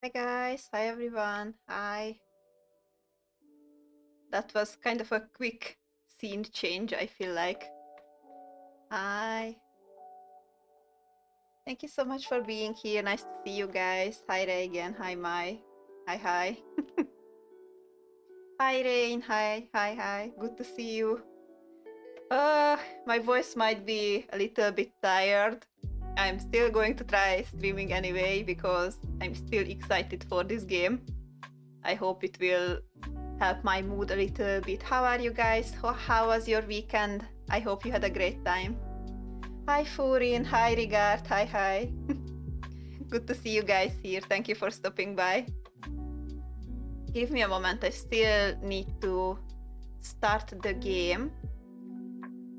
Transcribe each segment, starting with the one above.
Hi guys, hi everyone, hi. That was kind of a quick scene change, I feel like. Hi. Thank you so much for being here. Nice to see you guys. Hi Reagan, hi Mai. Hi, hi. Hi Rain, hi. Good to see you. My voice might be a little bit tired. I'm still going to try streaming anyway because I'm still excited for this game. I hope it will help my mood a little bit. How are you guys? How was your weekend? I hope you had a great time. Hi Furin, hi Rigard, hi. Good to see you guys here. Thank you for stopping by. Give me a moment, I still need to start the game.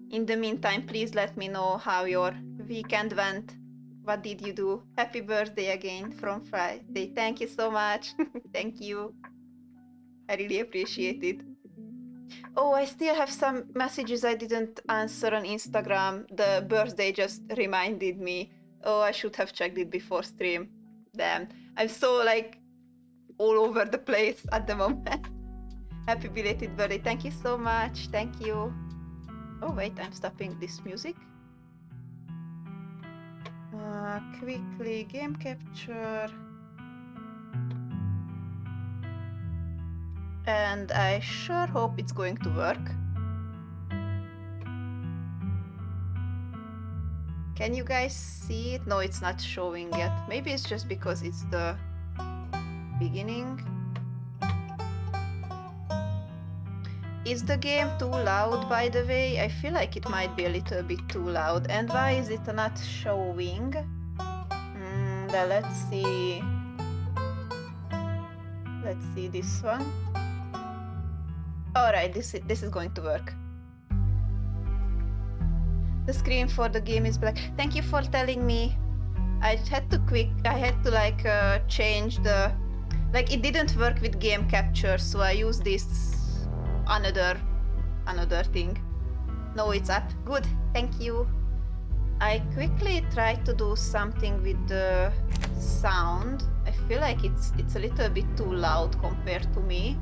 In the meantime, please let me know how your weekend went. What did you do? Happy birthday again from Friday. Thank you so much. Thank you. I really appreciate it. Oh, I still have some messages I didn't answer on Instagram. The birthday just reminded me. Oh, I should have checked it before stream. Damn. I'm so all over the place at the moment. Happy belated birthday. Thank you so much. Thank you. Oh, wait, I'm stopping this music. Quickly, game capture. And I sure hope it's going to work. Can you guys see it? No, it's not showing yet. Maybe it's just because it's the beginning. Is the game too loud, by the way? I feel like it might be a little bit too loud. And why is it not showing? Let's see. Let's see this one. Alright, this is going to work. The screen for the game is black. Thank you for telling me. I had to change the... it didn't work with game capture, so I used this another thing. No, it's up. Good, thank you. I quickly tried to do something with the sound. I feel like it's a little bit too loud compared to me.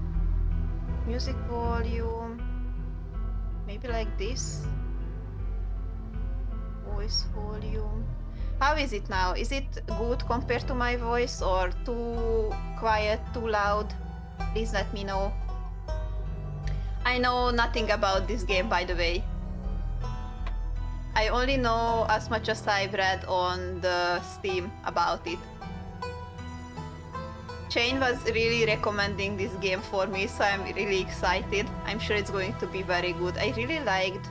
Music volume. Maybe like this. Voice volume. How is it now? Is it good compared to my voice or too quiet, too loud? Please let me know. I know nothing about this game, by the way. I only know as much as I've read on the Steam about it. Shane was really recommending this game for me, so I'm really excited. I'm sure it's going to be very good. I really liked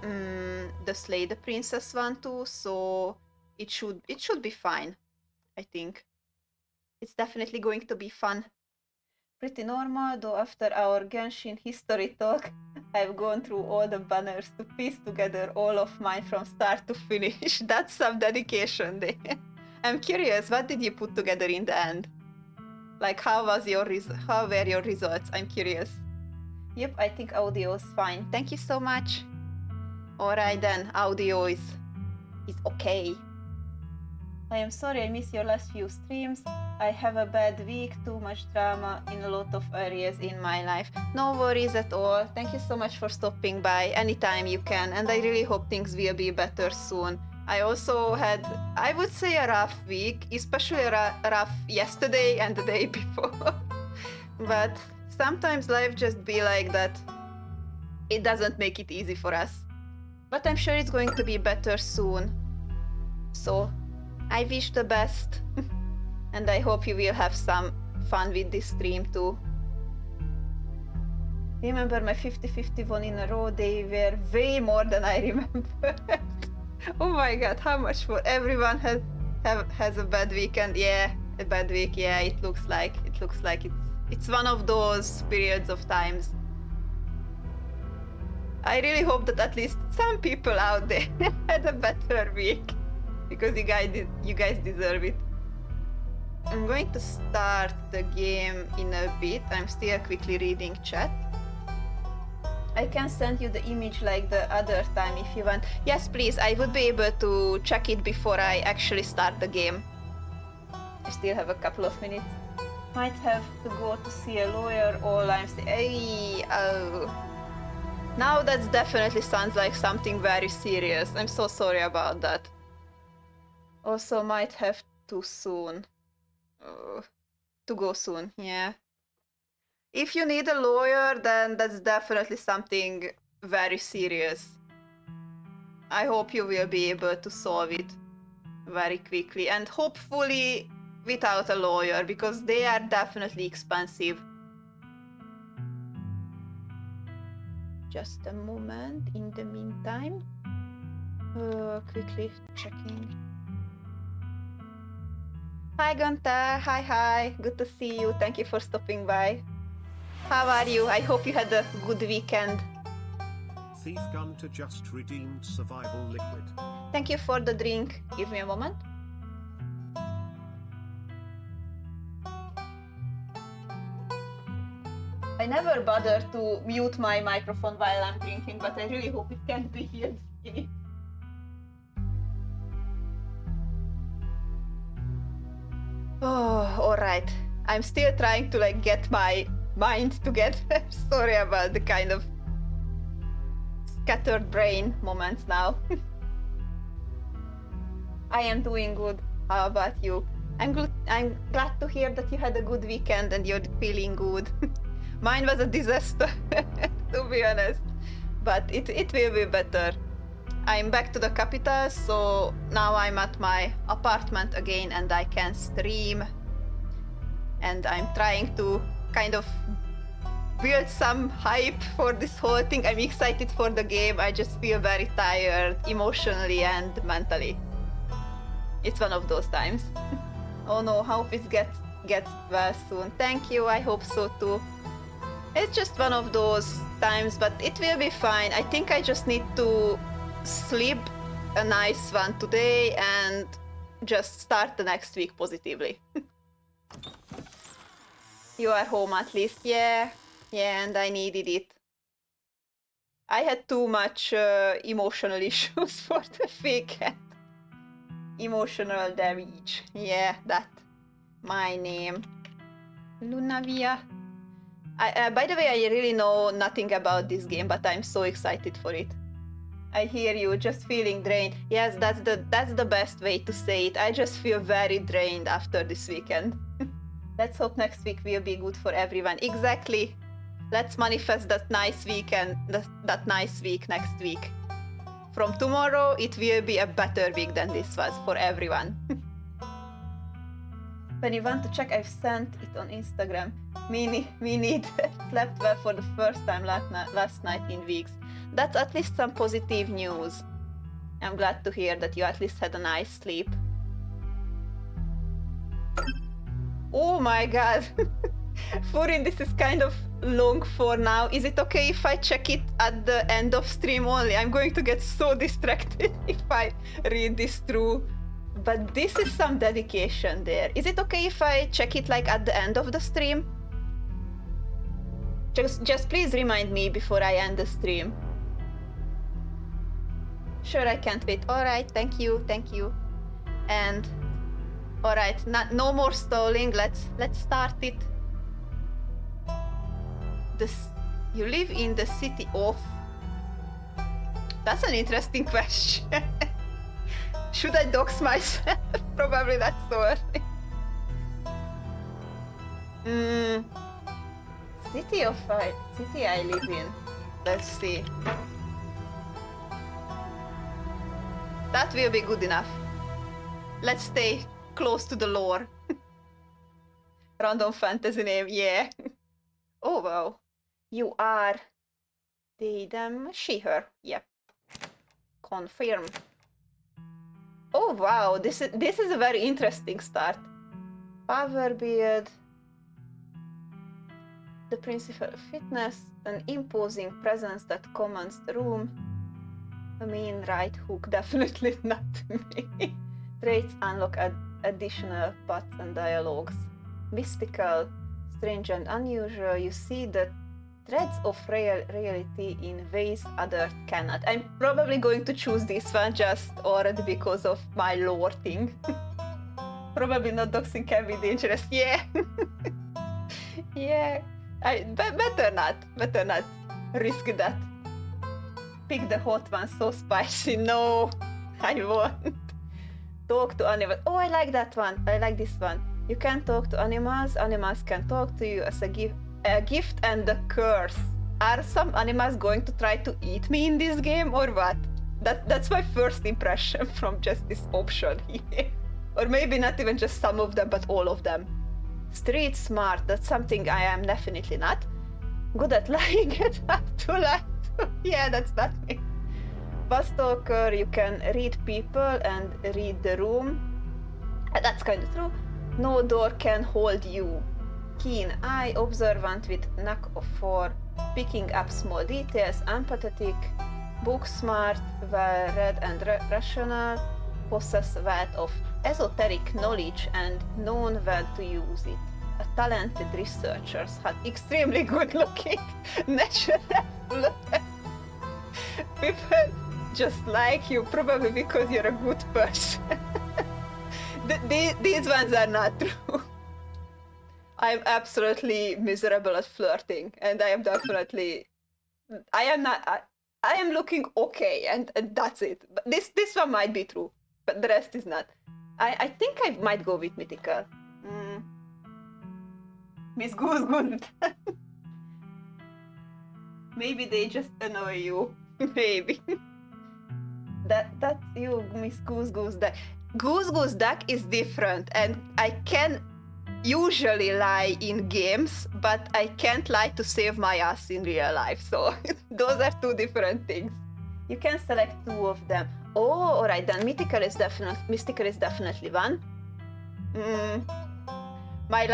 the Slay the Princess one too, so it should be fine, I think. It's definitely going to be fun. Pretty normal, though after our Genshin history talk, I've gone through all the banners to piece together all of mine from start to finish. That's some dedication there. I'm curious, what did you put together in the end? How were your results? I'm curious. Yep, I think audio is fine. Thank you so much. Alright then, audio is okay. I am sorry I missed your last few streams. I have a bad week, too much drama in a lot of areas in my life. No worries at all. Thank you so much for stopping by anytime you can, and I really hope things will be better soon. I also had, I would say, a rough week, especially rough yesterday and the day before. But sometimes life just be like that. It doesn't make it easy for us. But I'm sure it's going to be better soon. So I wish the best. And I hope you will have some fun with this stream too. Remember my 50-50 in a row, they were way more than I remembered. Oh my god, how much more? Everyone has a bad weekend. Yeah, a bad week. Yeah, it looks like it's one of those periods of times. I really hope that at least some people out there had a better week, because you guys deserve it. I'm going to start the game in a bit. I'm still quickly reading chat. I can send you the image like the other time if you want. Yes, please. I would be able to check it before I actually start the game. I still have a couple of minutes. Might have to go to see a lawyer. All I'm saying. Oh. Now that definitely sounds like something very serious. I'm so sorry about that. Also, might have to soon. To go soon, yeah. If you need a lawyer, then that's definitely something very serious. I hope you will be able to solve it very quickly and hopefully without a lawyer, because they are definitely expensive. Just a moment in the meantime. Quickly checking. Hi Gunther, hi, good to see you, thank you for stopping by. How are you? I hope you had a good weekend. Thief Gunter just redeemed survival liquid. Thank you for the drink. Give me a moment. I never bother to mute my microphone while I'm drinking, but I really hope it can't be heard. Oh, alright. I'm still trying to get my mind together. Sorry about the kind of scattered brain moments now. I am doing good. How about you? I'm glad to hear that you had a good weekend and you're feeling good. Mine was a disaster, to be honest. But it will be better. I'm back to the capital, so now I'm at my apartment again and I can stream. And I'm trying to kind of build some hype for this whole thing. I'm excited for the game. I just feel very tired emotionally and mentally. It's one of those times. Oh no, hope it gets well soon. Thank you, I hope so too. It's just one of those times, but it will be fine. I think I just need to sleep a nice one today and just start the next week positively. You are home at least, yeah, and I needed it. I had too much emotional issues for the weekend. Emotional damage, yeah, that. My name. Lunavia. By the way, I really know nothing about this game, but I'm so excited for it. I hear you, just feeling drained. Yes, that's the best way to say it. I just feel very drained after this weekend. Let's hope next week will be good for everyone. Exactly. Let's manifest that nice weekend, that nice week next week. From tomorrow, it will be a better week than this was for everyone. When you want to check, I've sent it on Instagram. Me neither. Slept well for the first time last night in weeks. That's at least some positive news. I'm glad to hear that you at least had a nice sleep. Oh my god. Furin, this is kind of long for now. Is it okay if I check it at the end of stream only? I'm going to get so distracted if I read this through. But this is some dedication there. Is it okay if I check it at the end of the stream? Just please remind me before I end the stream. Sure, I can't wait. Alright, thank you. And alright, no more stalling. Let's start it. You live in the city of... That's an interesting question. Should I dox myself? Probably that's so early. City I live in. Let's see. That will be good enough. Let's stay close to the lore. Random fantasy name, yeah. Oh wow. You are they, them, she, her. Yep. Confirm. Oh wow, this is a very interesting start. Power build. The principle of fitness, an imposing presence that commands the room. A mean right hook, definitely not me. Traits unlock additional paths and dialogues. Mystical, strange and unusual. You see the threads of reality in ways others cannot. I'm probably going to choose this one just already because of my lore thing. Probably not doxing can be dangerous. Yeah. Yeah. Better not risk that. Pick the hot one, so spicy. No, I won't. Talk to animals. Oh, I like that one. I like this one. You can talk to animals. Animals can talk to you as a gift and a curse. Are some animals going to try to eat me in this game or what? That's my first impression from just this option here. Or maybe not even just some of them, but all of them. Street smart. That's something I am definitely not. Good at lying and how to lie. Yeah, that's not me. Bus talker, you can read people and read the room. That's kind of true. No door can hold you. Keen eye, observant with knack of 4, picking up small details, empathetic, book smart, well read and rational, possess wealth of esoteric knowledge and known well to use it. A talented researcher, extremely good looking, natural people just like you, probably because you're a good person. These ones are not true. I'm absolutely miserable at flirting, and I am definitely, I am looking okay, and that's it. But this one might be true, but the rest is not. I think I might go with mythical. Miss Goose Goose. Maybe they just annoy you. Maybe. That's you, Miss Goose Goose Duck. Goose Goose Duck is different, and I can usually lie in games, but I can't lie to save my ass in real life. So those are two different things. You can select 2 of them. Oh, alright, then mystical is definitely one. My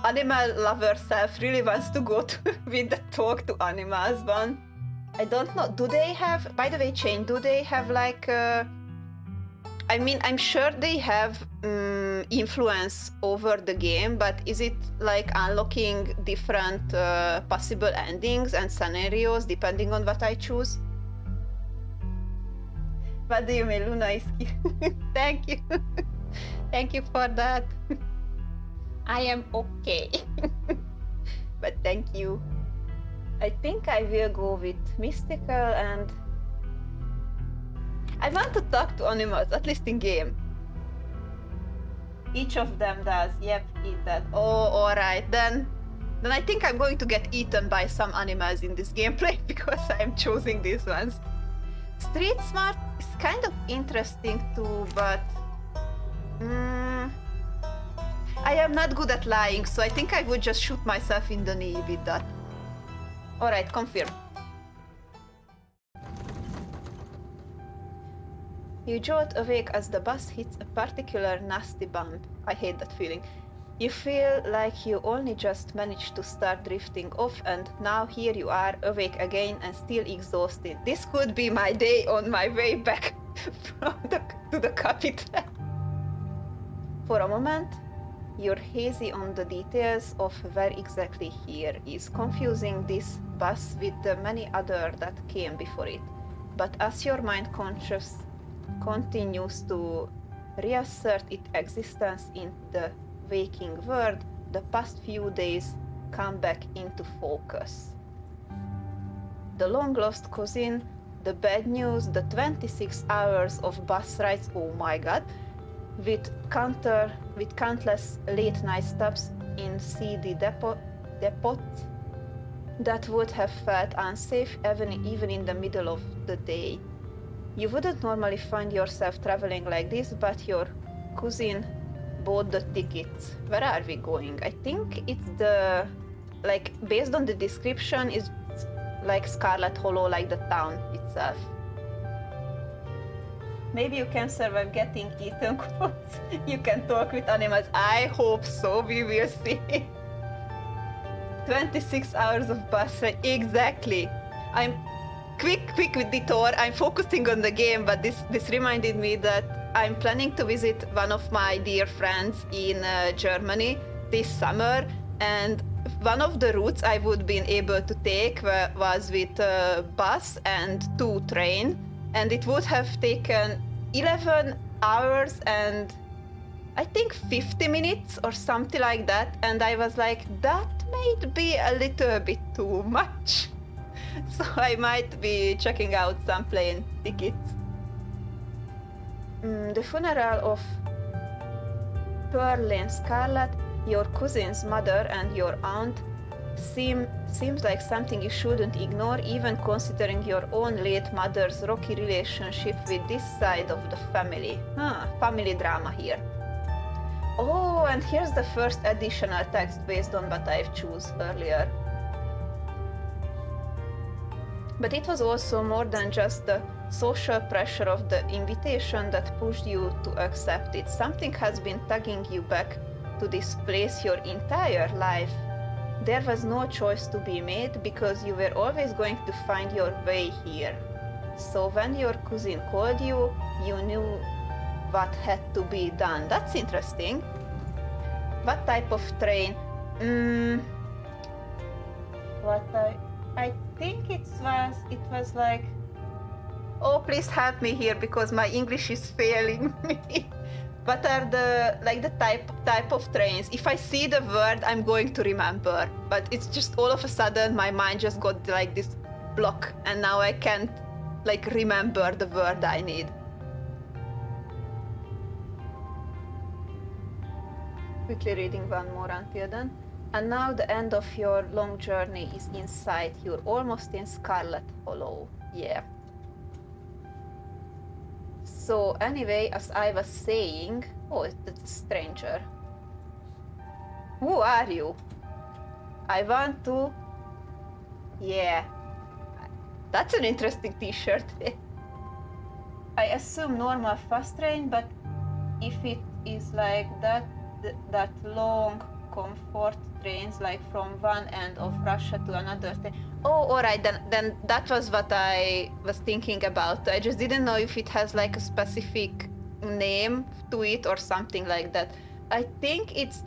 animal lover self really wants to go with the talk to animals one. I don't know. Do they have, by the way, Chain, do they have I'm sure they have influence over the game, but is it unlocking different possible endings and scenarios depending on what I choose? What do you mean, Luna is cute? Thank you. Thank you for that. I am okay. But thank you. I think I will go with mystical, and I want to talk to animals, at least in game. Each of them does. Yep, eat that. Oh, alright. Then I think I'm going to get eaten by some animals in this gameplay because I'm choosing these ones. Street smart is kind of interesting too, but I am not good at lying, so I think I would just shoot myself in the knee with that. Alright, confirm. You jolt awake as the bus hits a particular nasty bump. I hate that feeling. You feel like you only just managed to start drifting off, and now here you are, awake again and still exhausted. This could be my day on my way back to the capital. For a moment, you're hazy on the details of where exactly here is, confusing this bus with the many other that came before it. But as your mind conscious continues to reassert its existence in the waking world, the past few days come back into focus. The long-lost cousin, the bad news, the 26 hours of bus rides, oh my god, with countless late-night stops in CD depots that would have felt unsafe even in the middle of the day. You wouldn't normally find yourself traveling like this, but your cousin bought the tickets. Where are we going? I think it's based on the description, is like Scarlet Hollow, like the town itself. Maybe you can survive getting eaten close. You can talk with animals. I hope so. We will see. 26 hours of bus ride. Exactly. I'm quick with detour. I'm focusing on the game, but this reminded me that I'm planning to visit one of my dear friends in Germany this summer, and one of the routes I would be able to take was with bus and 2 train, and it would have taken 11 hours and I think 50 minutes or something like that, and I was like, that might be a little bit too much. So I might be checking out some plane tickets. The funeral of Pearl and Scarlet, your cousin's mother and your aunt, seems like something you shouldn't ignore, even considering your own late mother's rocky relationship with this side of the family. Family drama here. Oh, and here's the first additional text based on what I've chosen earlier. But it was also more than just the social pressure of the invitation that pushed you to accept it. Something has been tugging you back to this place your entire life. There was no choice to be made because you were always going to find your way here. So when your cousin called you, you knew what had to be done. That's interesting. What type of train? I think it was like, oh, please help me here because my English is failing me. What are the type of trains? If I see the word, I'm going to remember. But it's just all of a sudden my mind just got like this block, and now I can't like remember the word I need. Quickly reading one more until then. And now the end of your long journey is in sight. You're almost in Scarlet Hollow. Yeah. So anyway, as I was saying, oh, it's a stranger. Who are you? I want to... Yeah. That's an interesting t-shirt. I assume normal fast train, but if it is like that long comfort trains, like from one end of Russia to another thing. Oh, alright, then that was what I was thinking about. I just didn't know if it has like a specific name to it or something like that. I think it's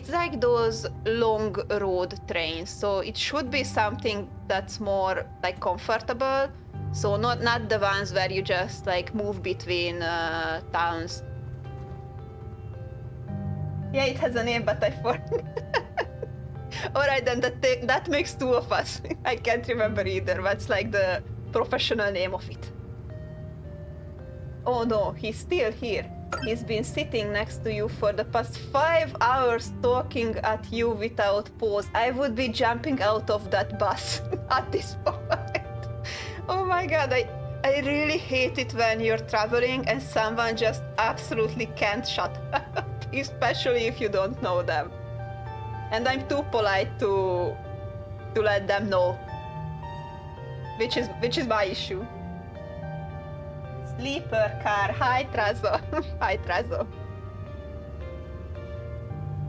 like those long road trains, so it should be something that's more like comfortable. So not the ones where you just like move between towns. Yeah, it has a name, but I forgot. Alright, then that makes two of us. I can't remember either. What's like the professional name of it? Oh no, he's still here. He's been sitting next to you for the past 5 hours talking at you without pause. I would be jumping out of that bus at this point. Oh my god, I really hate it when you're traveling and someone just absolutely can't shut up. Especially if you don't know them. And I'm too polite to let them know. Which is my issue. Sleeper car. Hi, Trazo. Hi, Trazo.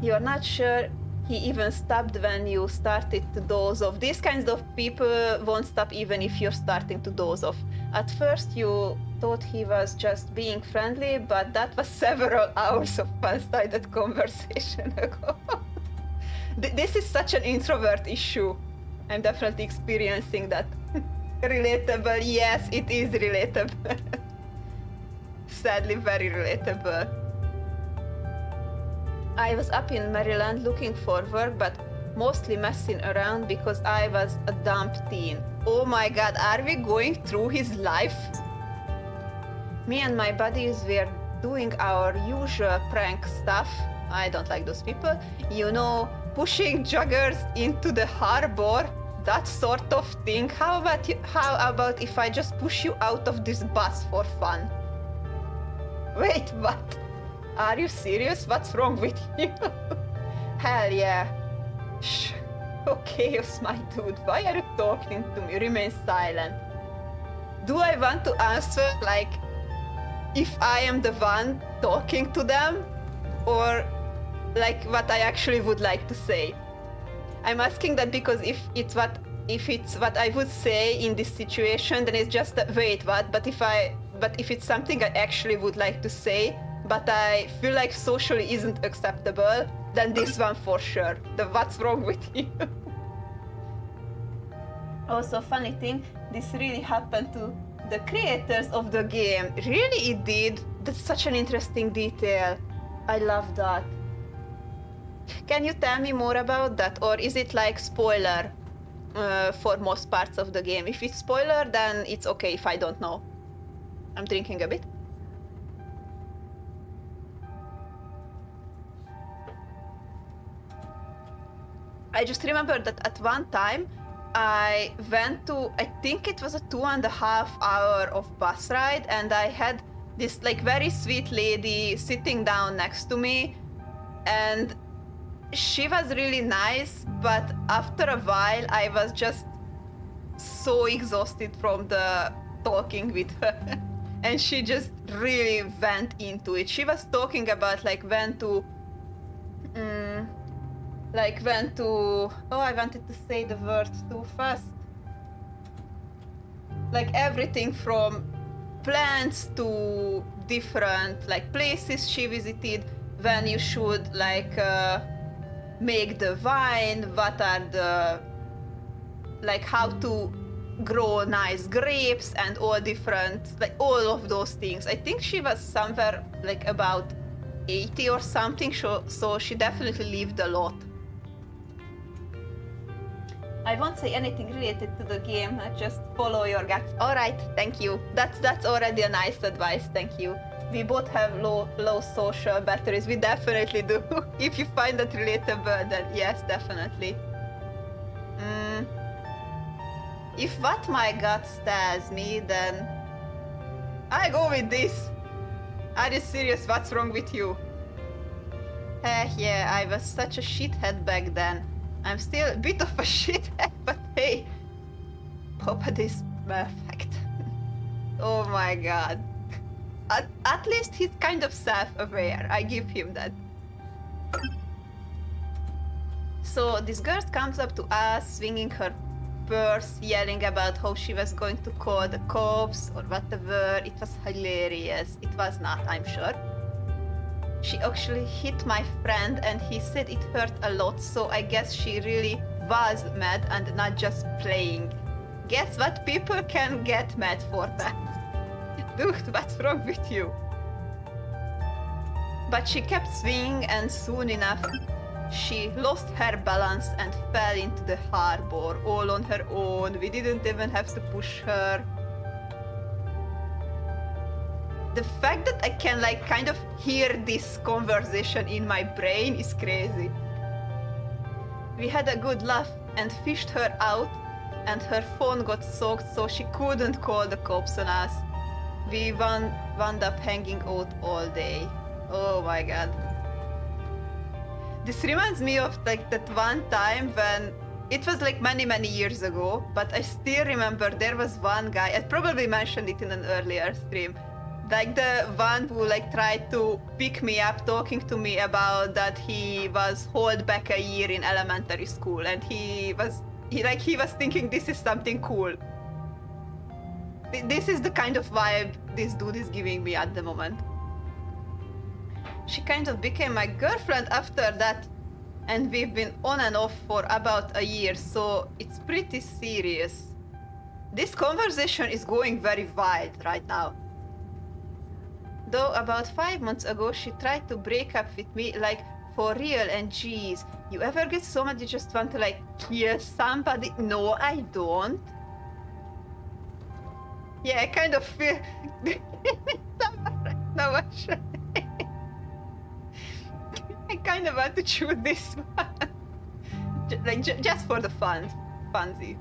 You're not sure he even stopped when you started to doze off. These kinds of people won't stop even if you're starting to doze off. At first you thought he was just being friendly, but that was several hours of one-sided conversation ago. This is such an introvert issue. I'm definitely experiencing that. Relatable, yes, it is relatable. Sadly, very relatable. I was up in Maryland looking for work, but mostly messing around because I was a dumb teen. Oh my god, are we going through his life? Me and my buddies were doing our usual prank stuff. I don't like those people. You know, pushing joggers into the harbor, that sort of thing. How about if I just push you out of this bus for fun? Wait, what? Are you serious? What's wrong with you? Hell yeah. Shh. Okay, my dude, why are you talking to me? Remain silent. Do I want to answer, like, if I am the one talking to them? Or, like, what I actually would like to say? I'm asking that because if it's what I would say in this situation, then it's just, wait, what? But if it's something I actually would like to say, but I feel like socially isn't acceptable, then this one for sure. The what's wrong with you? Also, funny thing, this really happened to the creators of the game. Really, it did. That's such an interesting detail. I love that. Can you tell me more about that, or is it like spoiler for most parts of the game? If it's spoiler, then it's okay if I don't know. I'm drinking a bit. I just remember that at one time I went to, I think it was a 2.5 hour of bus ride, and I had this like very sweet lady sitting down next to me, and she was really nice, but after a while I was just so exhausted from the talking with her. And she just really went into it. She was talking about like when to oh, I wanted to say the word too fast. Like everything from plants to different like places she visited, when you should like make the wine, what are the like how to grow nice grapes and all different like all of those things. I think she was somewhere like about 80 or something, so she definitely lived a lot. I won't say anything related to the game, just follow your guts. All right, thank you. That's already a nice advice, thank you. We both have low social batteries. We definitely do. If you find that relatable, then yes, definitely. If what my gut tells me, then I go with this. Are you serious? What's wrong with you? Yeah, I was such a shithead back then. I'm still a bit of a shithead, but hey, Papa is perfect. Oh my god. At least he's kind of self-aware. I give him that. So this girl comes up to us, swinging her purse, yelling about how she was going to call the cops or whatever. It was hilarious. It was not, I'm sure. She actually hit my friend and he said it hurt a lot, so I guess she really was mad and not just playing. Guess what? People can get mad for that. Dude, what's wrong with you? But she kept swinging, and soon enough she lost her balance and fell into the harbor all on her own. We didn't even have to push her. The fact that I can like kind of hear this conversation in my brain is crazy. We had a good laugh and fished her out, and her phone got soaked so she couldn't call the cops on us. We wound up hanging out all day. Oh my god. This reminds me of like that one time when it was like many years ago, but I still remember there was one guy, I probably mentioned it in an earlier stream, like the one who like tried to pick me up, talking to me about that he was held back a year in elementary school, and he was thinking this is something cool. This is the kind of vibe this dude is giving me at the moment. She kind of became my girlfriend after that, and we've been on and off for about a year, so it's pretty serious. This conversation is going very wild right now. Though about 5 months ago she tried to break up with me, like for real, and geez, you ever get so mad you just want to like kill somebody? No, I don't. Yeah, I kind of feel no, actually. I kind of want to choose this one. Just for the funsy.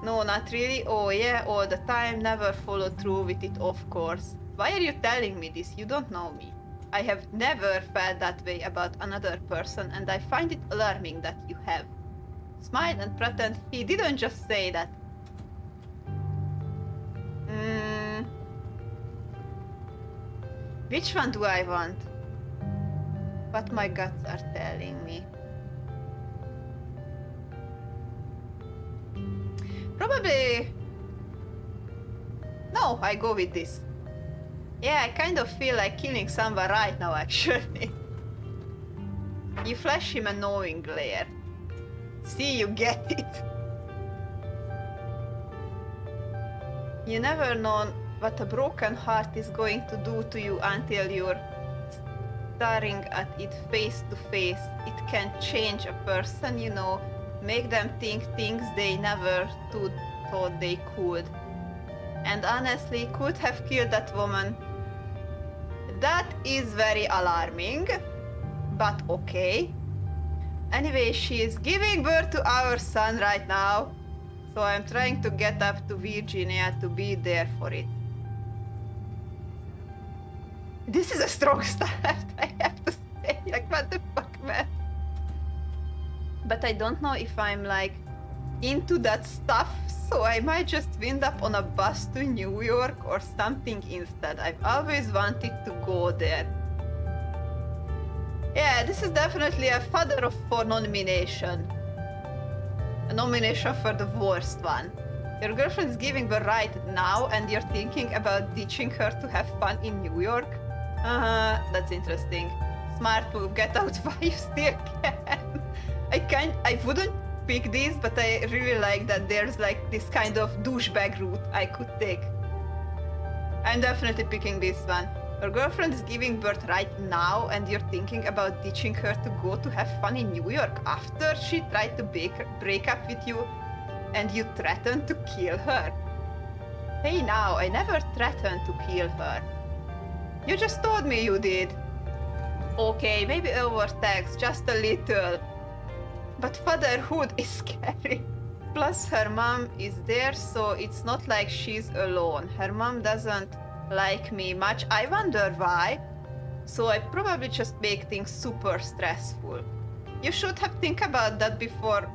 No, not really. Oh yeah, all the time, never follow through with it, of course. Why are you telling me this? You don't know me. I have never felt that way about another person, and I find it alarming that you have. Smile and pretend he didn't just say that. Which one do I want? What my guts are telling me. Probably... No, I go with this. Yeah, I kind of feel like killing someone right now, actually. You flash him a knowing glare. See, you get it. You never know what a broken heart is going to do to you until you're staring at it face to face, it can change a person, you know, make them think things they never thought they could. And honestly, could have killed that woman. That is very alarming, but okay. Anyway, she is giving birth to our son right now, so I'm trying to get up to Virginia to be there for it. This is a strong start, I have to say. Like, what the fuck, man? But I don't know if I'm, like, into that stuff, so I might just wind up on a bus to New York or something instead. I've always wanted to go there. Yeah, this is definitely a fodder for nomination. A nomination for the worst one. Your girlfriend is giving birth right now and you're thinking about ditching her to have fun in New York? That's interesting. Smart move, get out while you still can. I wouldn't pick these, but I really like that there's like this kind of douchebag route I could take. I'm definitely picking this one. Your girlfriend is giving birth right now and you're thinking about ditching her to go to have fun in New York after she tried to break up with you and you threatened to kill her. Hey now, I never threatened to kill her. You just told me you did. Okay, maybe over text, just a little. But fatherhood is scary. Plus her mom is there, so it's not like she's alone. Her mom doesn't like me much. I wonder why. So I probably just make things super stressful. You should have think about that before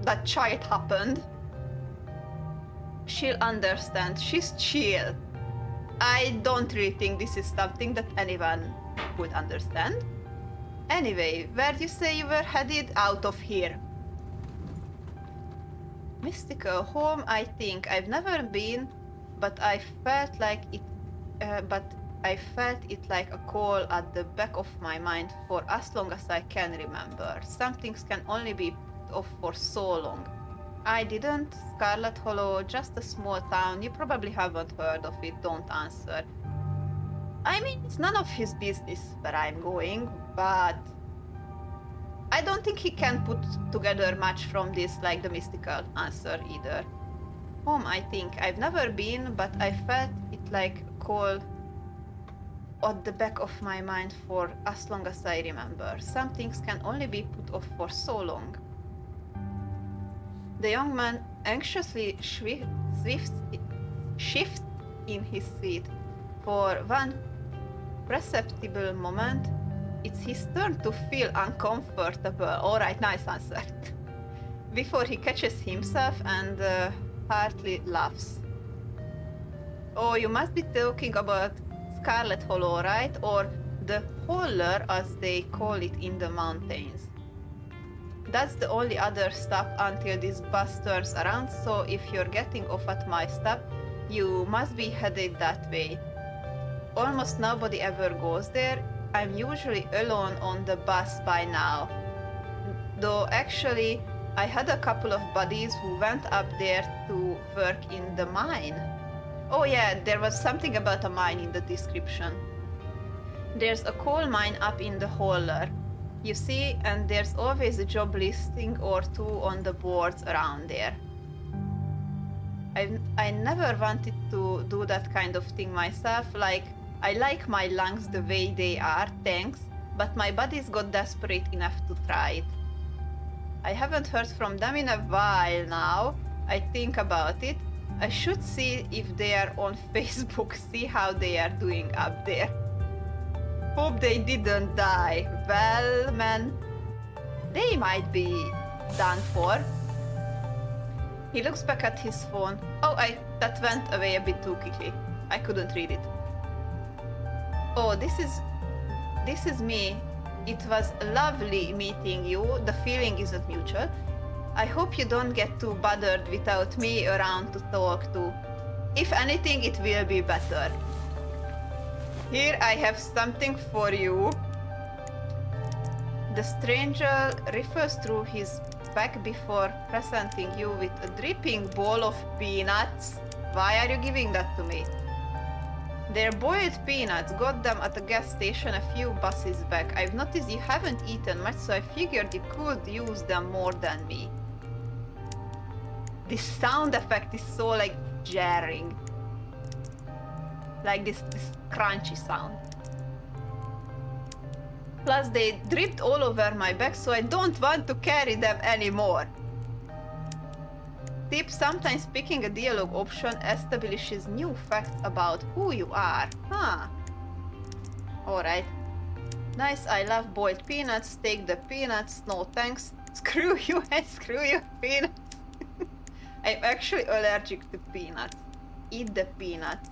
that child happened. She'll understand. She's chill. I don't really think this is something that anyone would understand. Anyway, where do you say you were headed? Out of here. Mystical home, I think. I've never been, but I felt it like a call at the back of my mind for as long as I can remember. Some things can only be put off for so long. I didn't. Scarlet Hollow, just a small town. You probably haven't heard of it. Don't answer. I mean, it's none of his business where I'm going, but I don't think he can put together much from this, like the mystical answer either. Home, I think. I've never been, but I felt it like a call at the back of my mind for as long as I remember. Some things can only be put off for so long. The young man anxiously shifts in his seat. For one perceptible moment, it's his turn to feel uncomfortable. Alright, nice answer. Before he catches himself and heartily laughs. Oh, you must be talking about Scarlet Hollow, right? Or the Holler, as they call it in the mountains. That's the only other stop until this bus turns around, so if you're getting off at my stop, you must be headed that way. Almost nobody ever goes there. I'm usually alone on the bus by now. Though actually, I had a couple of buddies who went up there to work in the mine. Oh yeah, there was something about a mine in the description. There's a coal mine up in the Holler. You see, and there's always a job listing or two on the boards around there. I never wanted to do that kind of thing myself, like, I like my lungs the way they are, thanks, but my buddies got desperate enough to try it. I haven't heard from them in a while now. I think about it. I should see if they are on Facebook, see how they are doing up there. Hope they didn't die. Well, man, they might be done for. He looks back at his phone. Oh, that went away a bit too quickly. I couldn't read it. Oh, this is me. It was lovely meeting you. The feeling isn't mutual. I hope you don't get too bothered without me around to talk to. If anything, it will be better. Here I have something for you. The stranger riffles through his bag before presenting you with a dripping bowl of peanuts. Why are you giving that to me? They're boiled peanuts. Got them at a gas station a few buses back. I've noticed you haven't eaten much, so I figured you could use them more than me. This sound effect is so like jarring. Like this crunchy sound. Plus they dripped all over my back, so I don't want to carry them anymore. Tip: sometimes picking a dialogue option establishes new facts about who you are. Huh. Alright. Nice, I love boiled peanuts. Take the peanuts. No thanks. Screw you and screw your peanuts. I'm actually allergic to peanuts. Eat the peanuts.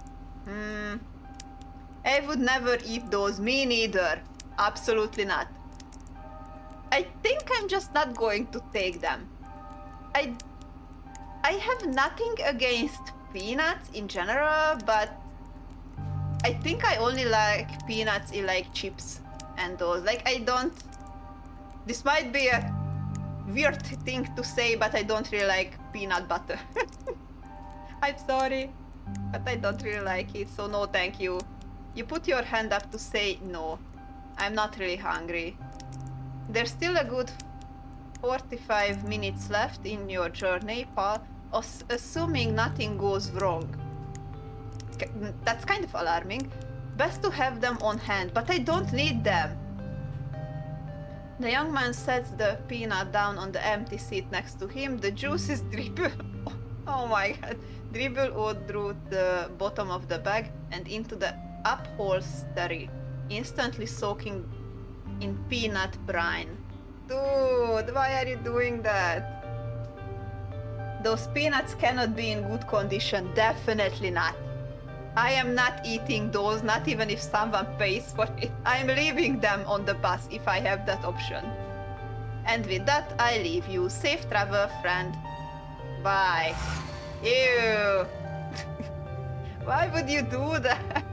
I would never eat those. Me neither. Absolutely not. I think I'm just not going to take them. I have nothing against peanuts in general, but I think I only like peanuts in like chips and those. Like I don't... This might be a weird thing to say, but I don't really like peanut butter. I'm sorry, but I don't really like it, so no thank you. You put your hand up to say no. I'm not really hungry. There's still a good 45 minutes left in your journey, Paul, assuming nothing goes wrong. That's kind of alarming. Best to have them on hand, but I don't need them. The young man sets the peanut down on the empty seat next to him. The juices dribble. Oh my god. Dribble out through the bottom of the bag and into the upholstery, instantly soaking in peanut brine. Dude, why are you doing that? Those peanuts cannot be in good condition. Definitely not. I am not eating those, not even if someone pays for it. I'm leaving them on the bus if I have that option. And with that, I leave you. Safe travel, friend. Bye. Ew. Why would you do that?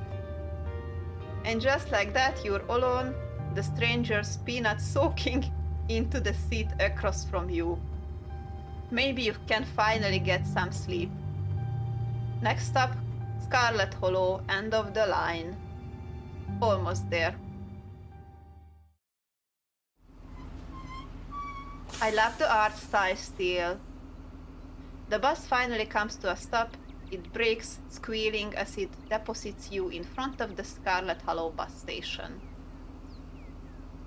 And just like that, you're alone, the stranger's peanut soaking into the seat across from you. Maybe you can finally get some sleep. Next up, Scarlet Hollow, end of the line. Almost there. I love the art style still. The bus finally comes to a stop. It brakes, squealing as it deposits you in front of the Scarlet Hollow bus station.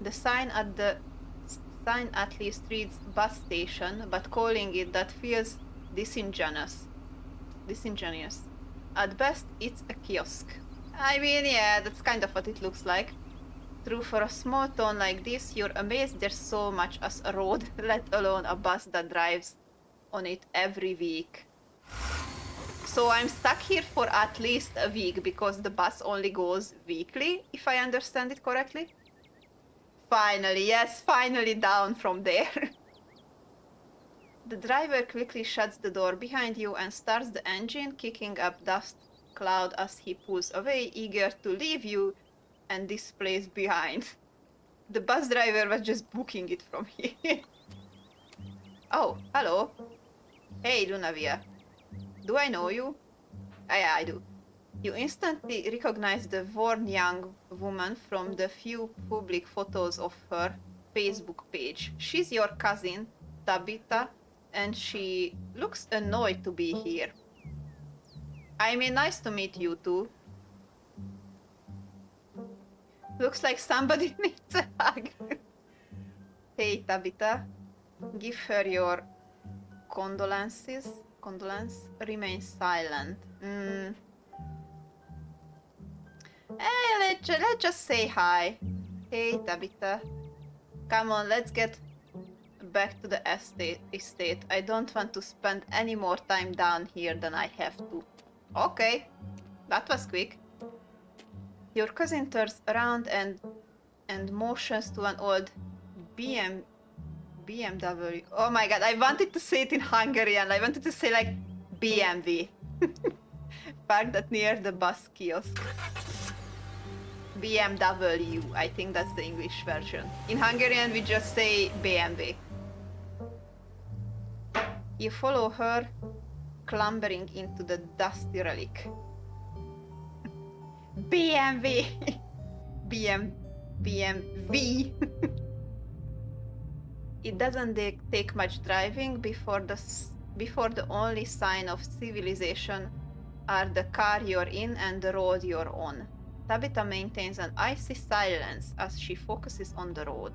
The sign at least reads bus station, but calling it that feels disingenuous. At best, it's a kiosk. I mean, yeah, that's kind of what it looks like. True, for a small town like this, you're amazed there's so much as a road, let alone a bus that drives on it every week. So I'm stuck here for at least a week because the bus only goes weekly, if I understand it correctly. Finally, yes, finally down from there. The driver quickly shuts the door behind you and starts the engine, kicking up dust cloud as he pulls away, eager to leave you and this place behind. The bus driver was just booking it from here. Oh, hello. Hey, Lunavia. Do I know you? Yeah, I do. You instantly recognize the worn young woman from the few public photos of her Facebook page. She's your cousin, Tabitha, and she looks annoyed to be here. I mean, nice to meet you too. Looks like somebody needs a hug. Hey, Tabitha. Give her your condolences. Remain silent. Hey, let's just say hi. Hey, Tabitha. Come on, let's get back to the estate. I don't want to spend any more time down here than I have to. Okay, that was quick. Your cousin turns around and motions to an old BMW. Oh my god, I wanted to say it in Hungarian. I wanted to say like BMW. Parked near the bus kiosk. BMW, I think that's the English version. In Hungarian we just say BMW. You follow her, clambering into the dusty relic. BMW. BMW. It doesn't take much driving before the only sign of civilization are the car you're in and the road you're on. Tabitha maintains an icy silence as she focuses on the road.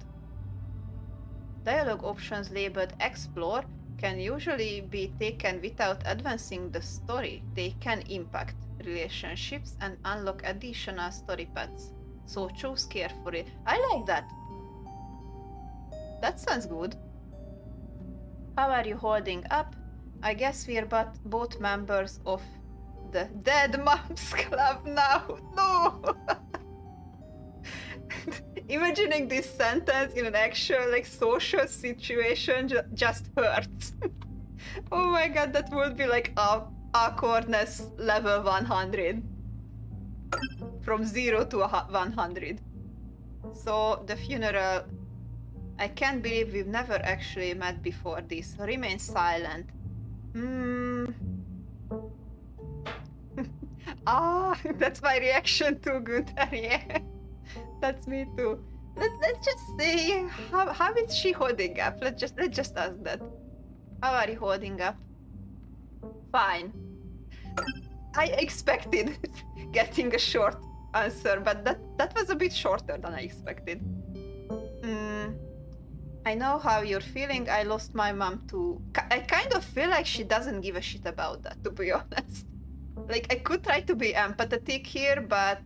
Dialogue options labeled Explore can usually be taken without advancing the story. They can impact relationships and unlock additional story paths. So choose carefully. I like that. That sounds good. How are you holding up? I guess we're both members of the Dead Moms Club now. No! Imagining this sentence in an actual like social situation just hurts. Oh my god, that would be like awkwardness level 100. From 0 to 100. So the funeral. I can't believe we've never actually met before this. Remain silent. That's my reaction to Gunther, yeah. That's me too. Let's just say, how is she holding up? Let's just ask that. How are you holding up? Fine. I expected getting a short answer, but that was a bit shorter than I expected. I know how you're feeling. I lost my mom too. I kind of feel like she doesn't give a shit about that, to be honest. Like, I could try to be empathetic here, but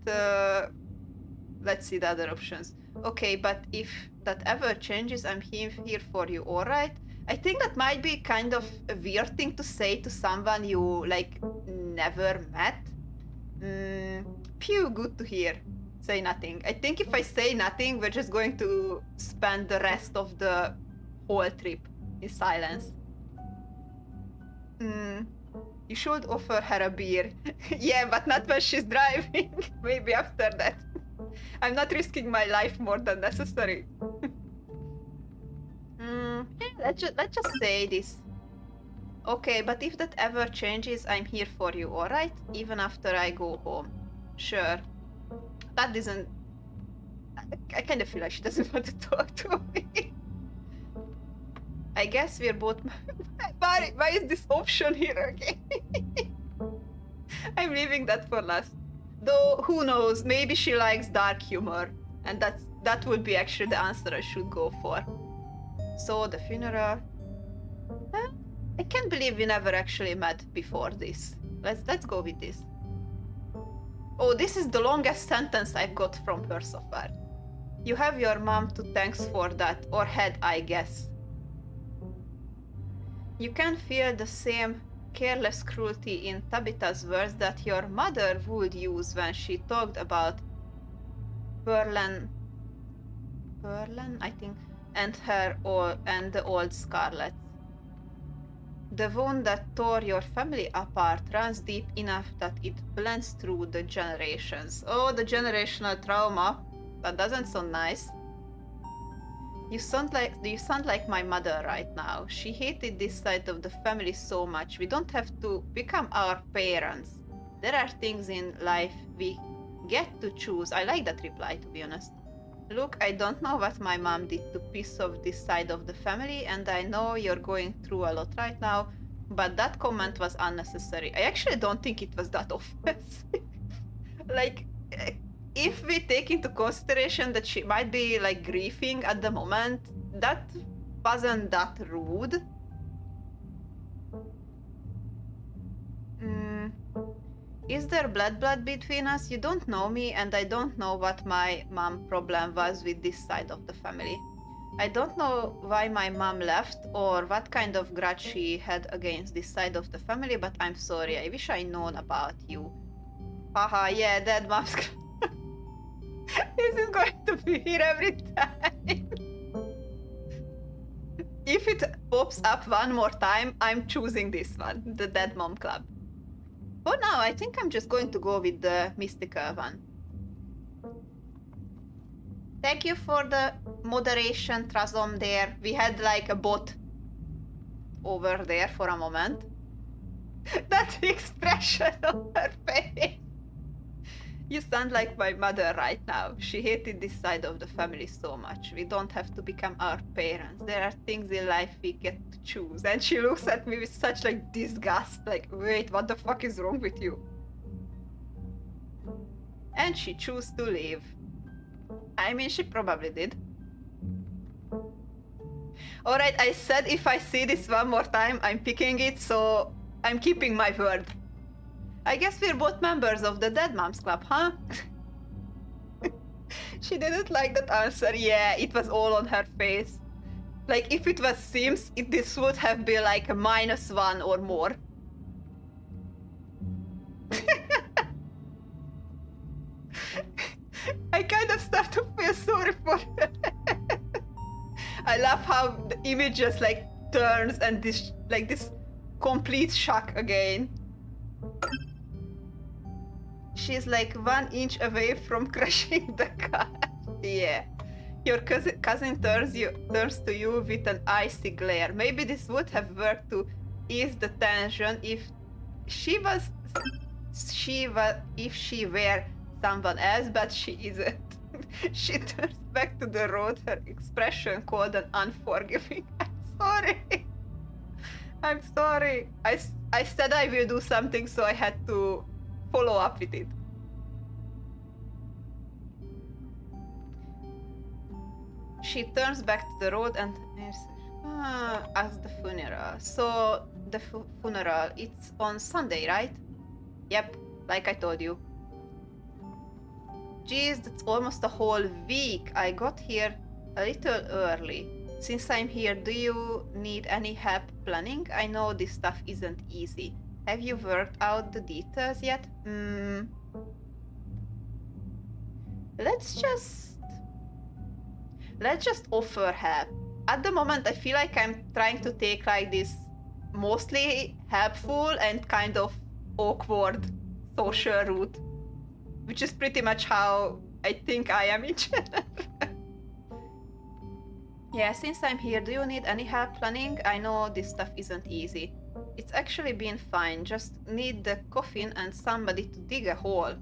let's see the other options. Okay, but if that ever changes, I'm here for you, alright? I think that might be kind of a weird thing to say to someone you, like, never met. Phew, good to hear. Say nothing. I think if I say nothing, we're just going to spend the rest of the whole trip in silence. You should offer her a beer. Yeah, but not when she's driving. Maybe after that. I'm not risking my life more than necessary. Yeah, let's just say this. Okay, but if that ever changes, I'm here for you, alright? Even after I go home. Sure. That isn't... I kind of feel like she doesn't want to talk to me. I guess we're both... Why is this option here again? I'm leaving that for last. Though, who knows, maybe she likes dark humor. And that would be actually the answer I should go for. So, the funeral... I can't believe we never actually met before this. Let's go with this. Oh, this is the longest sentence I've got from her so far. You have your mom to thanks for that, or had, I guess. You can feel the same careless cruelty in Tabitha's words that your mother would use when she talked about Berlin, I think, and the old Scarlet. The wound that tore your family apart runs deep enough that it blends through the generations. Oh, the generational trauma. That doesn't sound nice. You sound like my mother right now. She hated this side of the family so much. We don't have to become our parents. There are things in life we get to choose. I like that reply, to be honest. Look, I don't know what my mom did to piss off this side of the family, and I know you're going through a lot right now, but that comment was unnecessary. I actually don't think it was that offensive. Like, if we take into consideration that she might be, like, grieving at the moment, that wasn't that rude. Is there blood between us? You don't know me, and I don't know what my mom problem was with this side of the family. I don't know why my mom left or what kind of grudge she had against this side of the family, but I'm sorry. I wish I'd known about you. Haha, yeah, Dead Moms. This is going to be here every time. If it pops up one more time, I'm choosing this one, the Dead Mom Club. For now, I think I'm just going to go with the mystical one. Thank you for the moderation, Trazom, there. We had like a bot over there for a moment. That expression on her face. You sound like my mother right now. She hated this side of the family so much. We don't have to become our parents. There are things in life we get to choose. And she looks at me with such like disgust, like, wait, what the fuck is wrong with you? And she chose to leave. I mean, she probably did. Alright, I said if I see this one more time, I'm picking it, so I'm keeping my word. I guess we're both members of the Dead Moms Club, huh? She didn't like that answer. Yeah, it was all on her face. Like, if it was Sims, this would have been like a -1 or more. I kind of start to feel sorry for her. I love how the image just like turns and this complete shock again. She's like 1 inch away from crashing the car. Yeah. Your cousin turns to you with an icy glare. Maybe this would have worked to ease the tension if she were someone else, but she isn't. She turns back to the road, her expression cold and unforgiving. I'm sorry. I said I will do something, so I had to follow up with it. She turns back to the road and asks the funeral. So the funeral, it's on Sunday, right? Yep, like I told you. Geez, that's almost a whole week. I got here a little early. Since I'm here, do you need any help planning? I know this stuff isn't easy. Have you worked out the details yet? Let's just offer help. At the moment, I feel like I'm trying to take like this mostly helpful and kind of awkward social route, which is pretty much how I think I am in general. Yeah, since I'm here, do you need any help planning? I know this stuff isn't easy. It's actually been fine. Just need the coffin and somebody to dig a hole.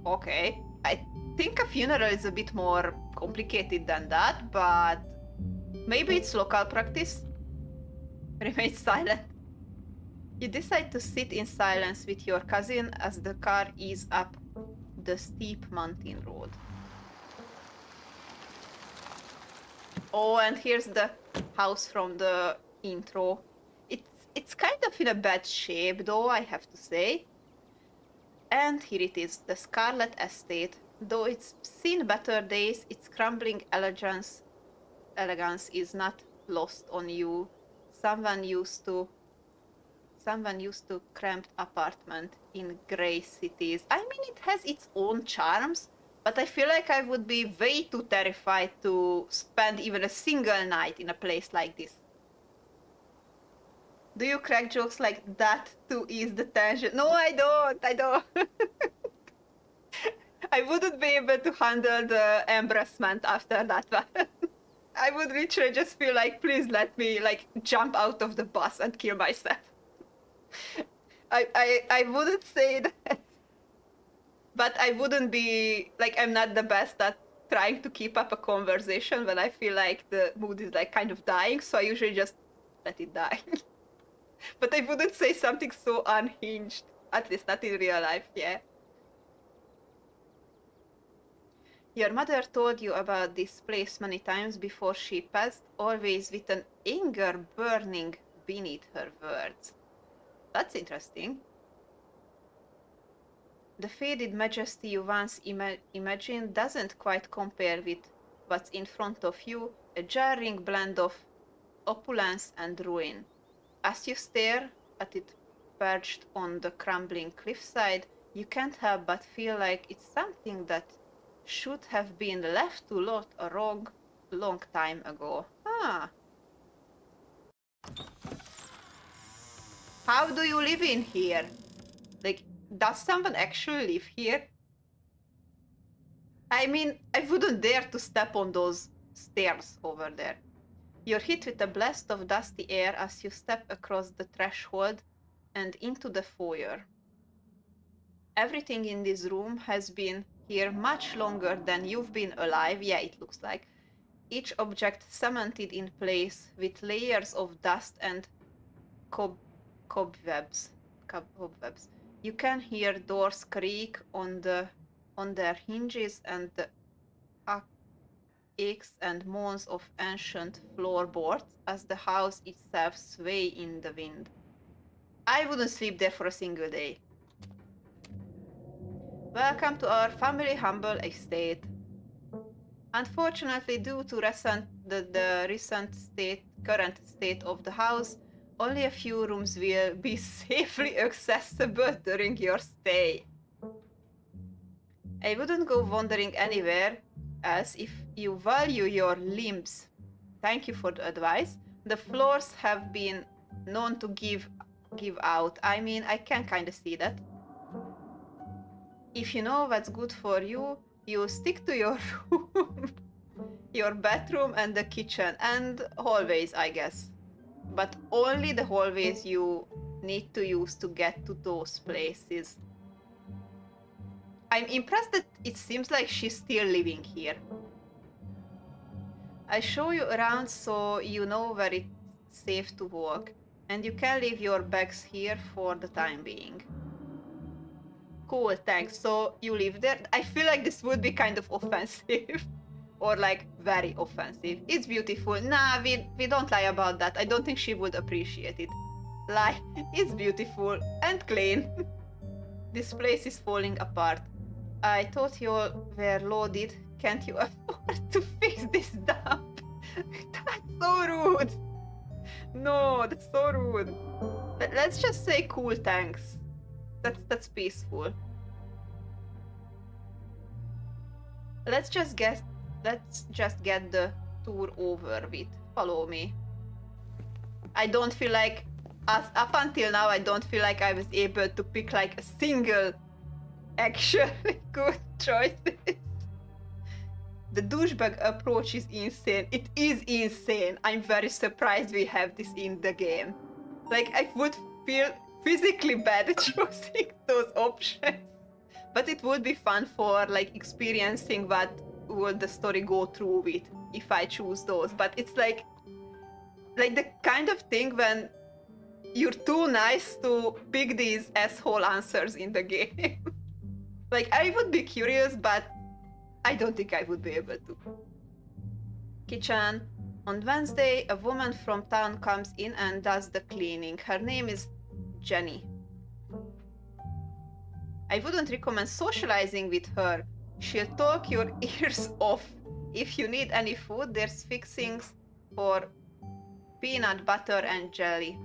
Okay. I think a funeral is a bit more complicated than that, but maybe it's local practice. Remain silent. You decide to sit in silence with your cousin as the car eases up the steep mountain road. Oh, and here's the house from the intro. It's kind of in a bad shape, though, I have to say. And here it is, the Scarlet estate. Though it's seen better days, its crumbling elegance is not lost on you. Someone used to cramped apartment in grey cities. I mean, it has its own charms, but I feel like I would be way too terrified to spend even a single night in a place like this. Do you crack jokes like that to ease the tension? No, I don't. I wouldn't be able to handle the embarrassment after that one. I would literally just feel like, please let me like jump out of the bus and kill myself. I wouldn't say that, but I wouldn't be like, I'm not the best at trying to keep up a conversation when I feel like the mood is like kind of dying, so I usually just let it die. But I wouldn't say something so unhinged, at least not in real life, yeah. Your mother told you about this place many times before she passed, always with an anger burning beneath her words. That's interesting. The faded majesty you once imagined doesn't quite compare with what's in front of you, a jarring blend of opulence and ruin. As you stare at it perched on the crumbling cliffside, you can't help but feel like it's something that should have been left to rot a long time ago. How do you live in here? Like, does someone actually live here? I mean, I wouldn't dare to step on those stairs over there. You're hit with a blast of dusty air as you step across the threshold and into the foyer. Everything in this room has been here much longer than you've been alive. Yeah, it looks like. Each object cemented in place with layers of dust and cobwebs. Cobwebs. You can hear doors creak on their hinges and the aches and moans of ancient floorboards as the house itself sway in the wind. I wouldn't sleep there for a single day. Welcome to our family humble estate. Unfortunately, due to the current state of the house, only a few rooms will be safely accessible during your stay. I wouldn't go wandering anywhere else if you value your limbs. Thank you for the advice. The floors have been known to give out. I mean, I can kind of see that. If you know what's good for you, you stick to your room, your bedroom and the kitchen and hallways, I guess. But only the hallways you need to use to get to those places. I'm impressed that it seems like she's still living here. I show you around so you know where it's safe to walk, and you can leave your bags here for the time being. Cool, thanks. So you live there? I feel like this would be kind of offensive. Or like very offensive. It's beautiful. Nah, we don't lie about that. I don't think she would appreciate it. Lie, it's beautiful and clean. This place is falling apart. I thought you all were loaded. Can't you afford to fix this dump? That's so rude. No, that's so rude. Let's just say cool, thanks. That's peaceful. Let's just get the tour over with. Follow me. I don't feel like, up until now, I don't feel like I was able to pick like a single actually good choice. The douchebag approach is insane. It is insane. I'm very surprised we have this in the game. Like, I would feel physically bad choosing those options. But it would be fun for like experiencing what would the story go through with if I choose those. But it's like the kind of thing when you're too nice to pick these asshole answers in the game. Like, I would be curious, but I don't think I would be able to. Kitchen. On Wednesday, a woman from town comes in and does the cleaning. Her name is Jenny. I wouldn't recommend socializing with her. She'll talk your ears off. If you need any food, there's fixings for peanut butter and jelly.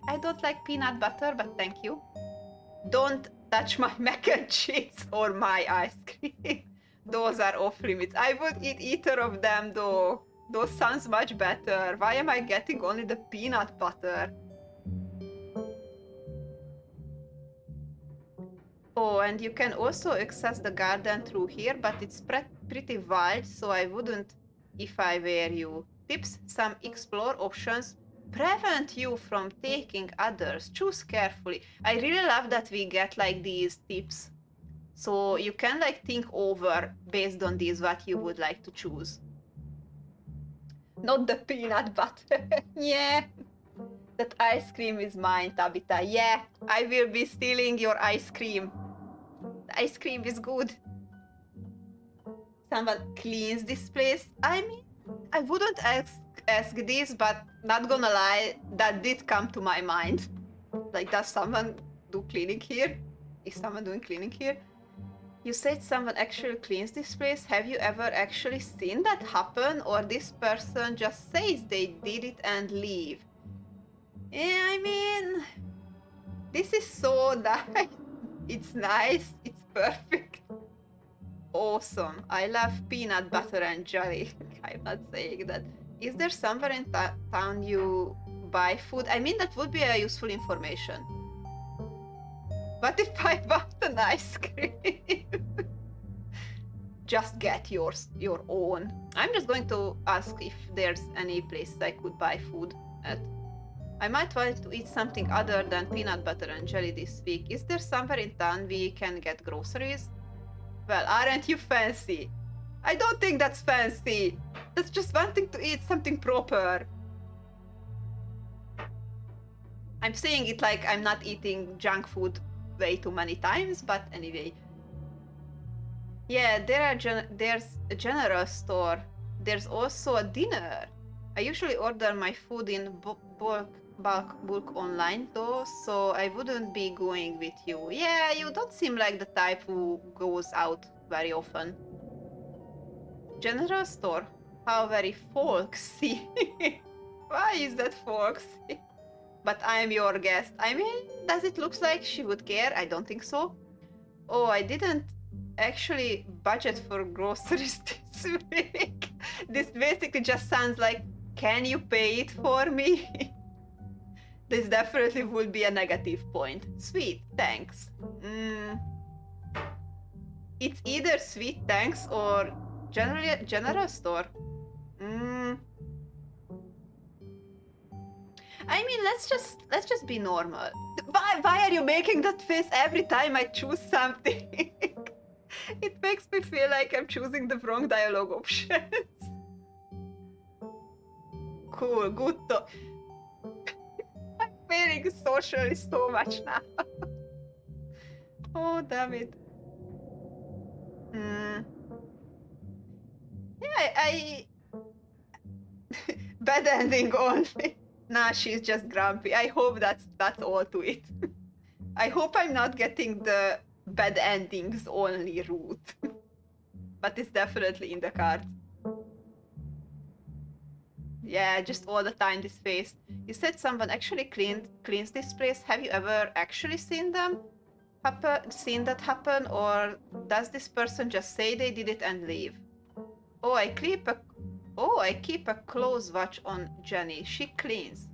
I don't like peanut butter, but thank you. Don't touch my mac and cheese or my ice cream. Those are off limits. I would eat either of them though. Those sounds much better. Why am I getting only the peanut butter? Oh, and you can also access the garden through here, but it's pretty wild, so I wouldn't if I were you. Tips: some explore options prevent you from taking others. Choose carefully. I really love that we get like these tips. So you can like think over based on these what you would like to choose. Not the peanut butter. Yeah. That ice cream is mine, Tabitha. Yeah, I will be stealing your ice cream. The ice cream is good. Someone cleans this place. I mean, I wouldn't ask this, but not gonna lie, that did come to my mind. Like, does someone do cleaning here? Is someone doing cleaning here? You said someone actually cleans this place. Have you ever actually seen that happen? Or this person just says they did it and leave? Yeah, I mean, this is so nice. It's nice. It's perfect. Awesome. I love peanut butter and jelly. I'm not saying that. Is there somewhere in town you buy food? I mean, that would be a useful information. What if I bought an ice cream? Just get your own. I'm just going to ask if there's any place I could buy food at. I might want to eat something other than peanut butter and jelly this week. Is there somewhere in town we can get groceries? Well, aren't you fancy? I don't think that's fancy. That's just wanting to eat something proper. I'm saying it like I'm not eating junk food way too many times, but anyway. Yeah, there's a general store. There's also a dinner. I usually order my food in bulk online though, so I wouldn't be going with you. Yeah, you don't seem like the type who goes out very often. General store? How very folksy. Why is that folksy? But I'm your guest. I mean, does it look like she would care? I don't think so. Oh, I didn't actually budget for groceries this week. This basically just sounds like, can you pay it for me? This definitely would be a negative point. Sweet, thanks. It's either sweet thanks or general store. I mean, let's just be normal. Why are you making that face every time I choose something? It makes me feel like I'm choosing the wrong dialogue options. Cool, good talk. I'm feeling socially so much now. Oh, damn it. Yeah, I bad ending only. Nah, she's just grumpy. I hope that's all to it. I hope I'm not getting the bad endings only route. But it's definitely in the cards. Yeah, just all the time this face. You said someone actually cleans this place. Have you ever actually seen that happen, or does this person just say they did it and leave? Oh, I keep a close watch on Jenny. She cleans.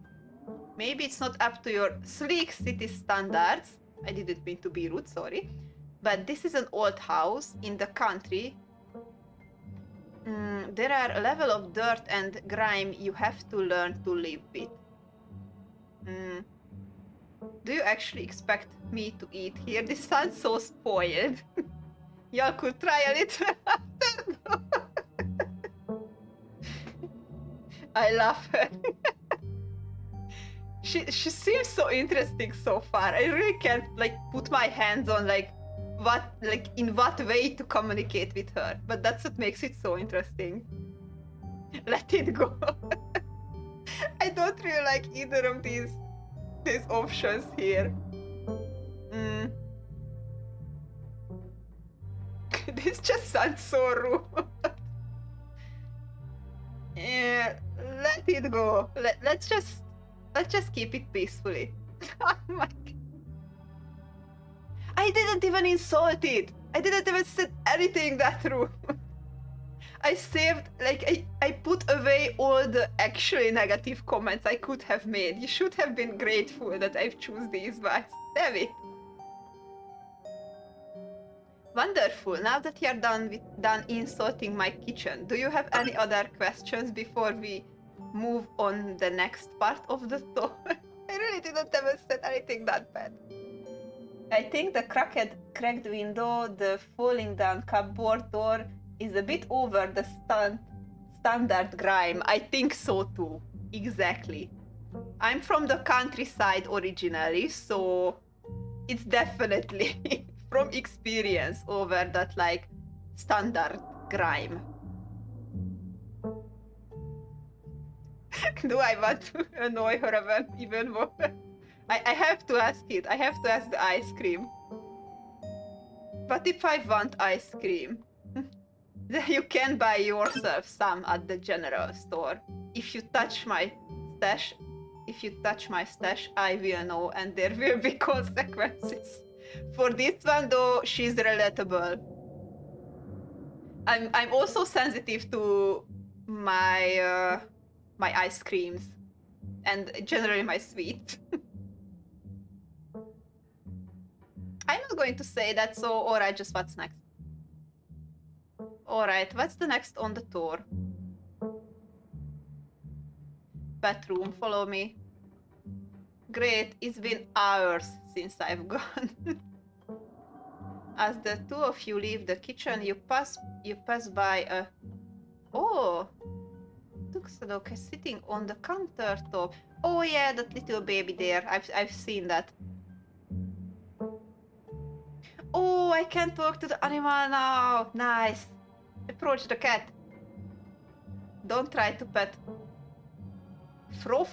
Maybe it's not up to your sleek city standards. I didn't mean to be rude, sorry. But this is an old house in the country. There are a level of dirt and grime you have to learn to live with. Do you actually expect me to eat here? This sounds so spoiled. Y'all could try a little after. I love her. She seems so interesting so far. I really can't put my hands on in what way to communicate with her. But that's what makes it so interesting. Let it go. I don't really like either of these options here. This just sounds so rude. Yeah, let it go. Let's just keep it peacefully. Oh my God. I didn't even insult it. I didn't even say anything that rude. I saved, I put away all the actually negative comments I could have made. You should have been grateful that I've choose these ones. Damn it. Wonderful. Now that you're done insulting my kitchen, do you have any other questions before we move on the next part of the tour? I really didn't ever said anything that bad. I think the cracked window, the falling down cupboard door is a bit over the standard grime. I think so too. Exactly. I'm from the countryside originally, so it's definitely from experience over that standard grime. Do I want to annoy her even more? I have to ask it. I have to ask the ice cream. But if I want ice cream, then you can buy yourself some at the general store. If you touch my stash, I will know, and there will be consequences. For this one, though, she's relatable. I'm also sensitive to my ice creams, and generally my sweets. I'm not going to say that, so alright, just what's next? Alright, what's the next on the tour? Bedroom, follow me. Great, it's been hours since I've gone. As the two of you leave the kitchen, you pass by a... Oh! Tuxedo is sitting on the countertop. Oh yeah, that little baby there. I've seen that. Oh, I can talk to the animal now. Nice. Approach the cat. Don't try to pet Fro.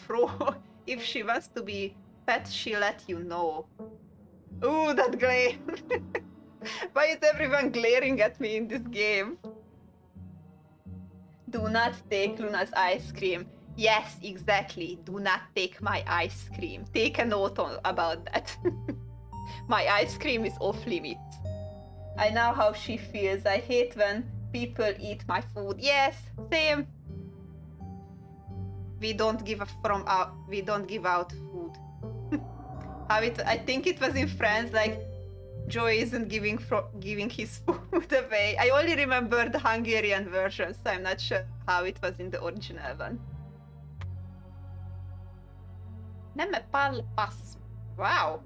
If she wants to be pet, she'll let you know. Ooh, that glare. Why is everyone glaring at me in this game? Do not take Luna's ice cream. Yes, exactly. Do not take my ice cream. Take a note about that. My ice cream is off limits. I know how she feels. I hate when people eat my food. Yes, same. We don't give out food. I think it was in France, like Joey isn't giving his food away. I only remember the Hungarian version, so I'm not sure how it was in the original one. Nem me parle pas. Wow.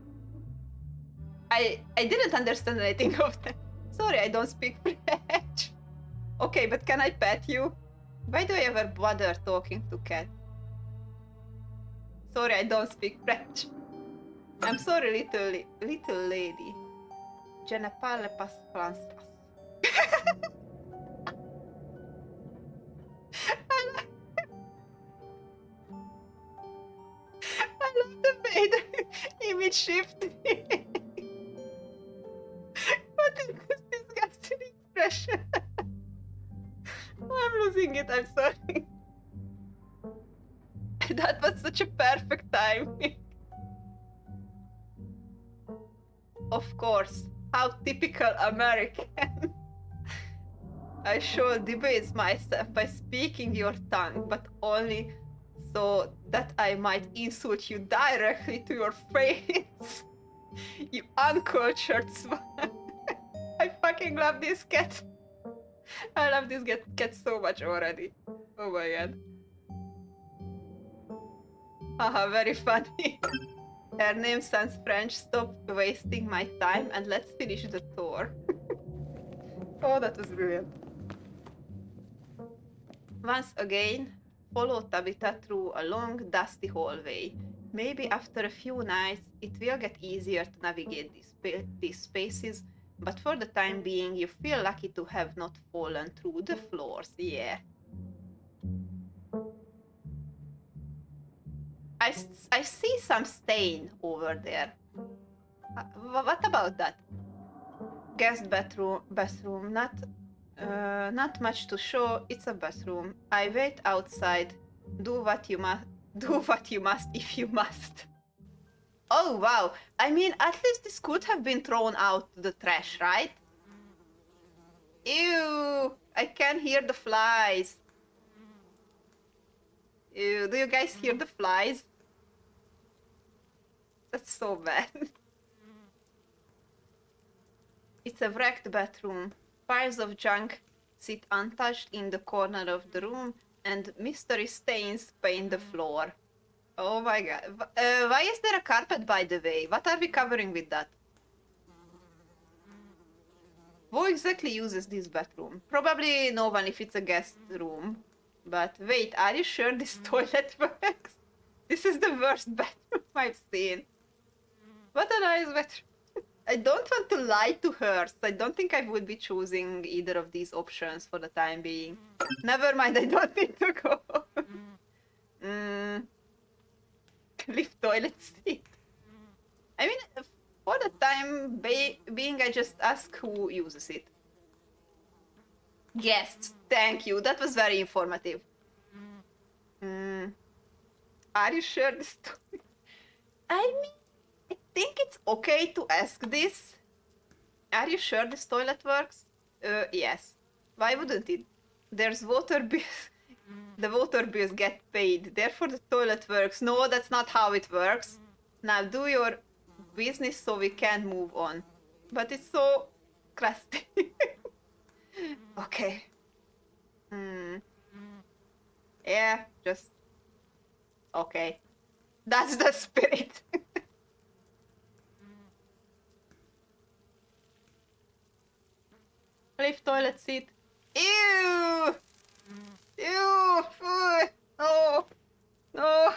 I didn't understand anything of that. Sorry, I don't speak French. Okay, but can I pet you? Why do I ever bother talking to cats? Sorry, I don't speak French. I'm sorry, little lady. Je ne parle pas français. I love the way the image shifted. What is this disgusting expression? I'm losing it, I'm sorry. That was such a perfect timing. Of course, how typical American. I shall debase myself by speaking your tongue, but only so that I might insult you directly to your face. You uncultured swan. I fucking love this cat. I love this cat so much already. Oh my god. Haha, very funny. Her name sounds French. Stop wasting my time and let's finish the tour. Oh, that was brilliant. Once again, follow Tabitha through a long, dusty hallway. Maybe after a few nights, it will get easier to navigate these spaces, but for the time being, you feel lucky to have not fallen through the floors. Yeah. I see some stain over there. What about that? Guest bathroom, not much to show. It's a bathroom. I wait outside. Do what you must if you must. Oh wow! I mean, at least this could have been thrown out to the trash, right? Ew! I can hear the flies. Ew! Do you guys hear the flies? That's so bad. It's a wrecked bathroom. Piles of junk sit untouched in the corner of the room, and mystery stains paint the floor. Oh my god. Why is there a carpet, by the way? What are we covering with that? Who exactly uses this bathroom? Probably no one if it's a guest room. But wait, are you sure this toilet works? This is the worst bathroom I've seen. What a nice bathroom. I don't want to lie to her, so I don't think I would be choosing either of these options for the time being. Never mind, I don't need to go. Lift toilet seat. I mean, for the time being, I just ask who uses it. Yes, thank you. That was very informative. Are you sure this toilet... I mean, I think it's okay to ask this. Are you sure this toilet works? Yes. Why wouldn't it? There's water bills. The water bills get paid. Therefore the toilet works. No, that's not how it works. Now do your business so we can move on. But it's so crusty. Okay. Yeah, just... Okay. That's the spirit. Lift toilet seat. Ew! Ew! Ugh. No! No!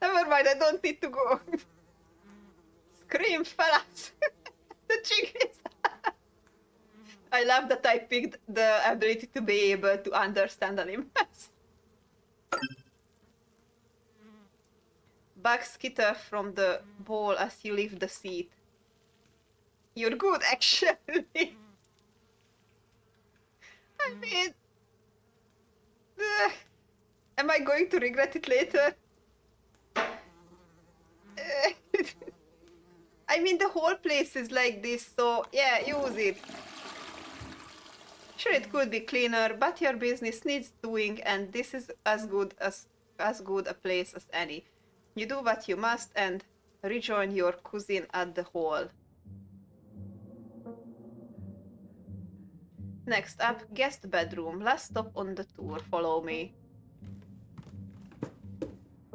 Never mind, I don't need to go. Scream, fellas! The chickens! I love that I picked the ability to be able to understand animals. Bugs skitter from the ball as you leave the seat. You're good, actually. I mean... am I going to regret it later? I mean, the whole place is like this, so yeah, use it. Sure, it could be cleaner, but your business needs doing, and this is as good a place as any. You do what you must and rejoin your cousin at the hall. Next up, guest bedroom. Last stop on the tour. Follow me.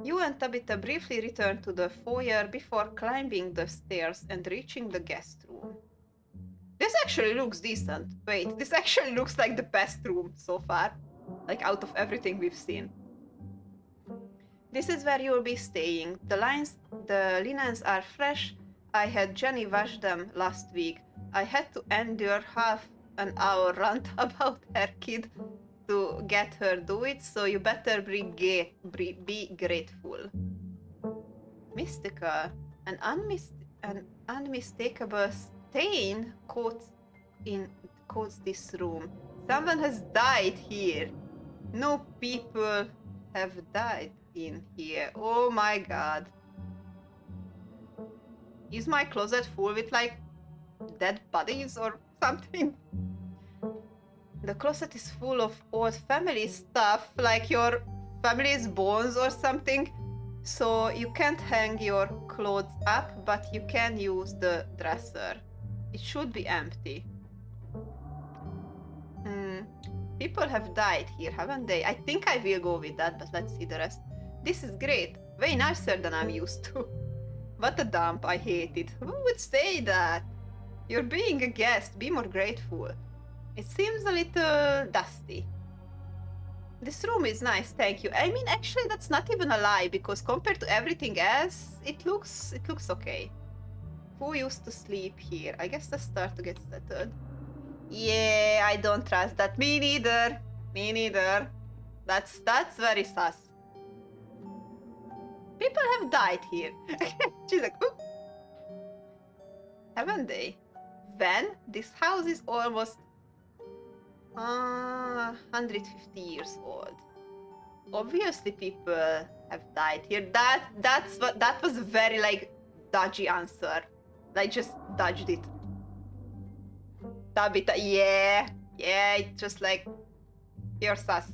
You and Tabitha briefly return to the foyer before climbing the stairs and reaching the guest room. This actually looks decent. Wait, this actually looks like the best room so far. Like, out of everything we've seen. This is where you'll be staying. The linens are fresh. I had Jenny wash them last week. I had to endure half an hour rant about her kid to get her do it, so you better be grateful. Mystical. An unmistakable stain coats this room. Someone has died here. No people have died in here. Oh my god. Is my closet full with like dead bodies or something? The closet is full of old family stuff, like your family's bones or something. So you can't hang your clothes up, but you can use the dresser. It should be empty. People have died here, haven't they? I think I will go with that, but let's see the rest. This is great. Way nicer than I'm used to. What a dump. I hate it. Who would say that? You're being a guest. Be more grateful. It seems a little dusty. This room is nice, thank you. I mean, actually, that's not even a lie, because compared to everything else, it looks okay. Who used to sleep here? I guess let's start to get settled. Yeah, I don't trust that. Me neither. Me neither. That's very sus. People have died here. She's like, ooh. Haven't they? When? This house is almost 150 years old. Obviously people have died here. That was a very like dodgy answer. I just dodged it. Tabitha, yeah, it's just like you're sus.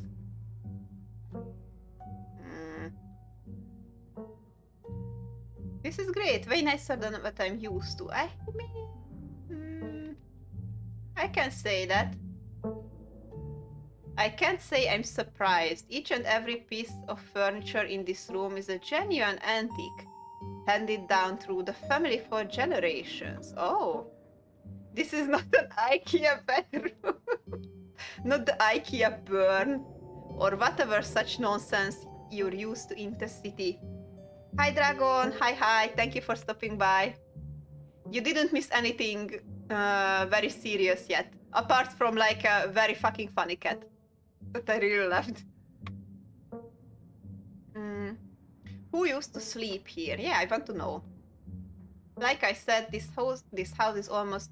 This is great, way nicer than what I'm used to. I mean, I can say that. I can't say I'm surprised. Each and every piece of furniture in this room is a genuine antique, handed down through the family for generations. Oh, this is not an IKEA bedroom. Not the IKEA burn, or whatever such nonsense you're used to in the city. Hi Dragon, hi, thank you for stopping by. You didn't miss anything very serious yet, apart from like a very fucking funny cat that I really loved. Who used to sleep here? Yeah, I want to know. Like I said, this house is almost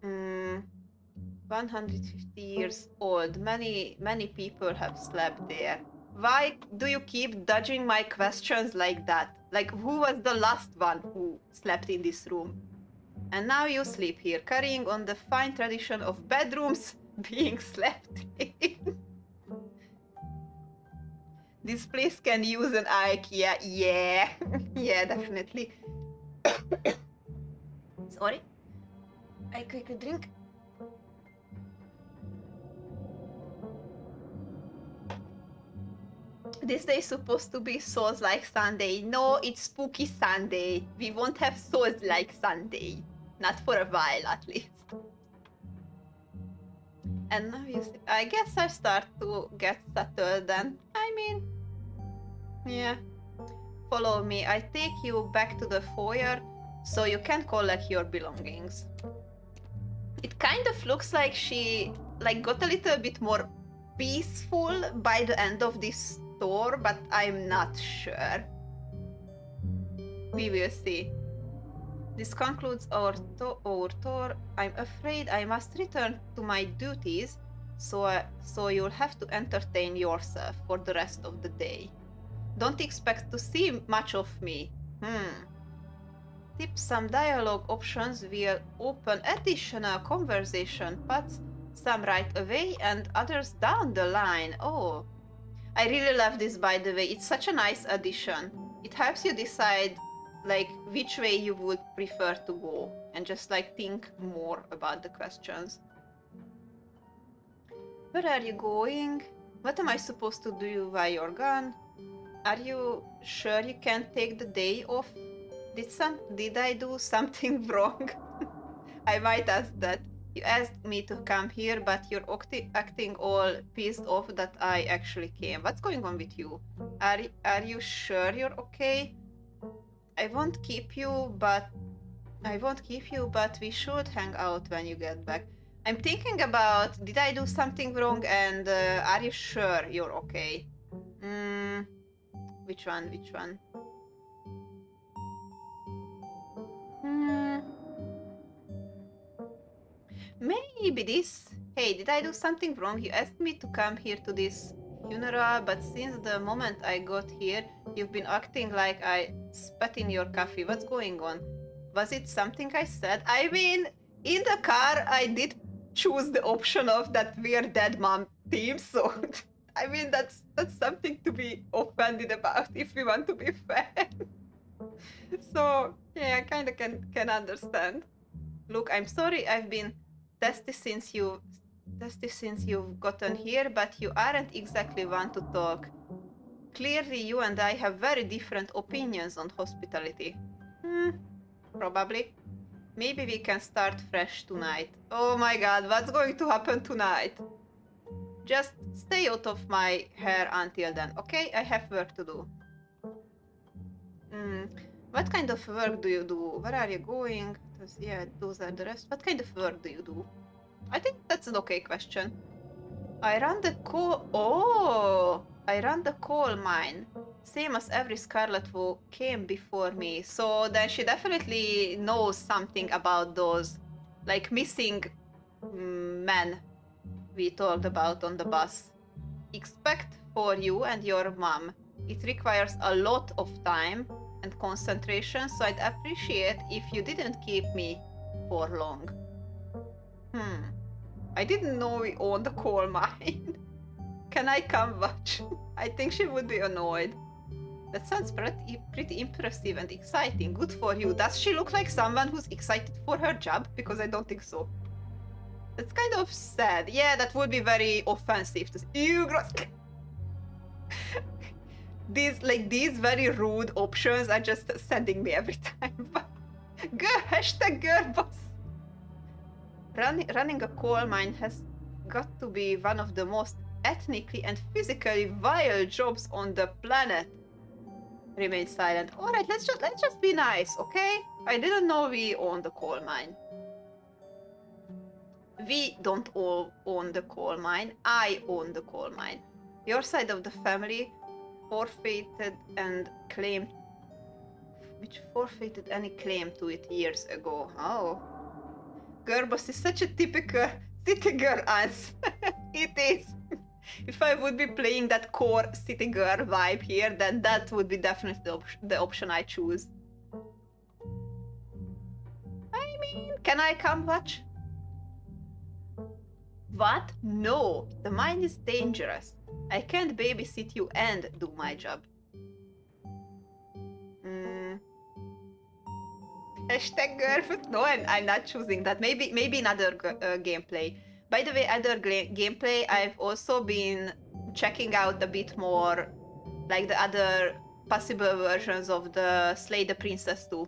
150 years old. Many people have slept there. Why do you keep dodging my questions like that? Like, who was the last one who slept in this room? And now you sleep here, carrying on the fine tradition of bedrooms being slept in. This place can use an IKEA. Yeah, yeah, definitely. Sorry. I quickly drink. This day is supposed to be Souls like Sunday. No, it's Spooky Sunday. We won't have Souls like Sunday. Not for a while, at least. And now you see, I guess I start to get settled then. I mean, yeah. Follow me. I take you back to the foyer so you can collect your belongings. It kind of looks like she got a little bit more peaceful by the end of this tour, but I'm not sure. We will see. This concludes our tour. I'm afraid I must return to my duties, so you'll have to entertain yourself for the rest of the day. Don't expect to see much of me. Tips. Some dialogue options will open additional conversation paths, some right away and others down the line. Oh, I really love this, by the way. It's such a nice addition. It helps you decide like which way you would prefer to go and just like think more about the questions. Where are you going? What am I supposed to do while you're gone? Are you sure you can't take the day off? Did I do something wrong? I might ask that. You asked me to come here, but you're acting all pissed off that I actually came. What's going on with you? Are you sure you're okay? I won't keep you, but we should hang out when you get back. I'm thinking about, did I do something wrong, and are you sure you're okay? Which one? Maybe this. Hey, did I do something wrong? You asked me to come here to this funeral, but since the moment I got here, you've been acting like I spat in your coffee. What's going on? Was it something I said? I mean, in the car, I did choose the option of that we're dead mom theme, so I mean, that's something to be offended about if we want to be fair. So, yeah, I kind of can understand. Look, I'm sorry I've been testy since you've gotten here, but you aren't exactly one to talk. Clearly, you and I have very different opinions on hospitality. Probably. Maybe we can start fresh tonight. Oh my god, what's going to happen tonight? Just stay out of my hair until then, okay? I have work to do. What kind of work do you do? Where are you going? Yeah, those are the rest. What kind of work do you do? I think that's an okay question. I run the coal mine. Same as every Scarlet who came before me. So then she definitely knows something about those, like, missing men we talked about on the bus. Expect for you and your mom. It requires a lot of time and concentration, so I'd appreciate if you didn't keep me for long. I didn't know we owned the coal mine. Can I come watch? I think she would be annoyed. That sounds pretty impressive and exciting. Good for you. Does she look like someone who's excited for her job? Because I don't think so. That's kind of sad. Yeah, that would be very offensive to say. Ew, gross. These very rude options are just sending me every time. Girl boss. Running a coal mine has got to be one of the most ethnically and physically vile jobs on the planet. Remain silent. Alright, let's just be nice, okay? I didn't know we owned the coal mine. We don't all own the coal mine. I own the coal mine. Your side of the family forfeited any claim to it years ago. Oh. Girlboss is such a typical city girl answer. It is. If I would be playing that core city girl vibe here, then that would be definitely the option I choose. I mean, can I come watch? What? No, the mine is dangerous. I can't babysit you and do my job. Hashtag girl, but no, I'm not choosing that. Maybe another gameplay. By the way, other gameplay, I've also been checking out a bit more like the other possible versions of the Slay the Princess 2.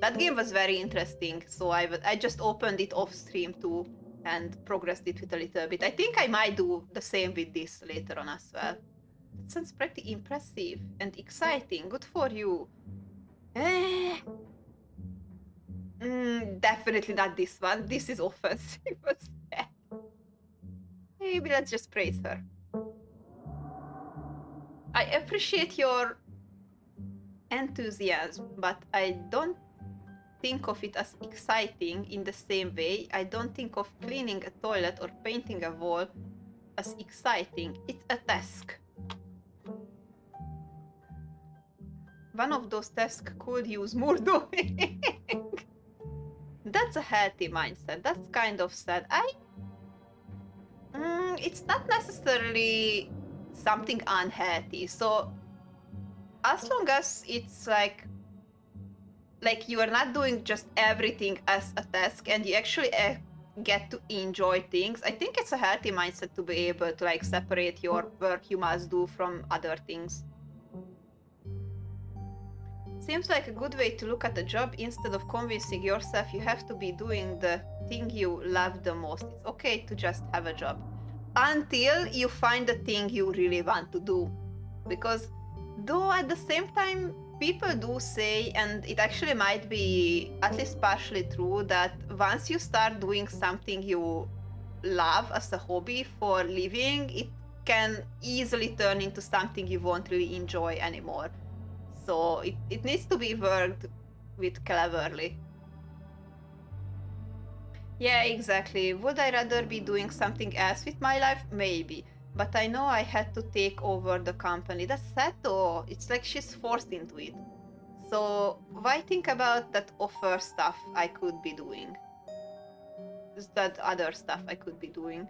That game was very interesting, so I just opened it off stream too and progressed it with a little bit. I think I might do the same with this later on as well. That sounds pretty impressive and exciting. Good for you. Definitely not this one. This is offensive. Maybe let's just praise her. I appreciate your enthusiasm, but I don't think of it as exciting in the same way. I don't think of cleaning a toilet or painting a wall as exciting. It's a task. One of those tasks could use more doing. That's a healthy mindset. That's kind of sad. It's not necessarily something unhealthy. So as long as it's like you are not doing just everything as a task and you actually get to enjoy things, I think it's a healthy mindset to be able to like separate your work you must do from other things. Seems like a good way to look at a job. Instead of convincing yourself you have to be doing the thing you love the most. It's okay to just have a job until you find the thing you really want to do. Because though at the same time people do say, and it actually might be at least partially true, that once you start doing something you love as a hobby for living, it can easily turn into something you won't really enjoy anymore. So it needs to be worked with cleverly. Yeah, exactly. Would I rather be doing something else with my life? Maybe. But I know I had to take over the company. That's sad though. It's like she's forced into it. So why think about that offer stuff I could be doing? That other stuff I could be doing.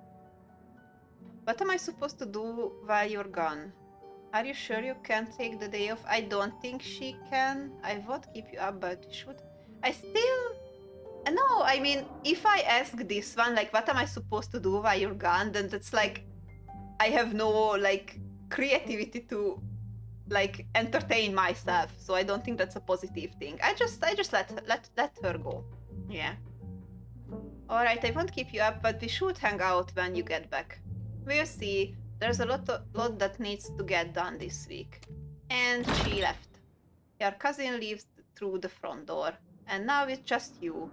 What am I supposed to do while you're gone? Are you sure you can take the day off? I don't think she can. I won't keep you up, but should I still... No, I mean, if I ask this one, like, what am I supposed to do while you're gone? Then that's like, I have no, like, creativity to, like, entertain myself. So I don't think that's a positive thing. I just let her go. Yeah. Alright, I won't keep you up, but we should hang out when you get back. We'll see. There's a lot that needs to get done this week. And she left. Your cousin leaves through the front door. And now it's just you.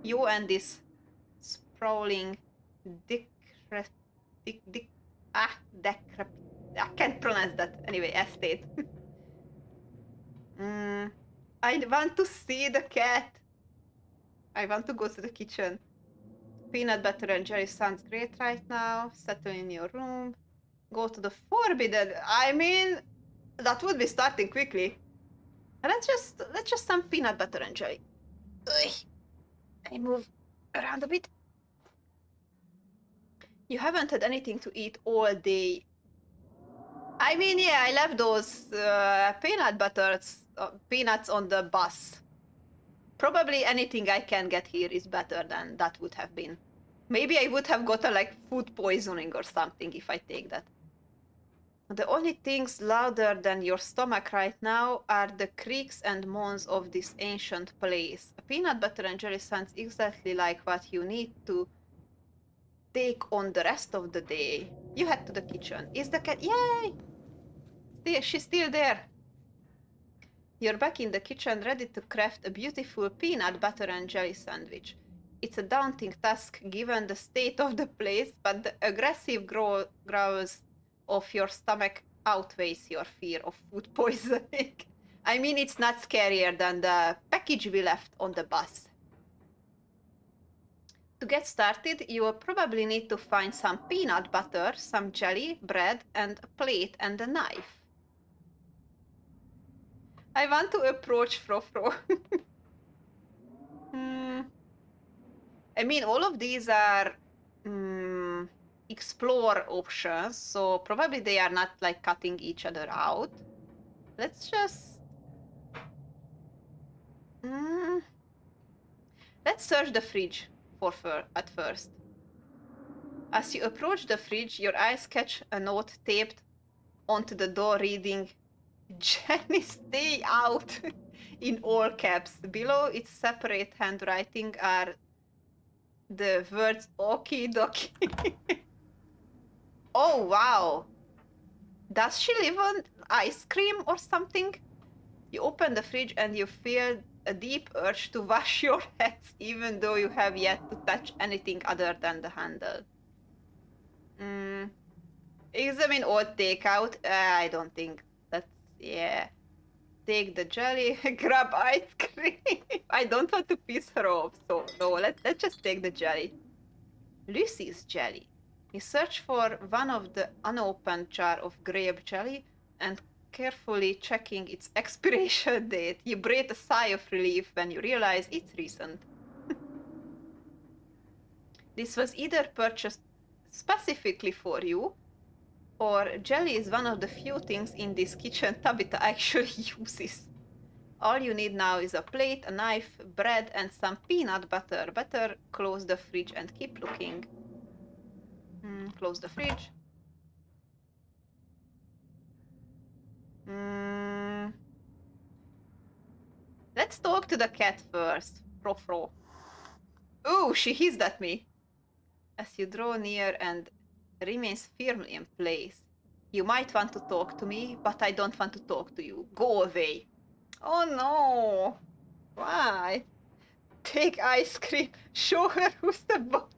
You and this sprawling I can't pronounce that. Anyway, estate. I want to see the cat. I want to go to the kitchen. Peanut butter and jelly sounds great right now. Settle in your room. Go to the forbidden. I mean, that would be starting quickly. Let's just some peanut butter and jelly. Ugh. I move around a bit. You haven't had anything to eat all day. I mean, yeah, I left those peanuts on the bus. Probably anything I can get here is better than that would have been. Maybe I would have gotten like food poisoning or something if I take that. The only things louder than your stomach right now are the creaks and moans of this ancient place. A peanut butter and jelly sounds exactly like what you need to take on the rest of the day. You head to the kitchen. Is the cat... Yay! She's still there. You're back in the kitchen, ready to craft a beautiful peanut butter and jelly sandwich. It's a daunting task given the state of the place, but the aggressive growls of your stomach outweighs your fear of food poisoning. I mean, it's not scarier than the package we left on the bus. To get started, you will probably need to find some peanut butter, some jelly, bread, and a plate and a knife. I want to approach Frofro. I mean, all of these are explore options, so probably they are not like cutting each other out. Let's just... Let's search the fridge at first. As you approach the fridge, your eyes catch a note taped onto the door reading, Jenny, stay out! In all caps. Below its separate handwriting are the words okie dokie. Oh, wow. Does she live on ice cream or something? You open the fridge and you feel a deep urge to wash your hands, even though you have yet to touch anything other than the handle. Examine or take out. I don't think that's, yeah. Take the jelly, grab ice cream. I don't want to piss her off, so no, let's just take the jelly. Lucy's jelly. You search for one of the unopened jar of grape jelly and carefully checking its expiration date, you breathe a sigh of relief when you realize it's recent. This was either purchased specifically for you, or jelly is one of the few things in this kitchen Tabitha actually uses. All you need now is a plate, a knife, bread, and some peanut butter. Better close the fridge and keep looking. Close the fridge. Let's talk to the cat first. Fro. Ooh, she hissed at me. As you draw near and remains firmly in place. You might want to talk to me, but I don't want to talk to you. Go away. Oh no. Why? Take ice cream. Show her who's the boss.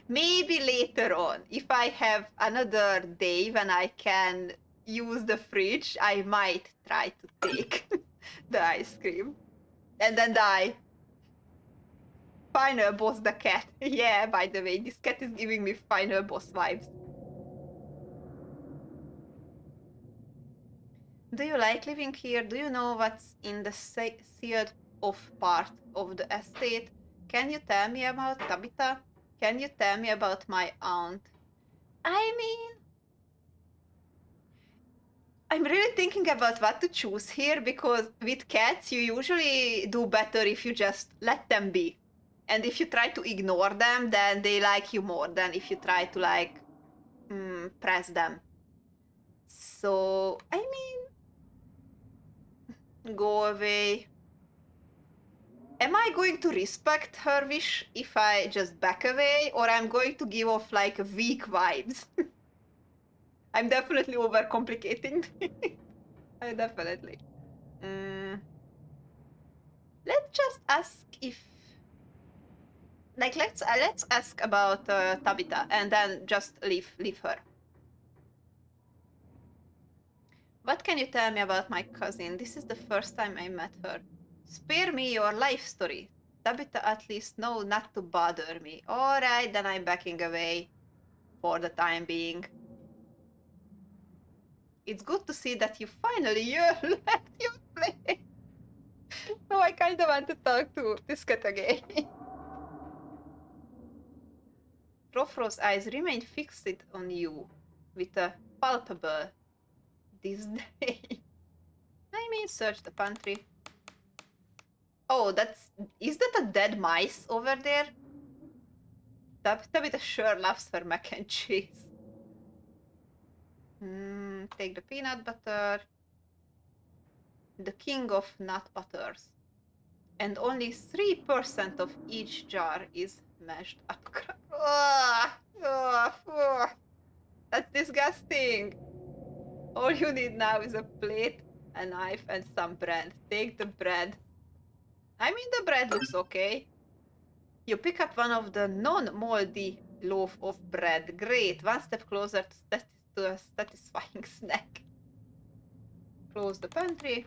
Maybe later on, if I have another day when I can use the fridge, I might try to take the ice cream. And then die. Final boss the cat. Yeah, by the way, this cat is giving me final boss vibes. Do you like living here? Do you know what's in the sealed off part of the estate? Can you tell me about Tabitha? Can you tell me about my aunt? I mean, I'm really thinking about what to choose here, because with cats you usually do better if you just let them be. And if you try to ignore them, then they like you more than if you try to like press them. So, I mean, go away. Am I going to respect her wish if I just back away, or I'm going to give off like weak vibes? I'm definitely overcomplicating. I definitely. Let's just ask if, like, let's ask about Tabitha and then just leave her. What can you tell me about my cousin? This is the first time I met her. Spare me your life story. Tabitha at least know not to bother me. Alright, then I'm backing away for the time being. It's good to see that you finally left your place. No, I kind of want to talk to this cat again. Rofro's eyes remain fixed on you with a palpable disdain. I mean, search the pantry. Oh, is that a dead mice over there? Tabitha sure loves her mac and cheese. Take the peanut butter. The king of nut butters. And only 3% of each jar is mashed up. That's disgusting. All you need now is a plate, a knife, and some bread. Take the bread. I mean, the bread looks okay. You pick up one of the non-moldy loaf of bread. Great, one step closer to a satisfying snack. Close the pantry.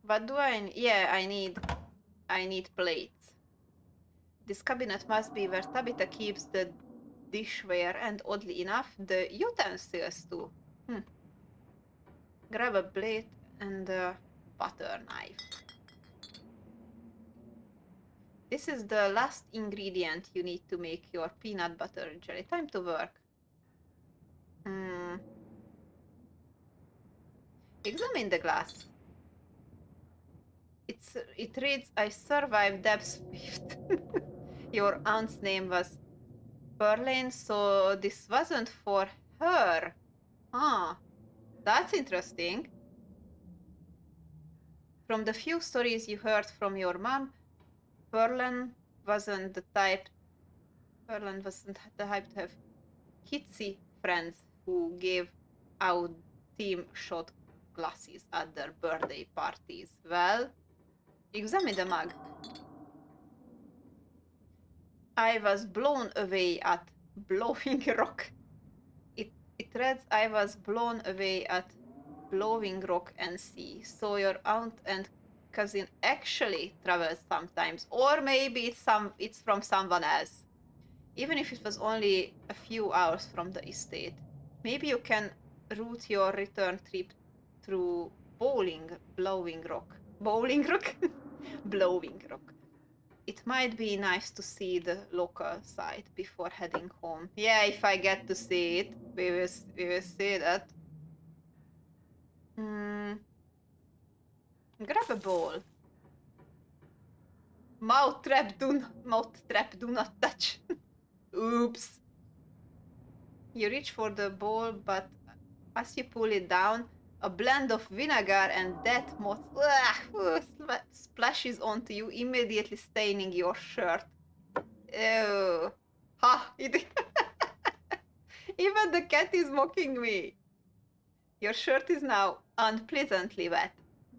What do I need? Yeah, I need plates. This cabinet must be where Tabitha keeps the dishware and, oddly enough, the utensils too. Grab a plate and a butter knife. This is the last ingredient you need to make your peanut butter jelly. Time to work. Examine the glass. It reads, I survived Deb's fifth. Your aunt's name was Berlin, so this wasn't for her. Huh. That's interesting. From the few stories you heard from your mom, Berlin wasn't the type to have kitsy friends who gave out team shot glasses at their birthday parties. Well, examine the mug. I was blown away at Blowing Rock. It reads, I was blown away at Blowing Rock and Sea. So your aunt and cousin actually travels sometimes, or maybe it's from someone else. Even if it was only a few hours from the estate. Maybe you can route your return trip through Blowing Rock. Bowling Rock? Blowing Rock. It might be nice to see the local site before heading home. Yeah, if I get to see it, we will see that. Grab a ball. Mouth trap, do not touch. Oops. You reach for the ball, but as you pull it down, a blend of vinegar and death moths splashes onto you, immediately staining your shirt. Ew. Ha! Even the cat is mocking me. Your shirt is now unpleasantly wet.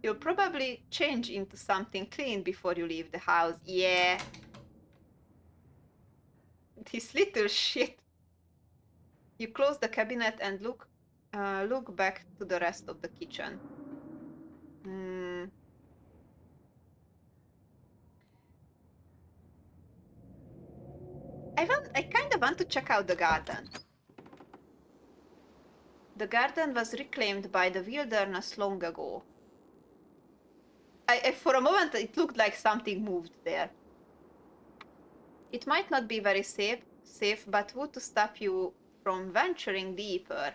You'll probably change into something clean before you leave the house. Yeah. This little shit. You close the cabinet and look back to the rest of the kitchen. I kind of want to check out the garden. The garden was reclaimed by the wilderness long ago. For a moment, it looked like something moved there. It might not be very safe, but would to stop you from venturing deeper?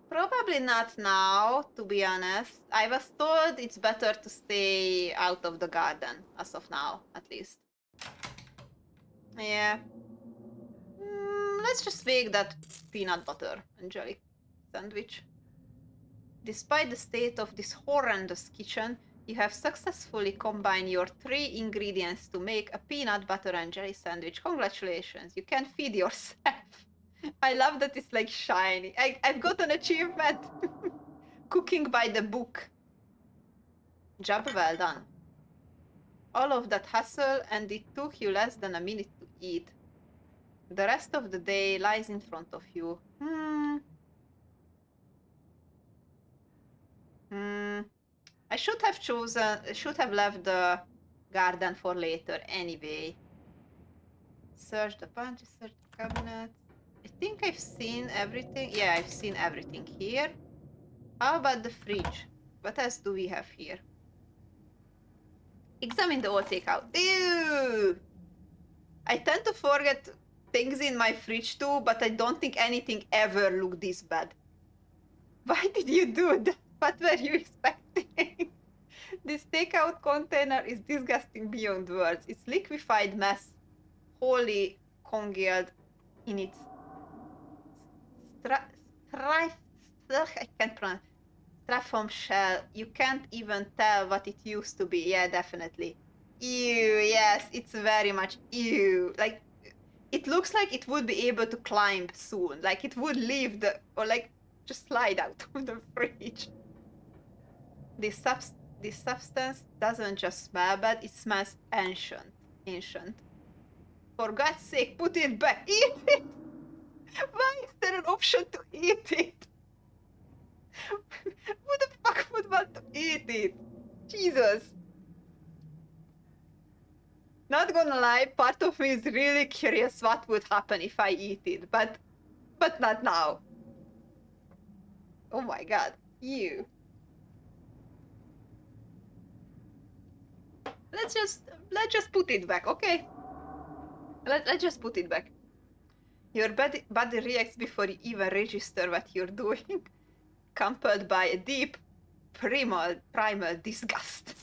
Probably not now, to be honest. I was told it's better to stay out of the garden, as of now, at least. Yeah. Let's just make that peanut butter and jelly sandwich. Despite the state of this horrendous kitchen, you have successfully combined your 3 ingredients to make a peanut butter and jelly sandwich. Congratulations, you can feed yourself. I love that it's like shiny. I've got an achievement. Cooking by the book. Job well done. All of that hassle, and it took you less than a minute to eat. The rest of the day lies in front of you. I should have left the garden for later anyway. Search the pantry, search the cabinet. I think I've seen everything. Yeah, I've seen everything here. How about the fridge? What else do we have here? Examine the old takeout. Ew! I tend to forget things in my fridge too, but I don't think anything ever looked this bad. Why did you do that? What were you expecting? This takeout container is disgusting beyond words. It's liquefied mess, wholly congealed in its I can't pronounce. Styrofoam shell. You can't even tell what it used to be. Yeah, definitely. Ew, yes, it's very much ew. Like, it looks like it would be able to climb soon. Like, it would leave or like, just slide out of the fridge. This substance doesn't just smell bad, it smells ancient. For God's sake, put it back. Eat it! Why is there an option to eat it? Who the fuck would want to eat it? Jesus. Not gonna lie, part of me is really curious what would happen if I eat it, but not now. Oh my god, ew. Let's just put it back, okay? Let's just put it back. Your body reacts before you even register what you're doing, compelled by a deep primal disgust.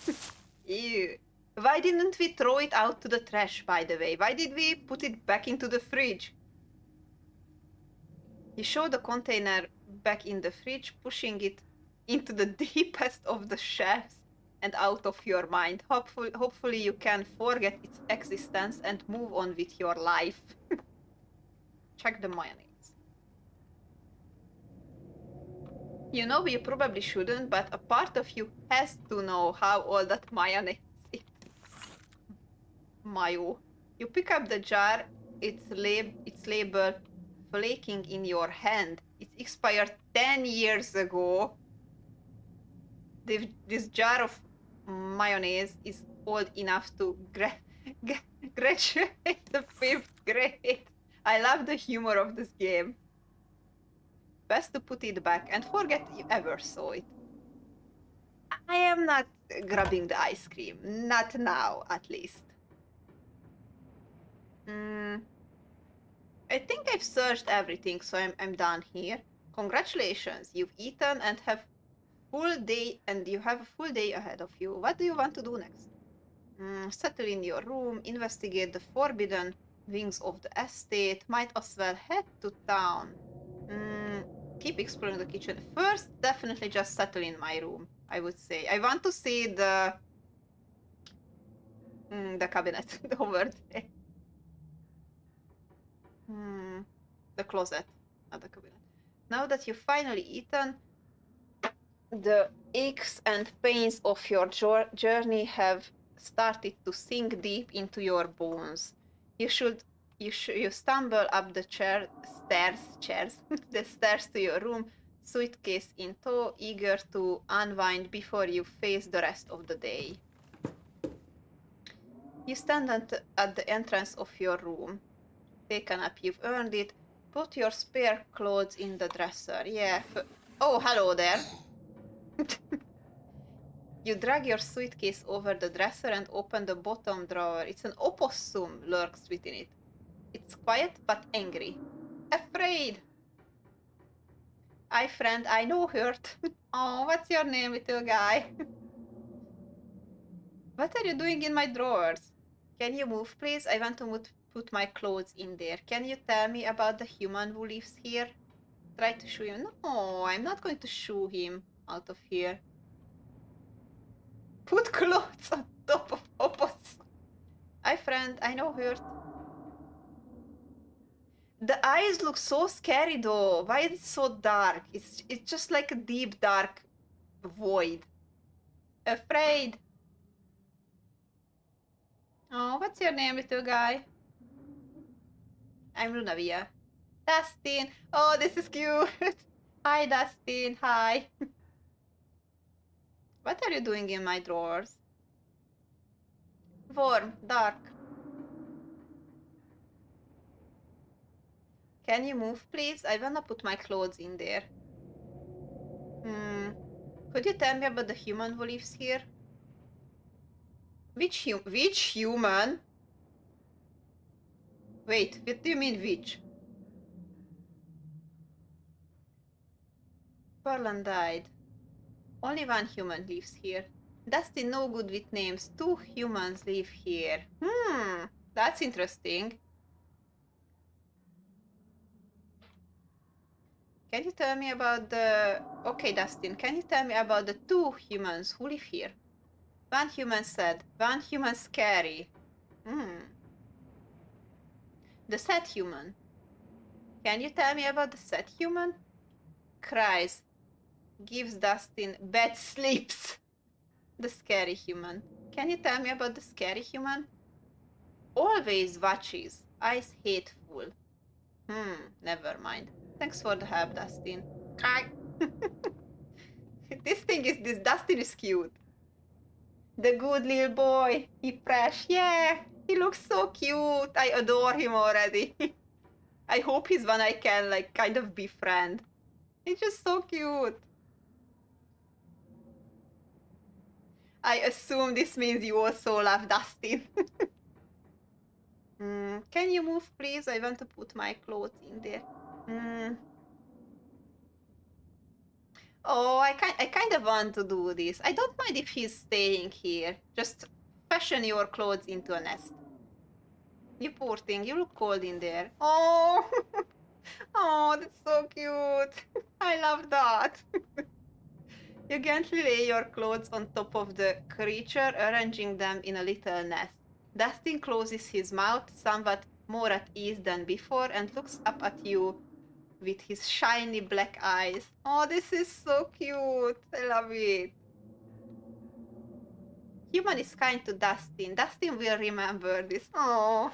Ew. Why didn't we throw it out to the trash, by the way? Why did we put it back into the fridge? You show the container back in the fridge, pushing it into the deepest of the shelves and out of your mind. Hopefully you can forget its existence and move on with your life. Check the mayonnaise. You know, you probably shouldn't, but a part of you has to know how all that mayonnaise is. Mayo. You pick up the jar, it's labeled flaking in your hand. It's expired 10 years ago. This jar of mayonnaise is old enough to graduate the 5th grade. I love the humor of this game. Best to put it back and forget you ever saw it. I am not grabbing the ice cream. Not now, at least. I think I've searched everything, so I'm done here. Congratulations, you've eaten and have full day, and you have a full day ahead of you. What do you want to do next? Settle in your room, investigate the forbidden wings of the estate, might as well head to town. Keep exploring the kitchen. First, definitely just settle in my room, I would say. I want to see the cabinet over there. The closet, not the cabinet. Now that you've finally eaten, the aches and pains of your journey have started to sink deep into your bones. You stumble up the the stairs to your room, suitcase in tow, eager to unwind before you face the rest of the day. You stand at the entrance of your room. Take a nap, you've earned it. Put your spare clothes in the dresser. Yeah. Oh, hello there. You drag your suitcase over the dresser and open the bottom drawer. It's an opossum lurks within it. It's quiet but angry. Afraid. Hi, friend, I know hurt. Oh, what's your name, little guy? What are you doing in my drawers? Can you move, please? I want to put my clothes in there. Can you tell me about the human who lives here? Try to shoo him. No, I'm not going to shoo him out of here. Put clothes on top of opossum. Hi, friend, I know hurt. The eyes look so scary though. Why is it so dark? It's just like a deep dark void. Afraid. Oh, what's your name, little guy? I'm Lunavia. Dustin. Oh, this is cute. Hi, Dustin. Hi. What are you doing in my drawers? Warm, dark. Can you move, please? I wanna put my clothes in there. Could you tell me about the human who lives here? Which human? Wait, what do you mean which? Farland died. Only one human lives here. Dustin no good with names. 2 humans live here. That's interesting. Can you tell me about the... Okay, Dustin, can you tell me about the 2 humans who live here? One human sad, one human scary. The sad human. Can you tell me about the sad human? Cries. Gives Dustin bad sleeps. The scary human. Can you tell me about the scary human? Always watches. Eyes hateful. Never mind. Thanks for the help, Dustin. This Dustin is cute. The good little boy. He fresh. Yeah, he looks so cute. I adore him already. I hope he's one I can like kind of befriend. He's just so cute. I assume this means you also love Dustin. Can you move, please? I want to put my clothes in there. Oh, I kind of want to do this. I don't mind if he's staying here. Just fashion your clothes into a nest. You poor thing, you look cold in there. Oh, oh, that's so cute. I love that. You gently lay your clothes on top of the creature, arranging them in a little nest. Dustin closes his mouth, somewhat more at ease than before, and looks up at you with his shiny black eyes. Oh, this is so cute. I love it. Human is kind to Dustin. Dustin will remember this. Oh.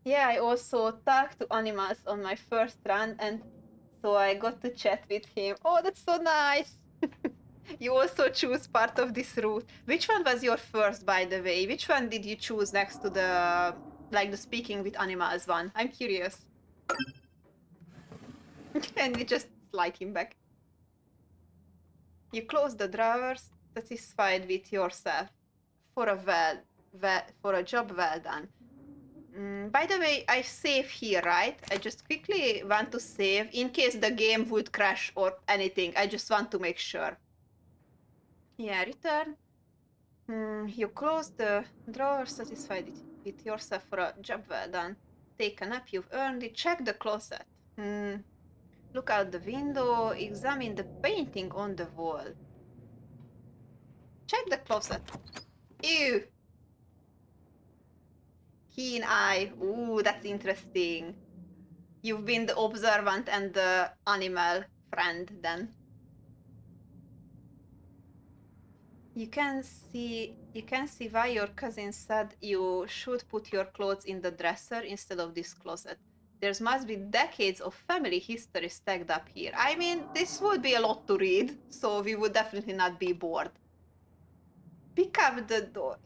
Yeah, I also talked to animals on my first run, and so I got to chat with him. Oh, that's so nice. You also choose part of this route. Which one was your first, by the way? Which one did you choose next to the, like, the speaking with animals one? I'm curious. And we just slide him back. You close the drawers, satisfied with yourself for a job well done. By the way, I save here, right? I just quickly want to save in case the game would crash or anything. I just want to make sure. Yeah, return. You close the drawer, satisfied with yourself for a job well done. Take a nap, you've earned it. Check the closet. Look out the window, examine the painting on the wall. Check the closet. Ew! Keen eye. Ooh, that's interesting. You've been the observant and the animal friend then. You can see why your cousin said you should put your clothes in the dresser instead of this closet. There must be decades of family history stacked up here. I mean, this would be a lot to read, so we would definitely not be bored. Pick up the door.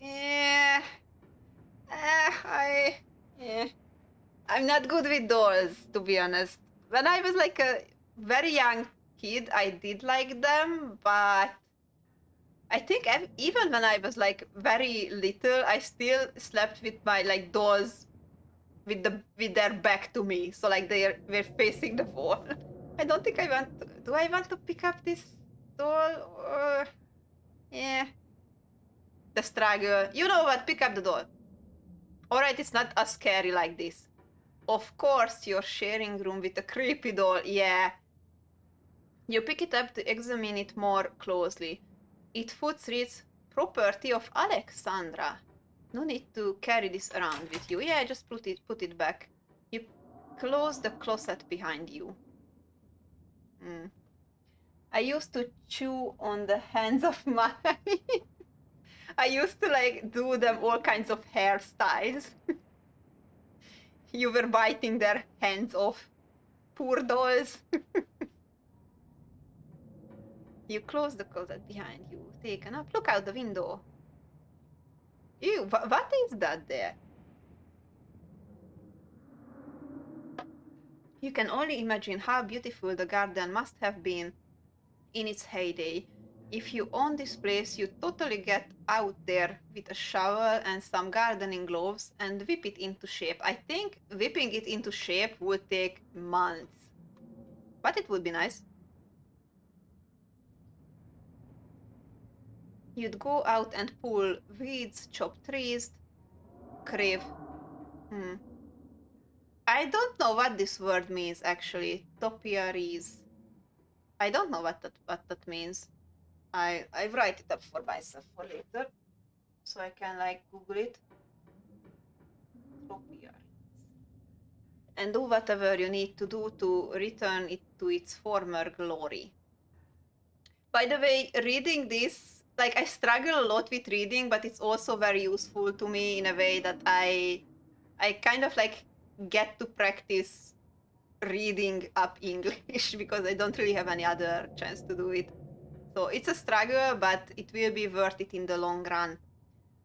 I'm not good with dolls, to be honest. When I was like a very young kid, I did like them, but I think even when I was like very little, I still slept with my like dolls with their back to me, so like they were facing the wall. I don't think I want to. Do I want to pick up this doll? Or yeah, the struggle. You know what? Pick up the doll. All right, it's not as scary like this. Of course, you're sharing room with a creepy doll. Yeah. You pick it up to examine it more closely. It foots reads property of Alexandra. No need to carry this around with you. Yeah, just put it back. You close the closet behind you. I used to chew on the hands of my I used to like do them all kinds of hairstyles. You were biting their hands off. Poor dolls. You close the closet behind you. Take a nap. Look out the window. Ew, what is that there? You can only imagine how beautiful the garden must have been in its heyday. If you own this place, you totally get out there with a shovel and some gardening gloves and whip it into shape. I think whipping it into shape would take months, but it would be nice. You'd go out and pull weeds, chop trees, crave. I don't know what this word means actually. Topiaries. I don't know what that means. I write it up for myself for later, so I can like Google it. Topiaries. And do whatever you need to do to return it to its former glory. By the way, reading this, like I struggle a lot with reading, but it's also very useful to me in a way that I kind of like get to practice reading up English because I don't really have any other chance to do it. So it's a struggle, but it will be worth it in the long run.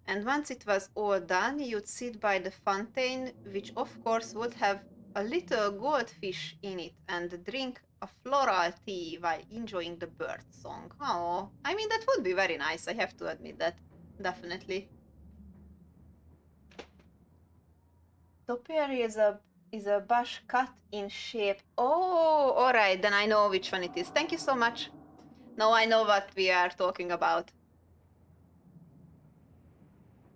And once it was all done, you'd sit by the fountain, which of course would have a little goldfish in it, and drink a floral tea while enjoying the bird song. Oh, I mean, that would be very nice, I have to admit that. Definitely. Topiary is a bush cut in shape. Oh, all right, then I know which one it is. Thank you so much. Now I know what we are talking about.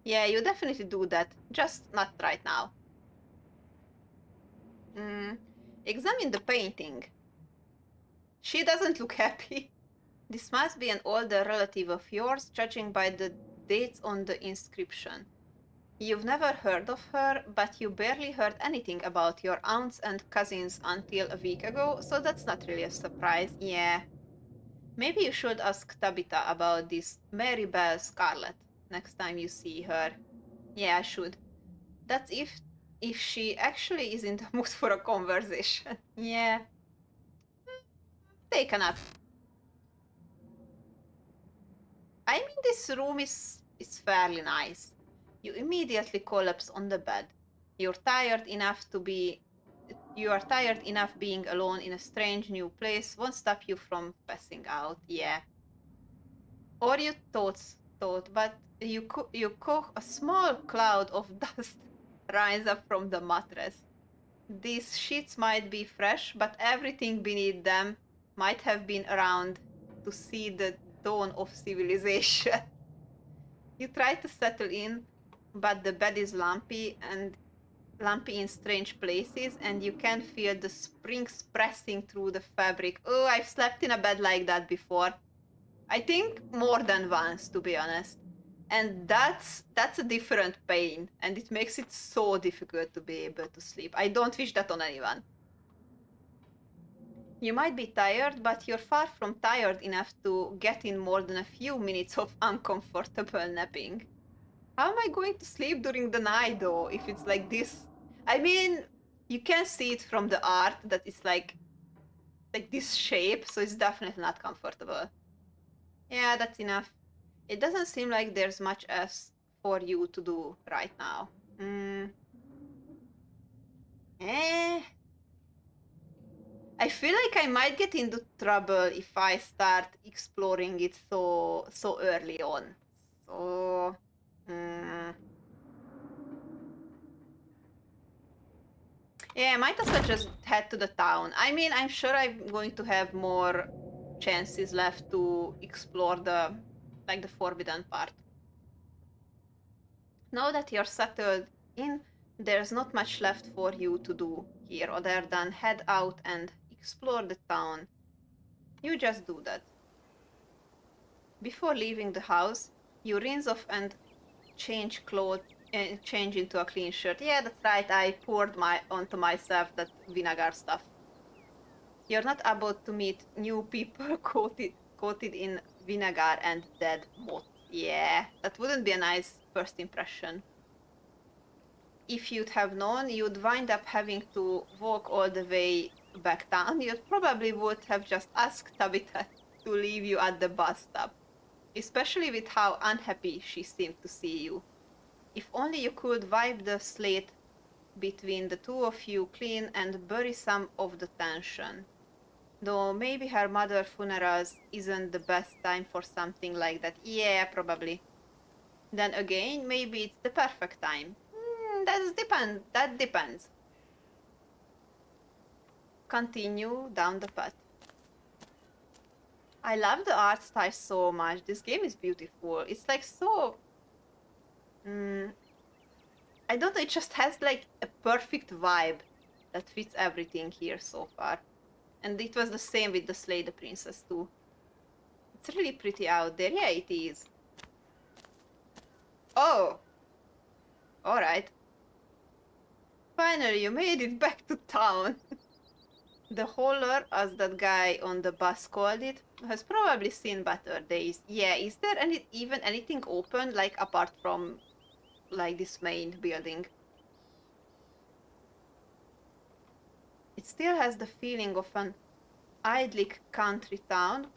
Yeah, you definitely do that. Just not right now. Examine the painting. She doesn't look happy. This must be an older relative of yours, judging by the dates on the inscription. You've never heard of her, but you barely heard anything about your aunts and cousins until a week ago, so that's not really a surprise. Yeah. Maybe you should ask Tabitha about this Mary Belle Scarlet next time you see her. Yeah, I should. That's if she actually is in the mood for a conversation. Yeah. Take a nap. I mean, this room is fairly nice. You immediately collapse on the bed. You are tired enough being alone in a strange new place won't stop you from passing out. Yeah. Or you thought, but a small cloud of dust rise up from the mattress. These sheets might be fresh, but everything beneath them might have been around to see the dawn of civilization. You try to settle in, but the bed is lumpy in strange places, and you can feel the springs pressing through the fabric. Oh, I've slept in a bed like that before. I think more than once, to be honest. And that's a different pain, and it makes it so difficult to be able to sleep. I don't wish that on anyone. You might be tired, but you're far from tired enough to get in more than a few minutes of uncomfortable napping. How am I going to sleep during the night though, if it's like this? I mean, you can see it from the art that it's like this shape, so it's definitely not comfortable. Yeah, that's enough. It doesn't seem like there's much else for you to do right now. Mm. Eh. I feel like I might get into trouble if I start exploring it so early on. So, mm. Yeah, I might as well just head to the town. I mean, I'm sure I'm going to have more chances left to explore the forbidden part. Now that you're settled in, there's not much left for you to do here other than head out and explore the town. You just do that. Before leaving the house, you rinse off and change clothes and change into a clean shirt. Yeah, that's right. I poured my onto myself that vinegar stuff. You're not about to meet new people coated in vinegar and dead moths. Yeah, that wouldn't be a nice first impression. If you'd have known you'd wind up having to walk all the way back down, you probably would have just asked Tabitha to leave you at the bus stop, especially with how unhappy she seemed to see you. If only you could wipe the slate between the two of you clean and bury some of the tension. Though maybe her mother's funerals isn't the best time for something like that. Yeah, probably. Then again, maybe it's the perfect time. That depends. Continue down the path. I love the art style so much. This game is beautiful. It's like so. Mm, I don't know. It just has like a perfect vibe that fits everything here so far. And it was the same with the Slay the Princess too. It's really pretty out there. Yeah, it is. Oh, all right. Finally, you made it back to town. The hauler, as that guy on the bus called it, has probably seen better days. Yeah, is there even anything open, like apart from like this main building? It still has the feeling of an idyllic country town,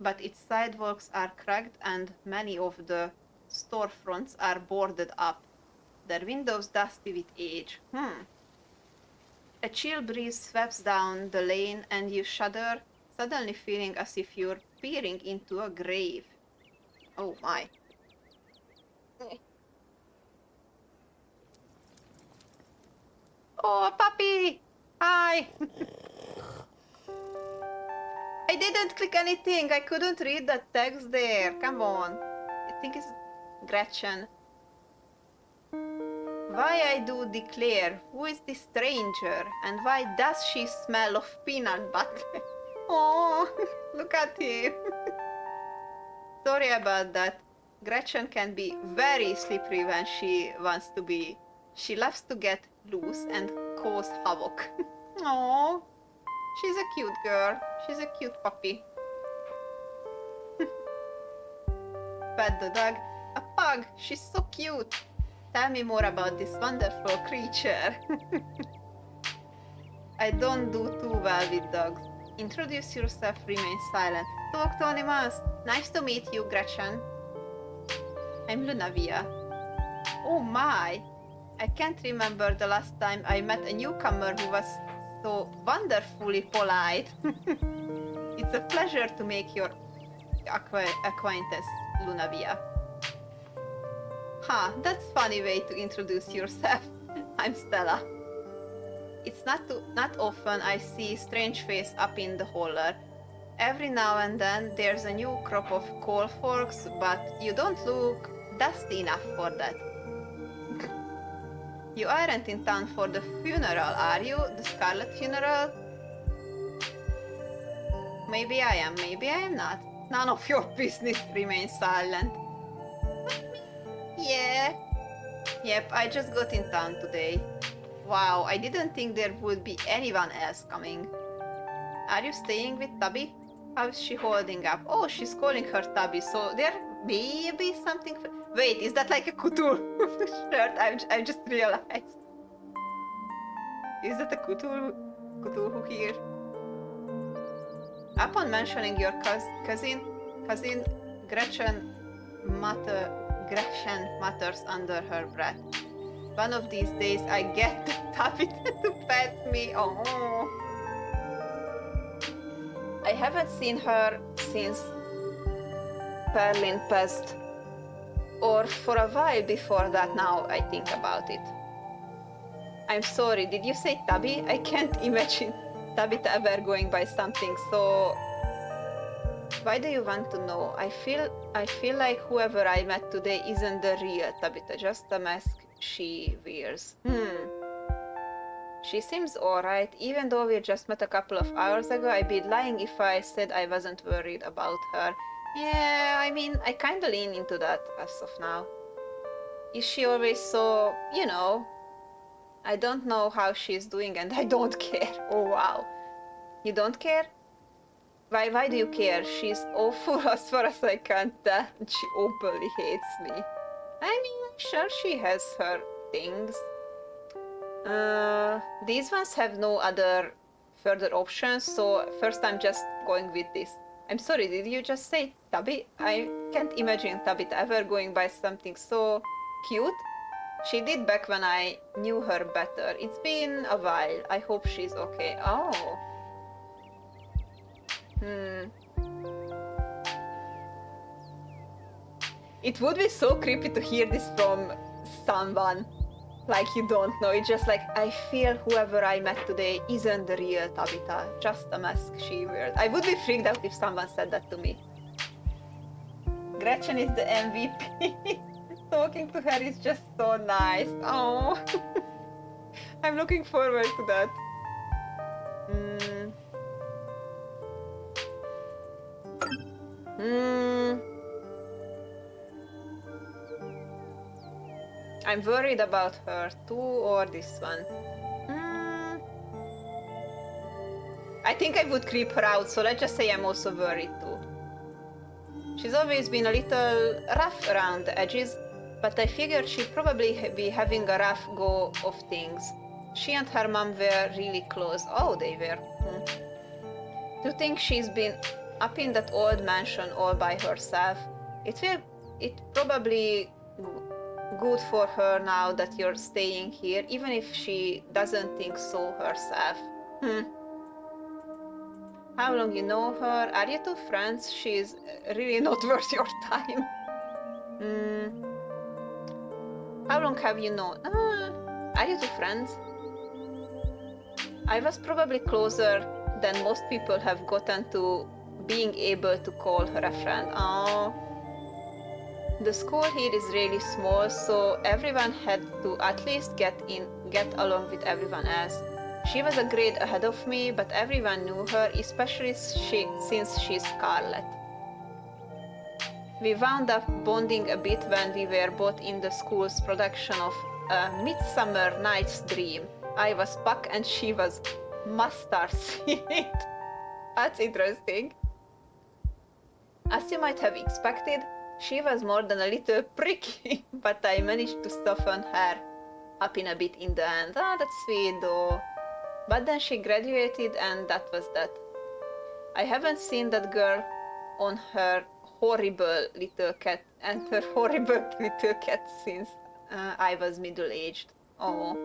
but its sidewalks are cracked and many of the storefronts are boarded up, their windows dusty with age. A chill breeze sweeps down the lane and you shudder, suddenly feeling as if you're peering into a grave. Oh my. Oh, a puppy! Hi! I didn't click anything. I couldn't read the text there. Come on. I think it's Gretchen. Why I do declare, who is this stranger? And why does she smell of peanut butter? Oh, look at him. Sorry about that. Gretchen can be very slippery when she wants to be. She loves to get loose and cause havoc. Oh, she's a cute girl. She's a cute puppy. Pet the dog. A pug. She's so cute. Tell me more about this wonderful creature. I don't do too well with dogs. Introduce yourself, remain silent. Talk to animals. Nice to meet you, Gretchen. I'm Lunavia. Oh my! I can't remember the last time I met a newcomer who was so wonderfully polite. It's a pleasure to make your acquaintance, Lunavia. Huh, that's a funny way to introduce yourself. I'm Stella. It's not often I see strange face up in the holler. Every now and then there's a new crop of coal forks, but you don't look dusty enough for that. You aren't in town for the funeral, are you? The Scarlet funeral? Maybe I am, maybe I am not. None of your business. Remain silent. Yeah. Yep, I just got in town today. Wow, I didn't think there would be anyone else coming. Are you staying with Tubby? How is she holding up? Oh, she's calling her Tubby, so there may be something... Wait, is that like a Cthulhu shirt? I just realized. Is that a Cthulhu here? Upon mentioning your cousin, Gretchen mutters under her breath. One of these days I get Tubby to pet me. Oh. I haven't seen her since Berlin passed. Or for a while before that, now I think about it. I'm sorry, did you say Tubby? I can't imagine Tabitha ever going by something, so... Why do you want to know? I feel like whoever I met today isn't the real Tabitha, just a mask she wears. She seems alright, even though we just met a couple of hours ago. I'd be lying if I said I wasn't worried about her. Yeah, I mean, I kinda lean into that as of now. Is she always so, you know? I don't know how she's doing and I don't care. Oh wow. You don't care? Why do you care? She's awful as far as I can tell. She openly hates me. I mean, I'm sure she has her things. These ones have no other further options, so first I'm just going with this. I'm sorry, did you just say Tubby? I can't imagine Tabitha ever going by something so cute. She did back when I knew her better. It's been a while. I hope she's okay. Oh. It would be so creepy to hear this from someone like you don't know. It's just like, I feel whoever I met today isn't the real Tabitha, just a mask she wears. I would be freaked out if someone said that to me. Gretchen is the MVP. Talking to her is just so nice. Oh, I'm looking forward to that. I'm worried about her too, or this one. I think I would creep her out, so let's just say I'm also worried too. She's always been a little rough around the edges, but I figured she'd probably be having a rough go of things. She and her mom were really close. Oh, they were. To think she's been up in that old mansion all by herself. It probably good for her now that you're staying here, even if she doesn't think so herself. How long you know her? Are you two friends? She's really not worth your time. How long have you known? Are you two friends? I was probably closer than most people have gotten to being able to call her a friend. Oh. The school here is really small, so everyone had to at least get along with everyone else. She was a grade ahead of me, but everyone knew her, especially since she's Scarlet. We wound up bonding a bit when we were both in the school's production of A Midsummer Night's Dream. I was Puck and she was Mustard Seed. That's interesting. As you might have expected, she was more than a little pricky, but I managed to soften her up in a bit in the end. Ah, that's sweet though. But then she graduated and that was that. I haven't seen that girl on her horrible little cat since I was middle-aged. Oh.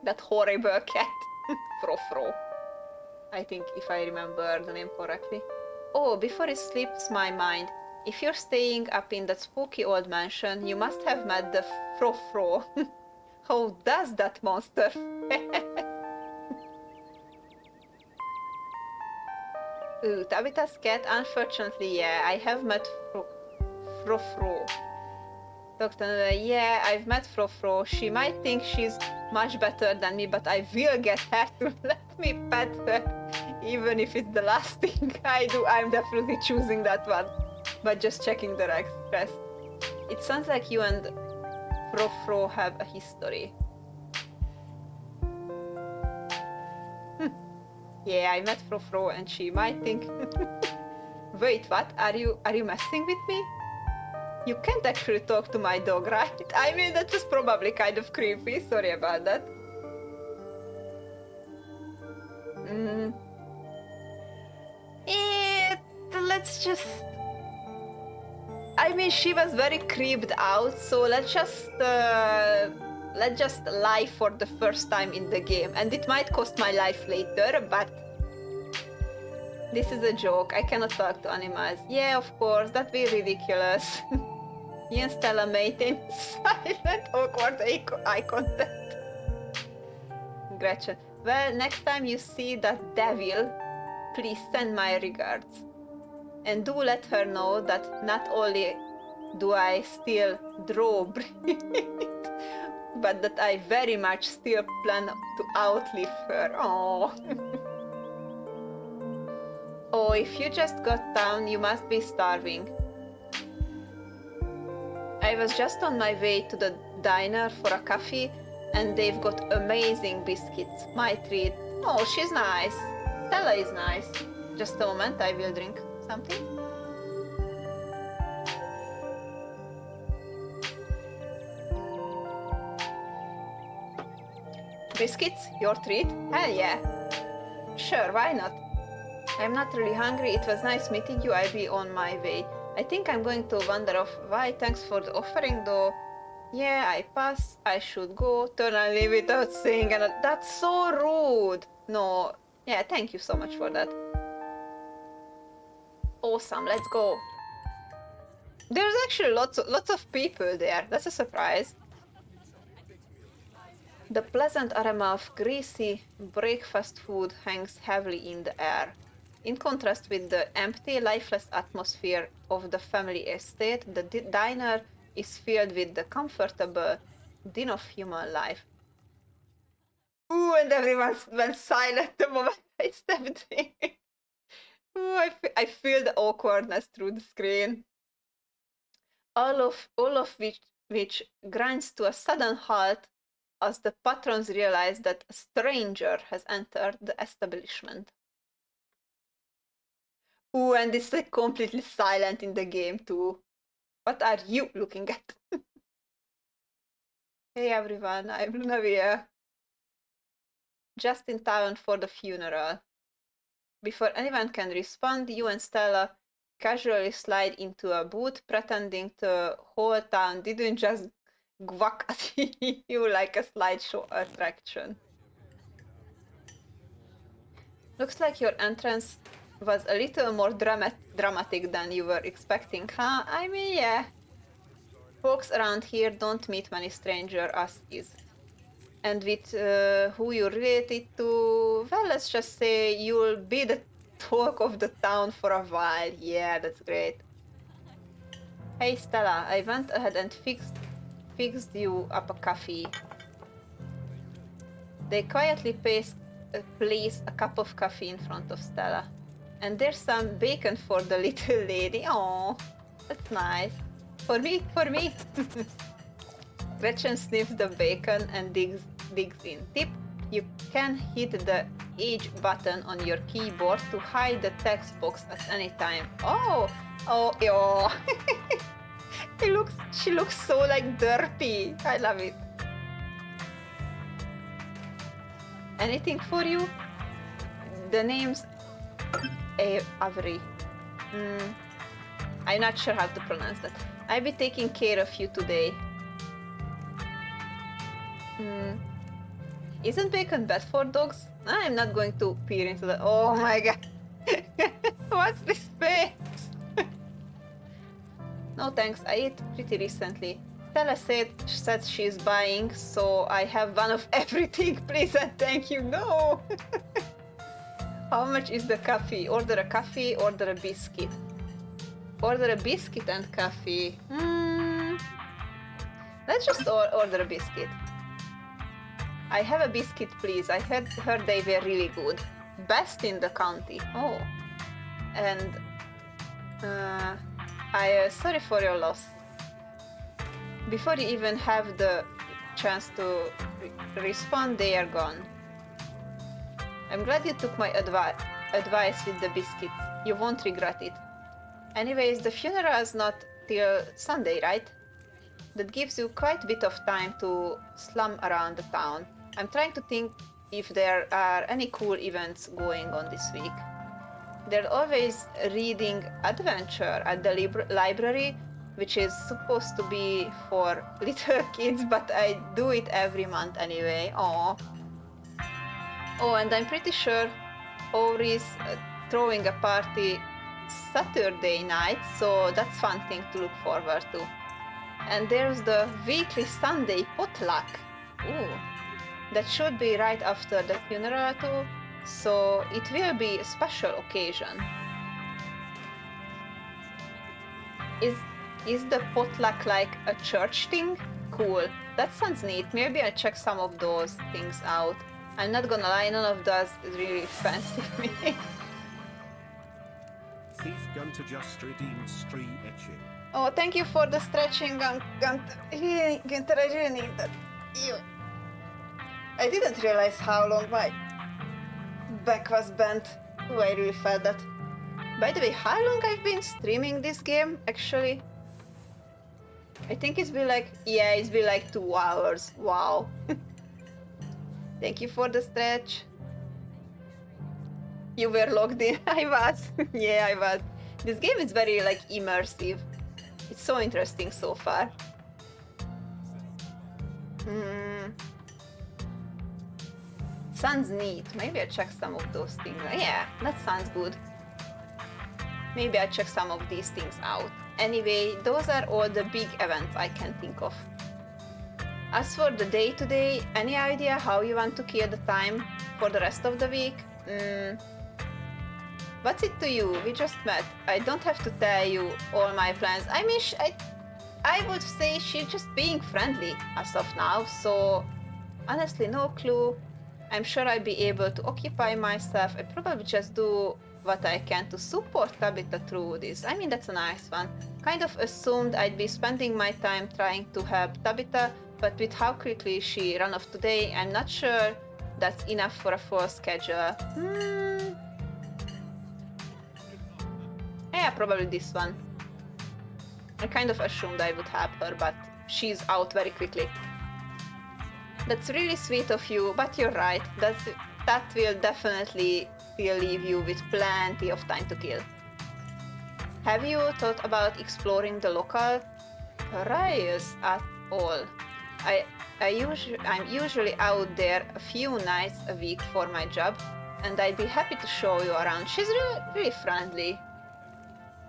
That horrible cat. Frofro. I think if I remember the name correctly. Oh, before it slips my mind, if you're staying up in that spooky old mansion, you must have met the Frofro. How does that monster? Ooh, Tabitha's cat? Unfortunately, yeah, I have met Frofro. Dr. Yeah, I've met Frofro. She might think she's much better than me, but I will get her to let me pet her. Even if it's the last thing I do, I'm definitely choosing that one. But just checking the rest. It sounds like you and Frofro have a history. Yeah, I met Frofro and she might think... Wait, what? Are you messing with me? You can't actually talk to my dog, right? I mean, that was probably kind of creepy. Sorry about that. Let's just... I mean, she was very creeped out, so let's just lie for the first time in the game. And it might cost my life later, but... This is a joke. I cannot talk to animals. Yeah, of course, that'd be ridiculous. You and Stella maintain silent, awkward eye contact. Gretchen. Well, next time you see that devil, please send my regards. And do let her know that not only do I still draw breed, but that I very much still plan to outlive her. Oh. Oh, if you just got down, you must be starving. I was just on my way to the diner for a coffee, and they've got amazing biscuits. My treat. Oh, she's nice. Stella is nice. Just a moment, I will drink something. Biscuits? Your treat? Hell yeah. Sure, why not? I'm not really hungry. It was nice meeting you. I'll be on my way. I think I'm going to wander off. Why? Thanks for the offering though. Yeah, I pass. I should go. Turn and leave without saying anything. That's so rude. No. Yeah, thank you so much for that. Awesome, let's go. There's actually lots of people there. That's a surprise. The pleasant aroma of greasy breakfast food hangs heavily in the air. In contrast with the empty, lifeless atmosphere of the family estate, the diner is filled with the comfortable din of human life. Ooh, and everyone went silent the moment I stepped in. Ooh, I feel the awkwardness through the screen. All of which grinds to a sudden halt as the patrons realize that a stranger has entered the establishment. Ooh, and it's like completely silent in the game too. What are you looking at? Hey everyone, I'm Lunavia. Just in time for the funeral. Before anyone can respond, you and Stella casually slide into a booth, pretending the whole town didn't just gawk at you like a slideshow attraction. Looks like your entrance was a little more dramatic than you were expecting, huh? I mean, yeah. Folks around here don't meet many strangers as is. And with who you're related to, well, let's just say you'll be the talk of the town for a while. Yeah, that's great. Hey Stella, I went ahead and fixed you up a coffee. They quietly place a cup of coffee in front of Stella. And there's some bacon for the little lady. Oh, that's nice. For me, for me. Gretchen sniffs the bacon and digs in. Tip, you can hit the H button on your keyboard to hide the text box at any time. Oh, she looks so like dirty. I love it. Anything for you? The name's Avery. I'm not sure how to pronounce that. I'll be taking care of you today. Isn't bacon bad for dogs? I'm not going to peer into the... Oh my god. What's this face? No thanks, I ate pretty recently. Stella said she's buying, so I have one of everything, please and thank you. No! How much is the coffee? Order a coffee, order a biscuit. Order a biscuit and coffee. Let's just order a biscuit. I have a biscuit, please. I heard they were really good. Best in the county. Oh. And... sorry for your loss. Before you even have the chance to respond, they are gone. I'm glad you took my advice with the biscuit. You won't regret it. Anyways, the funeral's not till Sunday, right? That gives you quite a bit of time to slum around the town. I'm trying to think if there are any cool events going on this week. There's always reading adventure at the library, which is supposed to be for little kids, but I do it every month anyway. Aww. Oh, and I'm pretty sure Ori's throwing a party Saturday night, so that's a fun thing to look forward to. And there's the weekly Sunday potluck. Ooh, that should be right after the funeral too, so it will be a special occasion. Is the potluck like a church thing? Cool, that sounds neat. Maybe I'll check some of those things out. I'm not gonna lie, none of those really fancy me. Thief Gunter just redeemed stream etching. Oh, thank you for the stretching, Gunter. I really need that. Ew. I didn't realize how long my back was bent. Oh, I really felt that. By the way, how long I've been streaming this game, actually? I think it's been like 2 hours. Wow. Thank you for the stretch. You were logged in. I was. Yeah, I was. This game is very immersive. It's so interesting so far. Sounds neat. Maybe I'll check some of those things. Yeah, that sounds good. Maybe I'll check some of these things out. Anyway, those are all the big events I can think of. As for the day today, any idea how you want to kill the time for the rest of the week? What's it to you? We just met. I don't have to tell you all my plans. I mean, I would say she's just being friendly as of now, so honestly no clue. I'm sure I'll be able to occupy myself. I probably just do what I can to support Tabitha through this. I mean, that's a nice one. Kind of assumed I'd be spending my time trying to help Tabitha, but with how quickly she ran off today, I'm not sure that's enough for a full schedule. Yeah, probably this one. I kind of assumed I would help her, but she's out very quickly. That's really sweet of you, but you're right. That will definitely still leave you with plenty of time to kill. Have you thought about exploring the local rails at all? I'm usually out there a few nights a week for my job, and I'd be happy to show you around. She's really friendly.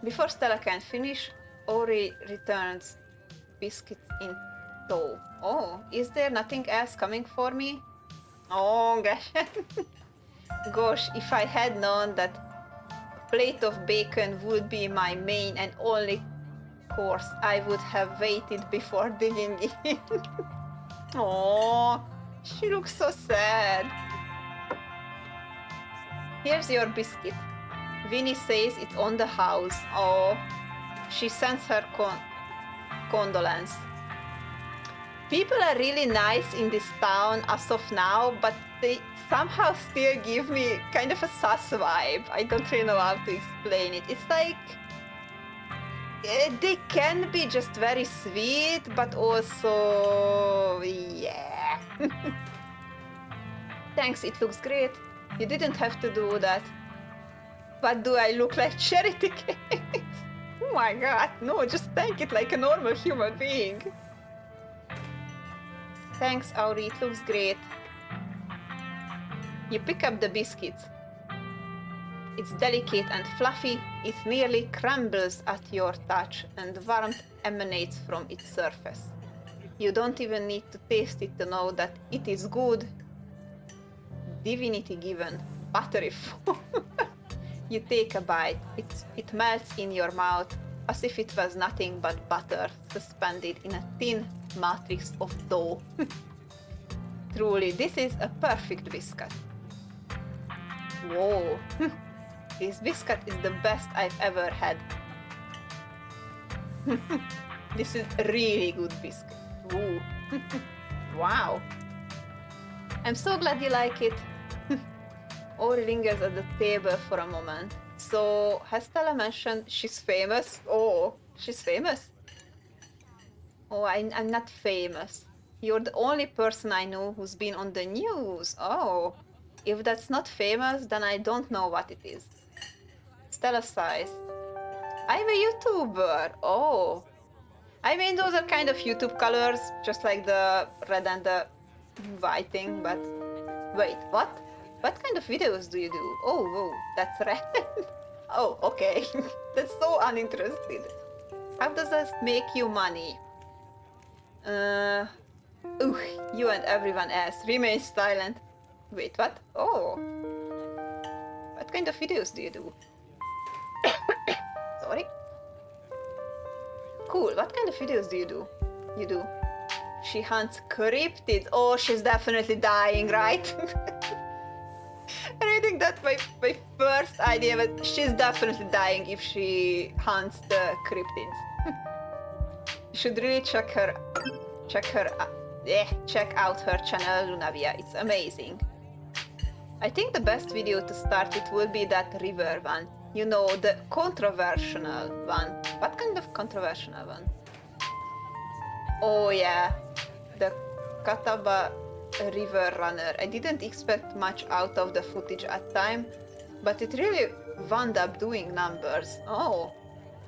Before Stella can finish, Ori returns biscuits in tow. Oh, is there nothing else coming for me? Oh gosh. Gosh, if I had known that a plate of bacon would be my main and only course, I would have waited before digging in. Oh, she looks so sad. Here's your biscuit. Winnie says it's on the house. Oh, she sends her condolence. People are really nice in this town as of now, but they somehow still give me kind of a sus vibe. I don't really know how to explain it. It's like they can be just very sweet, but also, yeah. Thanks, it looks great. You didn't have to do that. But do I look like charity case? Oh my god, no, just thank it like a normal human being. Thanks, Auri, it looks great. You pick up the biscuits. It's delicate and fluffy, it nearly crumbles at your touch, and warmth emanates from its surface. You don't even need to taste it to know that it is good. Divinity given, buttery food. You take a bite, it melts in your mouth as if it was nothing but butter suspended in a thin matrix of dough. Truly, this is a perfect biscuit. Whoa, this biscuit is the best I've ever had. This is a really good biscuit. Ooh. Wow. I'm so glad you like it. Ori lingers at the table for a moment. So, has Stella mentioned she's famous? Oh, she's famous? Oh, I'm not famous. You're the only person I know who's been on the news. Oh, if that's not famous, then I don't know what it is. Stella sighs. I'm a YouTuber. Oh. I mean, those are kind of YouTube colors, just like the red and the white thing, but... Wait, what? What kind of videos do you do? Oh, whoa, that's red. Oh, okay. That's so uninterested. How does that make you money? You and everyone else remain silent. Wait, what? Oh. What kind of videos do you do? Sorry. Cool, what kind of videos do you do? You do. She hunts cryptids. Oh, she's definitely dying, right? And I think that's my first idea, but she's definitely dying if she hunts the cryptids. You should really check out her channel, Lunavia. It's amazing. I think the best video to start it will be that river one. You know, the controversial one. What kind of controversial one? Oh yeah, the Catawba river runner. I didn't expect much out of the footage at time, but it really wound up doing numbers. Oh,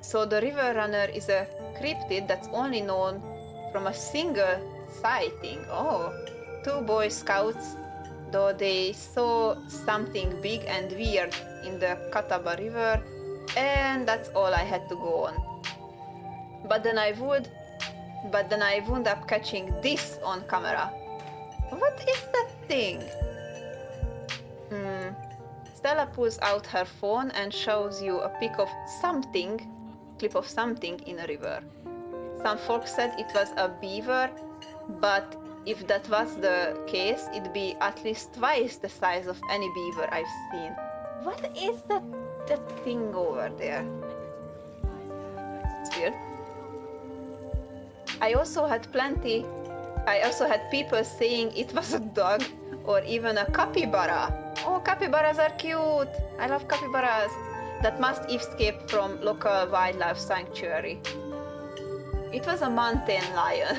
so the river runner is a cryptid that's only known from a single sighting. Oh, 2 Boy Scouts, though they saw something big and weird in the Catawba River, and that's all I had to go on. But then I wound up catching this on camera. What is that thing? Stella pulls out her phone and shows you a clip of something in a river. Some folks said it was a beaver, but if that was the case, it'd be at least twice the size of any beaver I've seen. What is that thing over there? It's weird. I also had people saying it was a dog or even a capybara. Oh, capybaras are cute. I love capybaras. That must escape from local wildlife sanctuary. It was a mountain lion.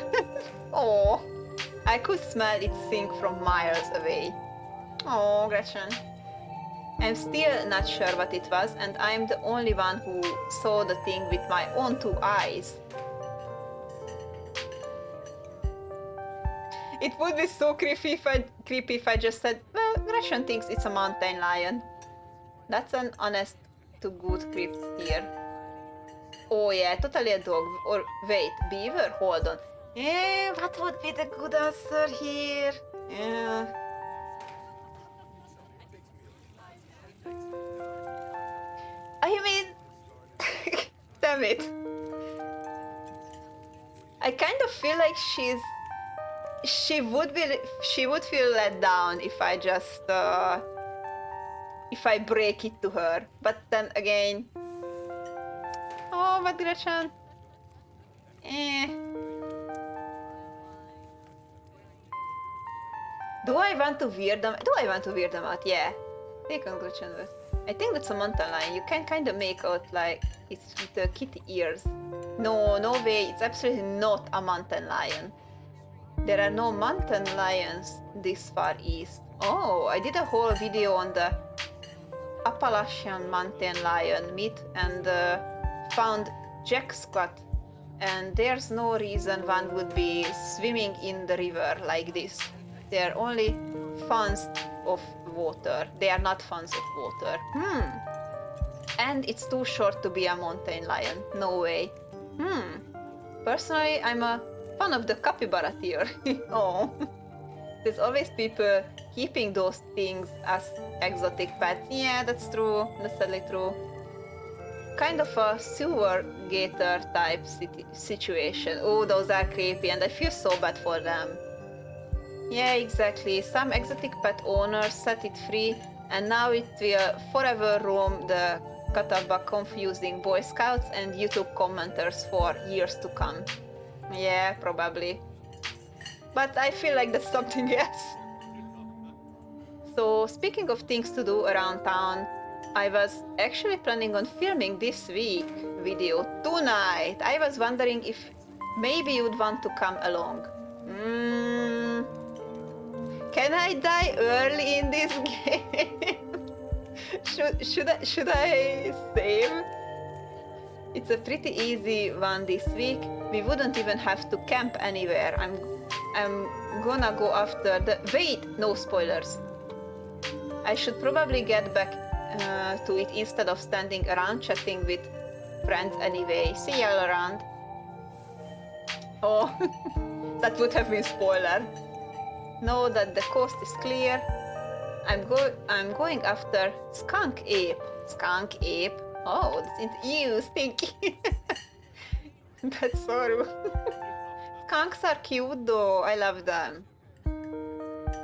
Oh, I could smell it sing from miles away. Oh, Gretchen. I'm still not sure what it was, and I'm the only one who saw the thing with my own 2 eyes. It would be so creepy if I just said, well, Gretchen thinks it's a mountain lion. That's an honest to good crypt here. Oh yeah, totally a dog. Or wait, beaver? Hold on. What would be the good answer here? I mean, damn it. I kind of feel like she would feel let down if I just if I break it to her. But then again, oh, but Gretchen, Do I want to weird them? Do I want to weird them out? Yeah. Take on Gretchen. I think that's a mountain lion. You can kind of make out like it's with the kitty ears. No, no way. It's absolutely not a mountain lion. There are no mountain lions this far east. Oh, I did a whole video on the Appalachian mountain lion myth and found jack squat. And there's no reason one would be swimming in the river like this. They're only fans of water. They are not fans of water. And it's too short to be a mountain lion. No way. Personally, I'm a fan of the capybara theory. Oh. There's always people keeping those things as exotic pets. Yeah, that's true. That's sadly true. Kind of a sewer gator type situation. Oh, those are creepy and I feel so bad for them. Yeah, exactly. Some exotic pet owners set it free and now it will forever roam the Catawba confusing Boy Scouts and YouTube commenters for years to come. Yeah, probably. But I feel like that's something else. So, speaking of things to do around town, I was actually planning on filming this week video tonight. I was wondering if maybe you'd want to come along. Can I die early in this game? Should I save? It's a pretty easy one this week. We wouldn't even have to camp anywhere. I'm gonna go after the... Wait! No spoilers. I should probably get back to it instead of standing around chatting with friends anyway. See y'all around. Oh, that would have been spoiler. Know that the coast is clear. I'm going after skunk ape. Skunk ape. Oh, that's ew, stinky. That's so rude. Skunks are cute though. I love them.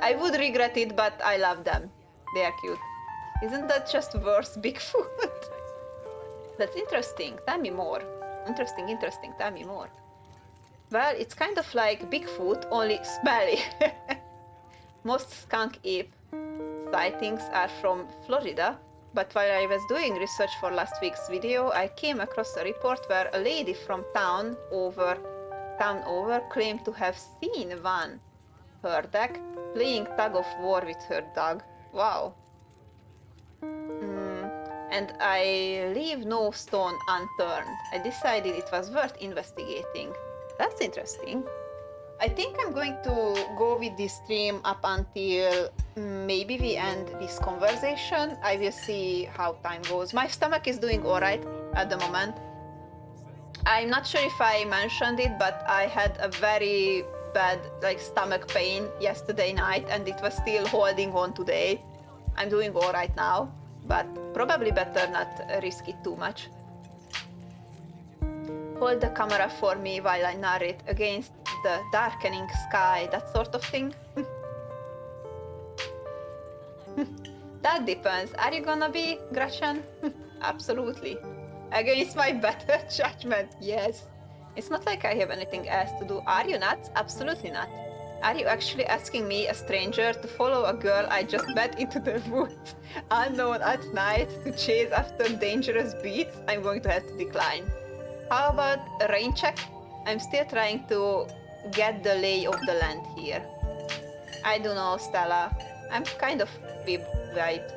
I would regret it, but I love them. They are cute. Isn't that just worse Bigfoot? That's interesting. Tell me more. Interesting. Tell me more. Well, it's kind of like Bigfoot, only smelly. Most skunk ape sightings are from Florida, but while I was doing research for last week's video, I came across a report where a lady from town over claimed to have seen one. Her deck playing tug of war with her dog. Wow. And I leave no stone unturned. I decided it was worth investigating. That's interesting. I think I'm going to go with this stream up until maybe we end this conversation. I will see how time goes. My stomach is doing alright at the moment. I'm not sure if I mentioned it, but I had a very bad stomach pain yesterday night and it was still holding on today. I'm doing alright now, but probably better not risk it too much. Hold the camera for me while I narrate against the darkening sky, that sort of thing. That depends. Are you gonna be, Gretchen? Absolutely. Against my better judgment, yes. It's not like I have anything else to do. Are you not? Absolutely not. Are you actually asking me, a stranger, to follow a girl I just met into the woods, unknown at night, to chase after dangerous beasts? I'm going to have to decline. How about a rain check? I'm still trying to get the lay of the land here. I don't know, Stella. I'm kind of wiped.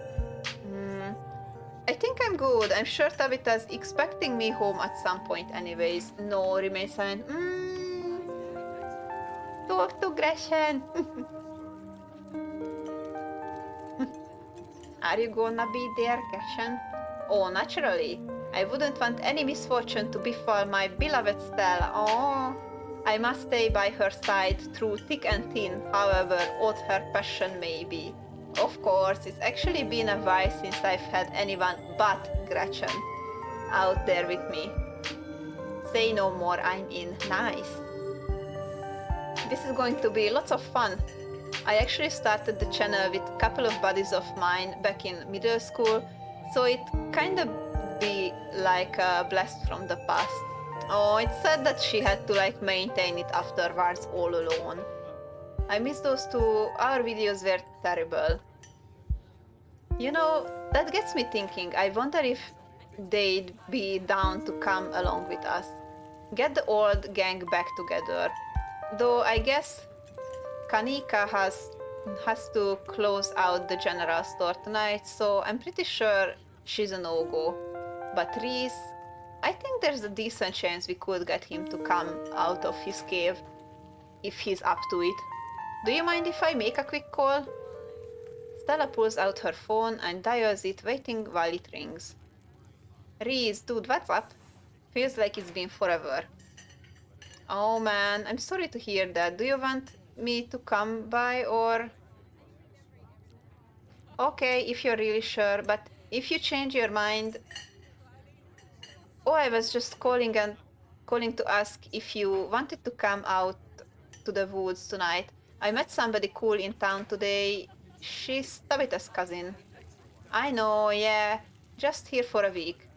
I think I'm good. I'm sure Tabitha's expecting me home at some point anyways. No, remain silent. Talk to Gretchen. Are you gonna be there, Gretchen? Oh, naturally. I wouldn't want any misfortune to befall my beloved Stella. Oh, I must stay by her side through thick and thin, however odd her passion may be. Of course, it's actually been a while since I've had anyone but Gretchen out there with me. Say no more, I'm in. Nice. This is going to be lots of fun. I actually started the channel with a couple of buddies of mine back in middle school, so it kind of be like a blast from the past. Oh, it's sad that she had to like maintain it afterwards all alone. I miss those two. Our videos were terrible. You know, that gets me thinking. I wonder if they'd be down to come along with us. Get the old gang back together. Though I guess Kanika has to close out the general store tonight, so I'm pretty sure she's a no-go. But Reese, I think there's a decent chance we could get him to come out of his cave if he's up to it. Do you mind if I make a quick call? Stella pulls out her phone and dials it, waiting while it rings. Reese, dude, what's up? Feels like it's been forever. Oh man, I'm sorry to hear that. Do you want me to come by or... Okay, if you're really sure, but if you change your mind... Oh, I was just calling to ask if you wanted to come out to the woods tonight. I met somebody cool in town today. She's Tabitha's cousin. I know, yeah. Just here for a week.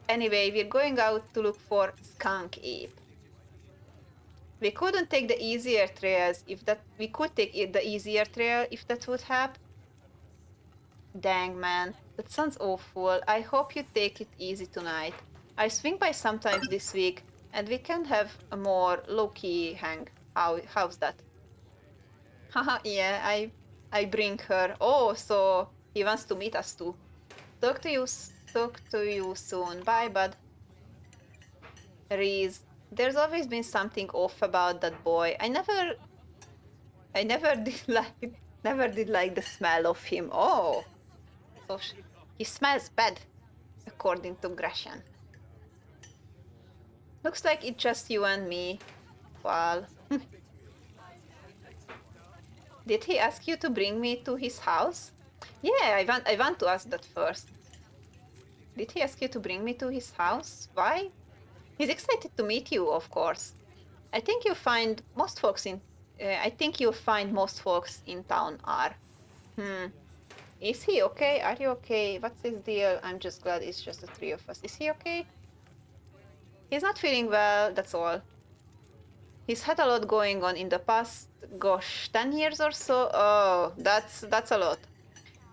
Anyway, we're going out to look for skunk ape. We couldn't take the easier trails we could take the easier trail if that would help. Dang man, that sounds awful. I hope you take it easy tonight. I swing by sometimes this week and we can have a more low-key hang. How's that? Haha, yeah, I bring her. Oh, so he wants to meet us too. Talk to you soon. Bye, bud. Reese, there's always been something off about that boy. I never did like the smell of him. Oh, so he smells bad, according to Gratian. Looks like it's just you and me. Well, did he ask you to bring me to his house? Yeah, I want to ask that first. Did he ask you to bring me to his house? Why? He's excited to meet you, of course. I think you'll find most folks in town are. Is he okay? Are you okay? What's his deal? I'm just glad it's just the three of us. Is he okay? He's not feeling well, that's all. He's had a lot going on in the past, gosh, 10 years or so? Oh, that's a lot.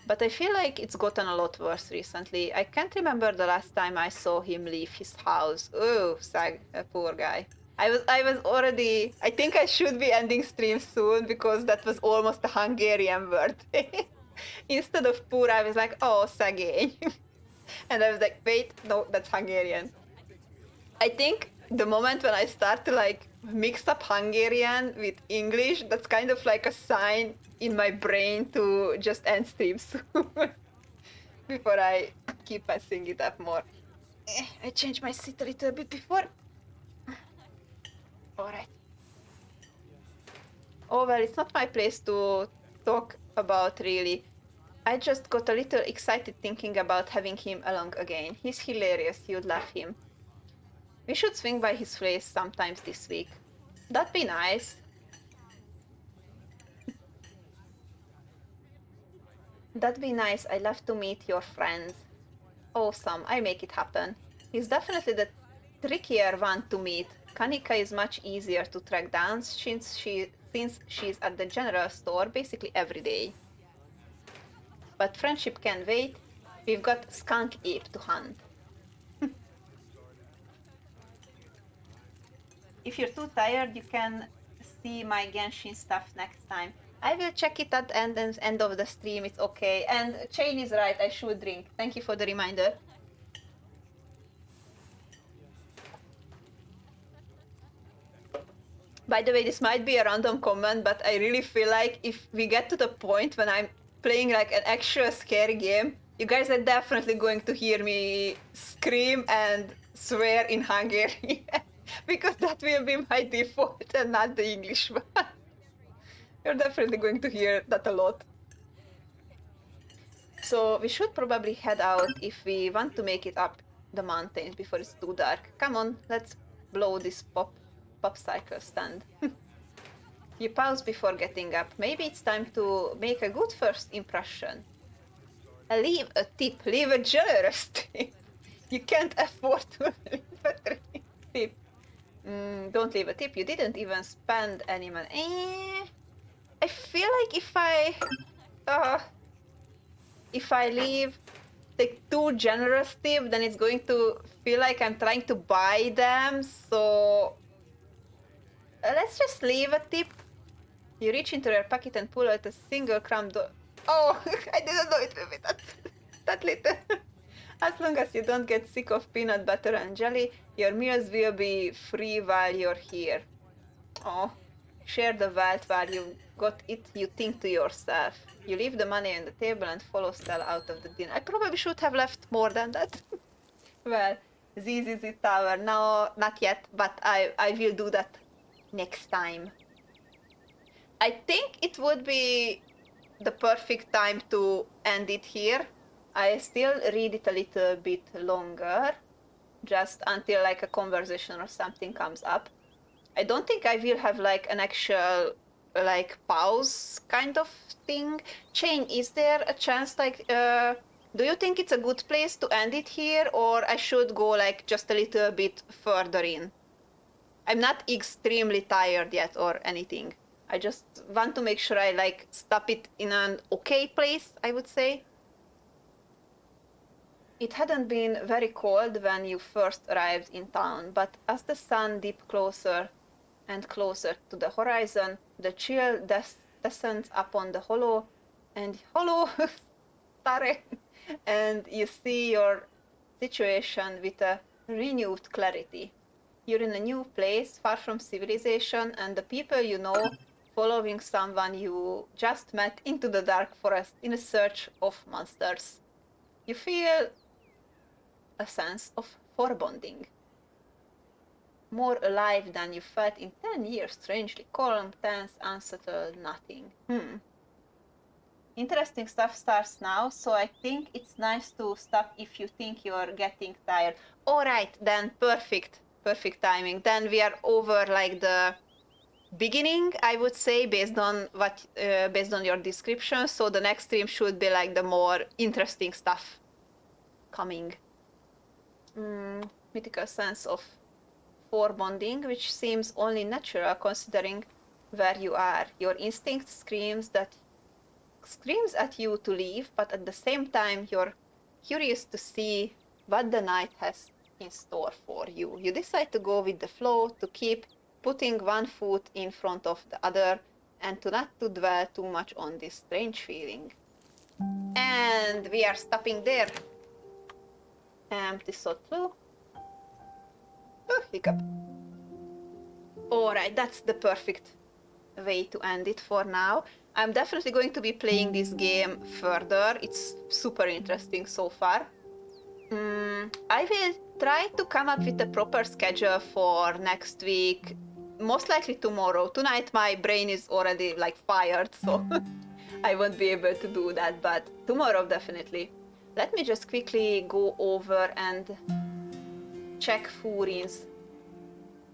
But I feel like it's gotten a lot worse recently. I can't remember the last time I saw him leave his house. Oh, poor guy. I think I should be ending stream soon because that was almost a Hungarian word. Instead of poor, I was like, oh, szegény. And I was like, wait, no, that's Hungarian. I think the moment when I start to like mix up Hungarian with English, that's kind of like a sign in my brain to just end stream soon. Before I keep messing it up more. I changed my seat a little bit before. Alright. Oh well, it's not my place to talk about really. I just got a little excited thinking about having him along again. He's hilarious, you'd love him. We should swing by his place sometimes this week. That'd be nice. That'd be nice. I'd love to meet your friends. Awesome, I make it happen. He's definitely the trickier one to meet. Kanika is much easier to track down since she's at the general store basically every day. But friendship can wait. We've got skunk ape to hunt. If you're too tired, you can see my Genshin stuff next time. I will check it at the end of the stream, it's okay. And Chain is right, I should drink. Thank you for the reminder. By the way, this might be a random comment, but I really feel like if we get to the point when I'm playing like an actual scary game, you guys are definitely going to hear me scream and swear in Hungarian. Because that will be my default and not the English one. You're definitely going to hear that a lot. So we should probably head out if we want to make it up the mountains before it's too dark. Come on, let's blow this pop cycle stand. You pause before getting up. Maybe it's time to make a good first impression. Leave a tip. Leave a generous tip. You can't afford to leave a tip. Don't leave a tip. You didn't even spend any money. I feel like if I leave like too generous tip, then it's going to feel like I'm trying to buy them. So let's just leave a tip. You reach into your pocket and pull out a single crumb. Oh, I didn't know it will be that little. As long as you don't get sick of peanut butter and jelly, your meals will be free while you're here. Oh, share the wealth while you got it, you think to yourself. You leave the money on the table and follow Stella out of the dinner. I probably should have left more than that. Well, this is it, tower. No, not yet, but I will do that next time. I think it would be the perfect time to end it here. I still read it a little bit longer, just until like a conversation or something comes up. I don't think I will have like an actual like pause kind of thing. Chain, is there a chance like do you think it's a good place to end it here, or I should go like just a little bit further in? I'm not extremely tired yet or anything. I just want to make sure I like stop it in an okay place, I would say. It hadn't been very cold when you first arrived in town, but as the sun dipped closer and closer to the horizon, the chill descends upon the hollow sorry, and you see your situation with a renewed clarity. You're in a new place, far from civilization, and the people you know, following someone you just met into the dark forest in a search of monsters. You feel a sense of foreboding. More alive than you felt in 10 years, strangely calm, tense, unsettled, nothing. Interesting stuff starts now, so I think it's nice to stop if you think you're getting tired. Alright, then perfect timing. Then we are over like the beginning, I would say, based on your description. So the next stream should be like the more interesting stuff coming. Mythical sense of foreboding, which seems only natural considering where you are. Your instinct screams at you to leave, but at the same time you're curious to see what the night has in store for you. You decide to go with the flow, to keep putting one foot in front of the other, and to not to dwell too much on this strange feeling. And we are stopping there. Empty thought clue. Oh, hiccup. Alright, that's the perfect way to end it for now. I'm definitely going to be playing this game further. It's super interesting so far. I will try to come up with a proper schedule for next week. Most likely tomorrow. Tonight my brain is already like fired, so I won't be able to do that, but tomorrow definitely. Let me just quickly go over and check Furin's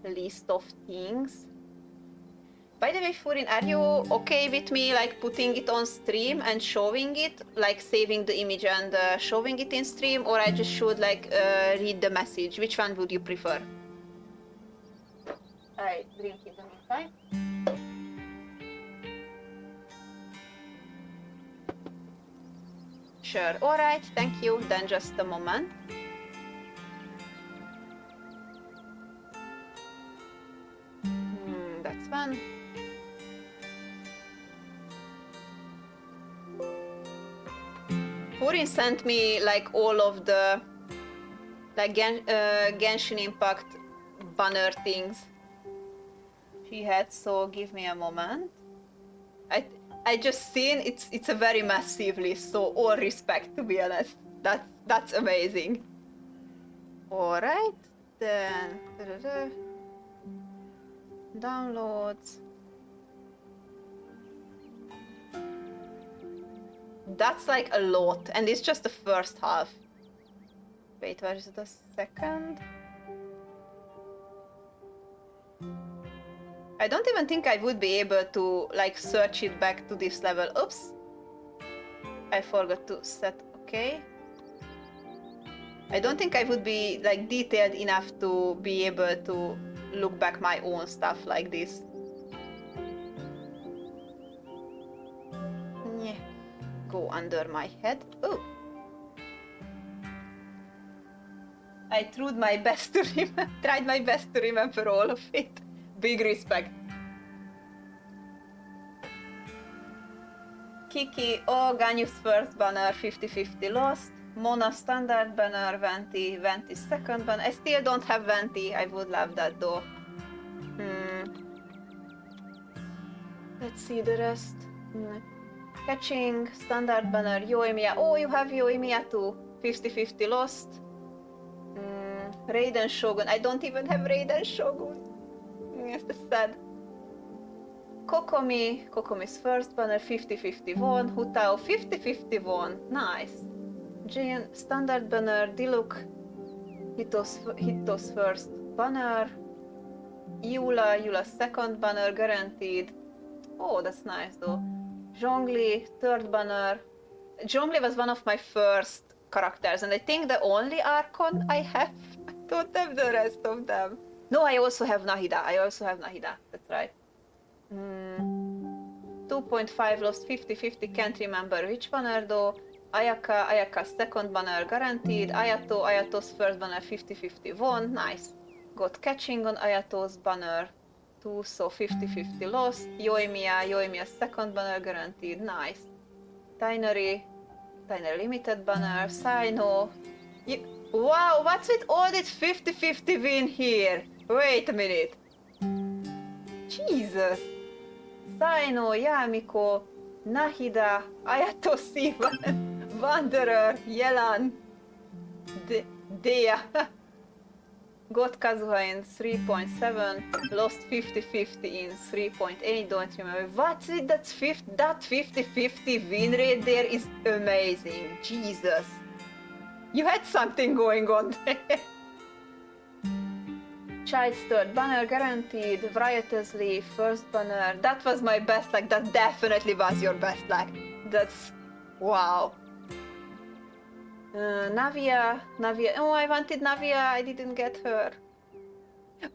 list of things. By the way, Furin, are you okay with me like putting it on stream and showing it, like saving the image and showing it in stream, or I just should like read the message? Which one would you prefer? I drink in the meantime. Sure, alright, thank you. Then just a moment. That's fun. Furin sent me like all of the like Genshin Impact banner things she had, so give me a moment. I just seen it's a very massive list, so all respect, to be honest. That's amazing. Alright, then downloads. That's like a lot, and it's just the first half. Wait, where is the second? I don't even think I would be able to like search it back to this level. Oops. I forgot to set, okay. I don't think I would be like detailed enough to be able to look back my own stuff like this. Yeah. Go under my head. Oh. I tried my best to remember all of it. Big respect. Kiki, oh, Ganyus first banner, 50-50 lost. Mona standard banner, Venti second banner. I still don't have Venti. I would love that though. Let's see the rest. Catching, standard banner, Yoimiya. Oh, you have Yoimiya too. 50-50 lost. Raiden Shogun. I don't even have Raiden Shogun. Yes, that's sad. Kokomi's first banner, 50-50 won. Hutao, 50-50 won. Nice. Jin, standard banner. Diluc, Hito's first banner. Eula second banner, guaranteed. Oh, that's nice though. Zhongli, third banner. Zhongli was one of my first characters, and I think the only Archon I have. I don't have the rest of them. No, I also have Nahida. That's right. 2.5 lost, 50-50, can't remember which banner though. Ayaka's second banner guaranteed. Ayato's first banner, 50-50 won. Nice. Got catching on Ayato's banner too, so 50-50 lost. Yoimiya's second banner guaranteed. Nice. Tinary limited banner. Sino. Wow, what's with all this 50-50 win here? Wait a minute. Jesus. Sino, Yamiko, Nahida, Ayato Sivan, Wanderer, Yelan, Dea. Got Kazuha in 3.7, lost 50-50 in 3.8, don't remember. What's it? That 50-50 win rate there is amazing. Jesus. You had something going on there. Child's third banner guaranteed. Variously first banner. That was my best luck. That definitely was your best luck. That's wow. Navia. Oh, I wanted Navia. I didn't get her.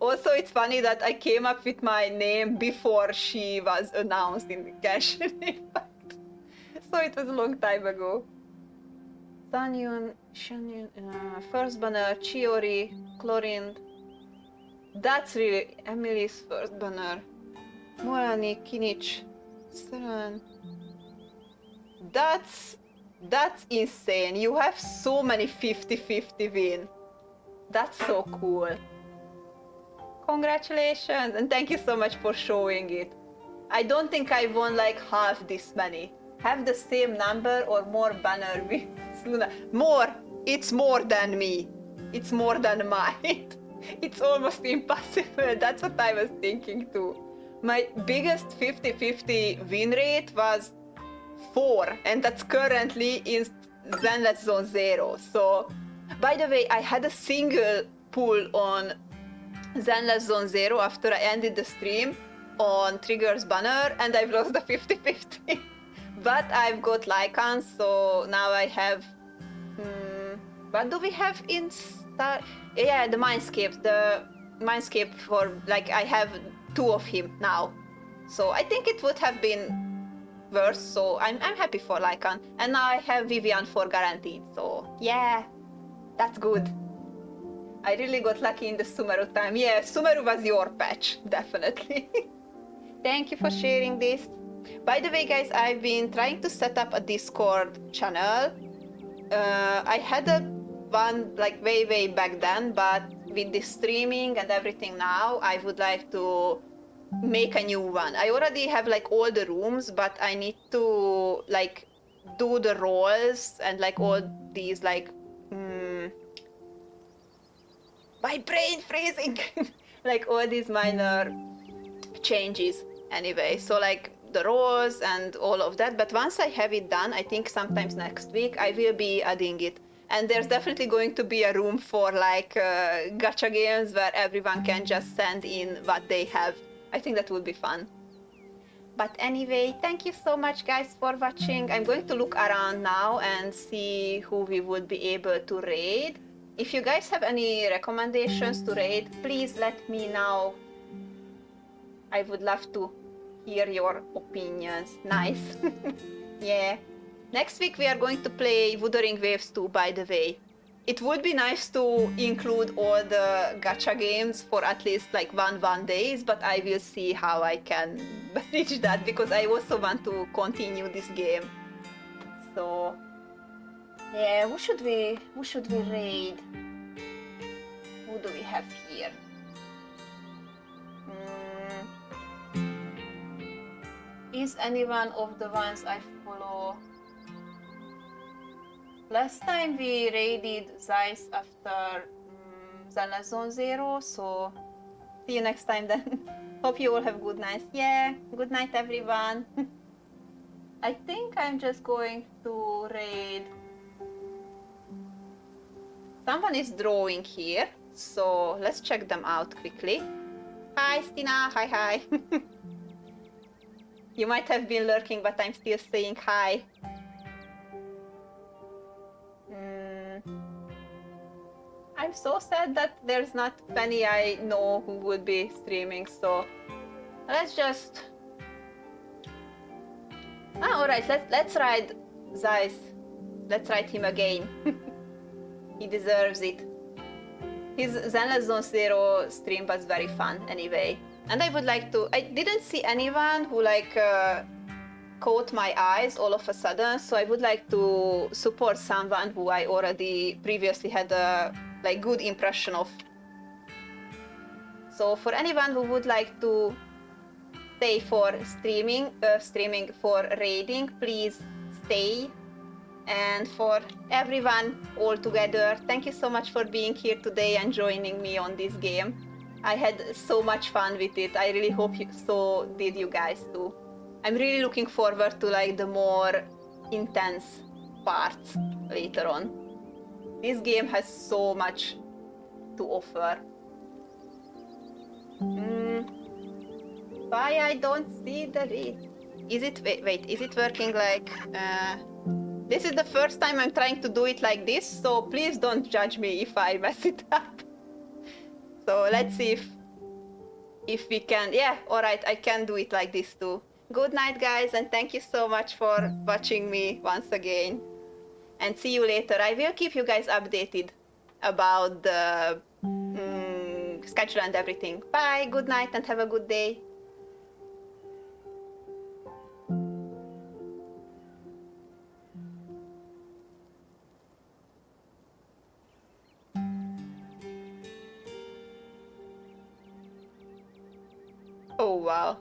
Also, it's funny that I came up with my name before she was announced in the Genshin Impact. So it was a long time ago. Sanyun, first banner, Chiori, Chlorinde. That's really Emily's first banner. Morani, Kinich, Seren. That's insane. You have so many 50-50 win. That's so cool. Congratulations, and thank you so much for showing it. I don't think I won like half this many. Have the same number or more banner wins. More. It's more than me. It's more than mine. It's almost impossible. That's what I was thinking too. My biggest 50-50 win rate was 4, and that's currently in Zenless Zone 0. So, by the way, I had a single pull on Zenless Zone 0 after I ended the stream on Trigger's banner, and I've lost the 50-50. But I've got Lycan, so now I have... what do we have in Star? Yeah, the Mindscape for, like, I have 2 of him now. So I think it would have been worse, so I'm happy for Lycan. And now I have Vivian for guaranteed, so yeah, that's good. I really got lucky in the Sumeru time. Yeah, Sumeru was your patch, definitely. Thank you for sharing this. By the way, guys, I've been trying to set up a Discord channel. I had one like way back then, but with the streaming and everything now, I would like to make a new one. I already have like all the rooms, but I need to like do the roles and like all these like my brain freezing like all these minor changes anyway. So like the roles and all of that, but once I have it done, I think sometimes next week I will be adding it. And there's definitely going to be a room for like gacha games where everyone can just send in what they have. I think that would be fun. But anyway, thank you so much guys for watching. I'm going to look around now and see who we would be able to raid. If you guys have any recommendations to raid, please let me know. I would love to hear your opinions. Nice. Yeah. Next week we are going to play Wuthering Waves 2, by the way. It would be nice to include all the gacha games for at least like one days, but I will see how I can manage that because I also want to continue this game. So yeah, who should we raid? Who do we have here? Is anyone of the ones I follow? Last time we raided Zeiss after Zelda Zone Zero, so see you next time then. Hope you all have good nights. Yeah, good night everyone. I think I'm just going to raid. Someone is drawing here, so let's check them out quickly. Hi Stina, hi. You might have been lurking, but I'm still saying hi. I'm so sad that there's not many I know who would be streaming, so let's just... alright, let's ride Zeiss. Let's ride him again. He deserves it. His Zenless Zone Zero stream was very fun anyway. And I would like to... I didn't see anyone who like caught my eyes all of a sudden, so I would like to support someone who I already previously had a like good impression of. So for anyone who would like to stay for streaming for raiding, please stay. And for everyone all together, thank you so much for being here today and joining me on this game. I had so much fun with it. I really hope so did you guys too. I'm really looking forward to like the more intense parts later on. This game has so much to offer. Why I don't see the read? Is it, wait, is it working like, this is the first time I'm trying to do it like this, so please don't judge me if I mess it up. So let's see if we can, yeah, alright, I can do it like this too. Good night guys, and thank you so much for watching me once again. And see you later. I will keep you guys updated about the schedule and everything. Bye, good night, and have a good day. Oh wow.